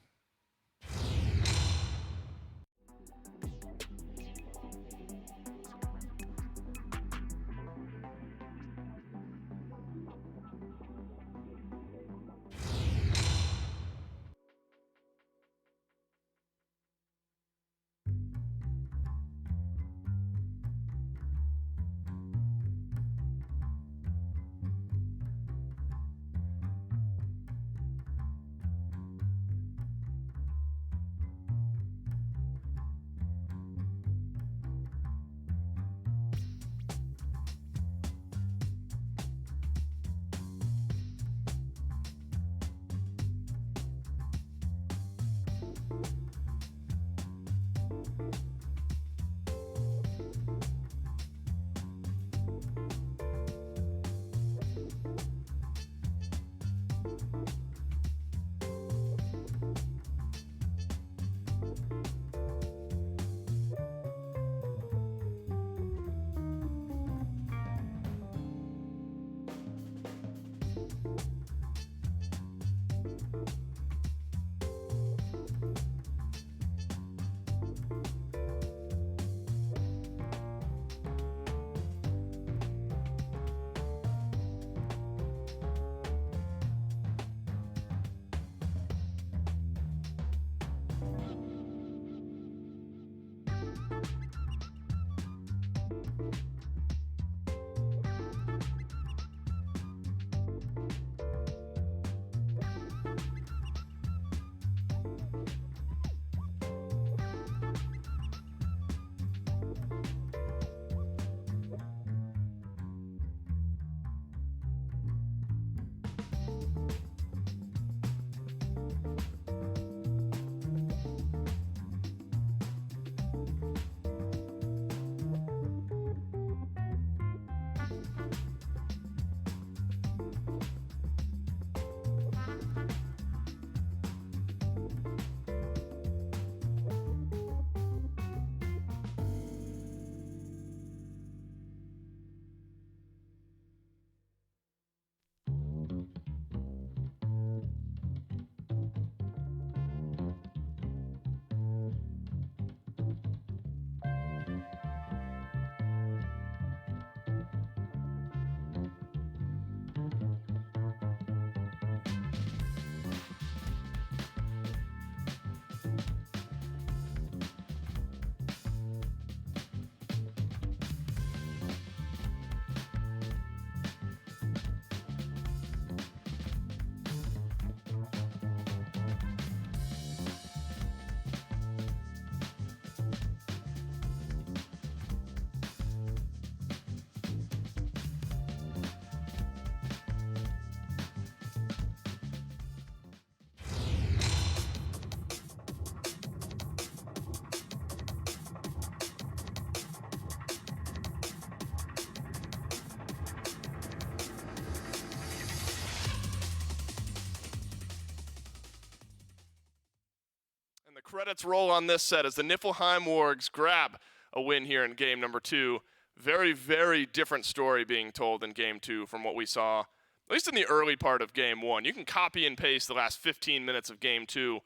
Speaker 1: And the credits roll on this set as the Niflheim Wargs grab a win here in game number 2. Very, very different story being told in game 2 from what we saw, at least in the early part of game 1. You can copy and paste the last 15 minutes of game 2,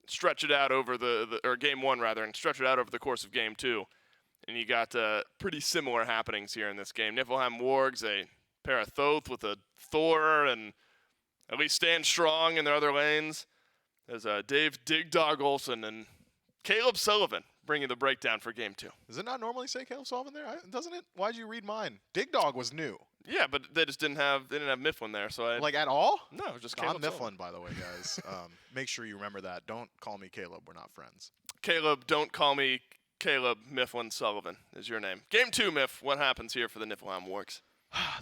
Speaker 1: stretch it out over or game 1 rather, and stretch it out over the course of game 2. And you got pretty similar happenings here in this game. Niflheim Wargs, a pair of Thoth with a Thor, and at least stand strong in their other lanes. There's Dave Dig Dog Olsen and Caleb Sullivan bringing the breakdown for game 2.
Speaker 2: Does it not normally say Caleb Sullivan there? Doesn't it? Why'd you read mine? Dig Dog was new.
Speaker 1: Yeah, but they just didn't have Mifflin there, so I
Speaker 2: like at all.
Speaker 1: No, it was just
Speaker 2: I'm
Speaker 1: Caleb
Speaker 2: Mifflin,
Speaker 1: Sullivan.
Speaker 2: by the way, guys. Make sure you remember that. Don't call me Caleb. We're not friends.
Speaker 1: Caleb, don't call me Caleb. Mifflin Sullivan is your name. Game 2, Miff. What happens here for the Niflheim Wargs?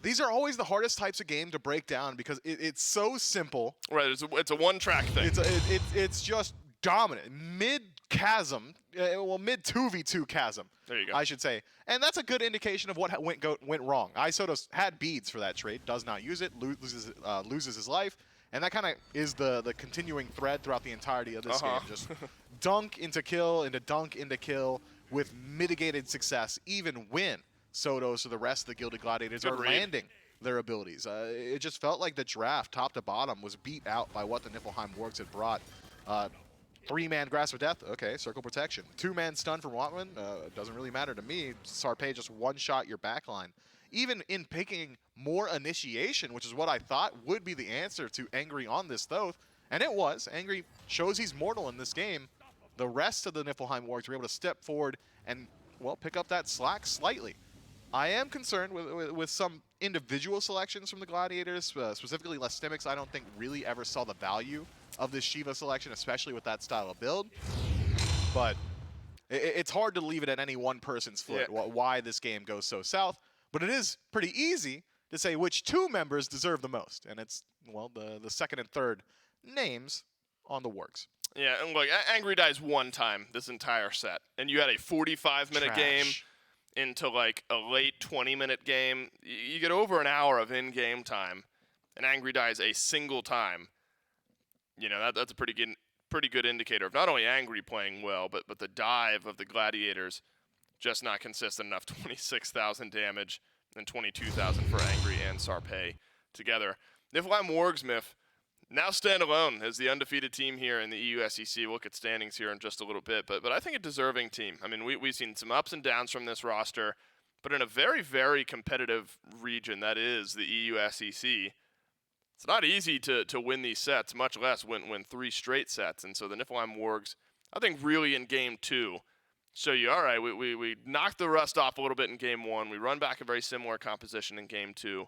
Speaker 2: These are always the hardest types of game to break down because it's so simple.
Speaker 1: Right, it's a one-track thing.
Speaker 2: It's just dominant. Mid-chasm, mid 2v2 chasm,
Speaker 1: there you go.
Speaker 2: I should say. And that's a good indication of what went wrong. Isotos had beads for that trade, does not use it, loses his life. And that kind of is the continuing thread throughout the entirety of this game. Just dunk into kill, into dunk into kill with mitigated success, even when Sotos or the rest of the Gilded Gladiators are landing their abilities. It just felt like the draft, top to bottom, was beat out by what the Niflheim Wargs had brought. 3-man Grasp of Death, okay, Circle Protection. 2-man Stun from Watman, doesn't really matter to me. Sarpei just one-shot your backline. Even in picking more initiation, which is what I thought would be the answer to Angry on this Thoth, and it was. Angry shows he's mortal in this game. The rest of the Niflheim Wargs were able to step forward and, well, pick up that slack slightly. I am concerned with some individual selections from the Gladiators, specifically Lestimics. I don't think really ever saw the value of this Shiva selection, especially with that style of build. But it's hard to leave it at any one person's foot why this game goes so south. But it is pretty easy to say which 2 members deserve the most. And it's, well, the second and third names on the Wargs.
Speaker 1: Yeah, and look, Angry dies one time this entire set. And you had a 45-minute game into like a late 20-minute game. You get over an hour of in-game time, and Angry dies a single time. You know, that's a pretty good indicator of not only Angry playing well, but the dive of the Gladiators just not consistent enough. 26,000 damage and 22,000 for Angry and Sarpei together. Niflheim Wargs, Miff, now stand alone as the undefeated team here in the EU SEC. We'll look at standings here in just a little bit, but I think a deserving team. I mean, we've seen some ups and downs from this roster, but in a very, very competitive region that is the EU SEC, it's not easy to win these sets, much less win 3 straight sets. And so the Niflheim Wargs, I think really in Game 2, show you, all right, we knocked the rust off a little bit in Game 1. We run back a very similar composition in Game 2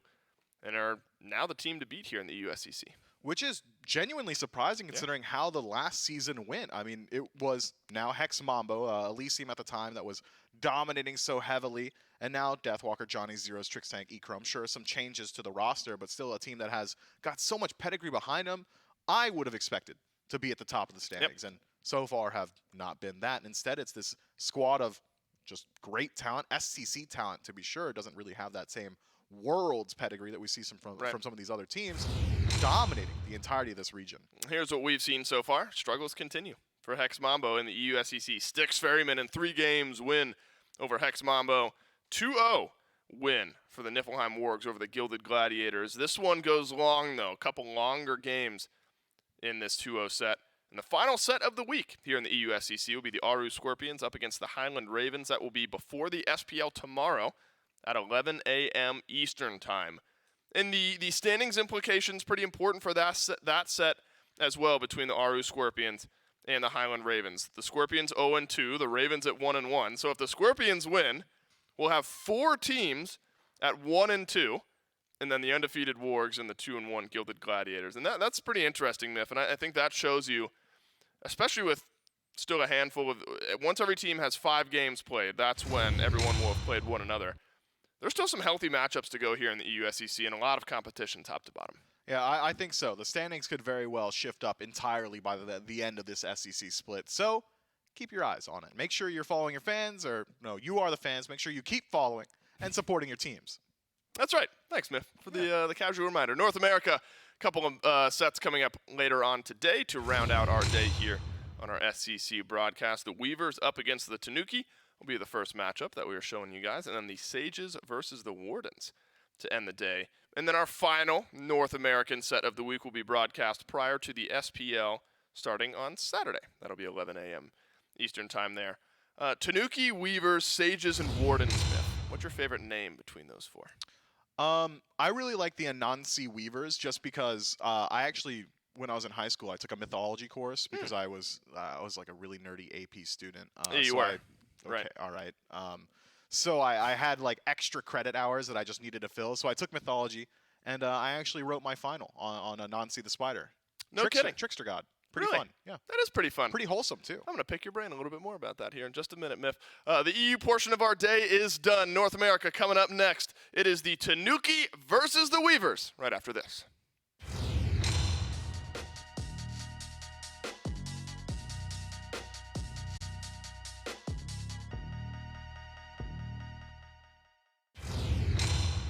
Speaker 1: and are now the team to beat here in the USCC.
Speaker 2: Which is genuinely surprising considering how the last season went. I mean, it was now Hex Mambo, Elysium at the time, that was dominating so heavily. And now Deathwalker, Johnny Zeros, Trixtank, Ecrom. Sure, some changes to the roster, but still a team that has got so much pedigree behind them. I would have expected to be at the top of the standings, and so far have not been that. And instead, it's this squad of just great talent, SCC talent to be sure. It doesn't really have that same Worlds pedigree that we see from some of these other teams, dominating the entirety of this region.
Speaker 1: Here's what we've seen so far. Struggles continue for Hex Mambo in the EU SEC. Styx Ferryman in 3 games win over Hex Mambo. 2-0 win for the Niflheim Wargs over the Gilded Gladiators. This one goes long, though. A couple longer games in this 2-0 set. And the final set of the week here in the EU SEC will be the Aru Scorpions up against the Highland Ravens. That will be before the SPL tomorrow at 11 a.m. Eastern Time. And the standings implications pretty important for that set as well between the Aru Scorpions and the Highland Ravens. The Scorpions 0-2, the Ravens at 1-1. So if the Scorpions win, we'll have 4 teams at 1-2, and then the undefeated Wargs and the 2-1 Gilded Gladiators. And that's pretty interesting, Nif, and I think that shows you, especially with still a handful of, once every team has 5 games played, that's when everyone will have played one another. There's still some healthy matchups to go here in the EU SEC and a lot of competition top to bottom.
Speaker 2: Yeah, I think so. The standings could very well shift up entirely by the end of this SEC split. So keep your eyes on it. Make sure you're following your fans, or no, you are the fans. Make sure you keep following and supporting your teams.
Speaker 1: That's right. Thanks, Miff, for the casual reminder. North America, a couple of sets coming up later on today to round out our day here on our SEC broadcast. The Weavers up against the Tanuki will be the first matchup that we are showing you guys, and then the Sages versus the Wardens to end the day. And then our final North American set of the week will be broadcast prior to the SPL starting on Saturday. That'll be 11 a.m. Eastern Time there. Tanuki, Weavers, Sages, and Wardens, Smith. What's your favorite name between those 4?
Speaker 2: I really like the Anansi Weavers just because I actually, when I was in high school, I took a mythology course because I was like a really nerdy AP student.
Speaker 1: Yeah, you are.
Speaker 2: Okay,
Speaker 1: right.
Speaker 2: All right. So I had like extra credit hours that I just needed to fill. So I took mythology, and I actually wrote my final on Anansi the Spider.
Speaker 1: No kidding.
Speaker 2: Trickster God. Pretty
Speaker 1: Really?
Speaker 2: fun. Yeah.
Speaker 1: That is pretty fun.
Speaker 2: Pretty wholesome, too.
Speaker 1: I'm going to pick your brain a little bit more about that here in just a minute, Miff. The EU portion of our day is done. North America coming up next. It is the Tanuki versus the Weavers right after this.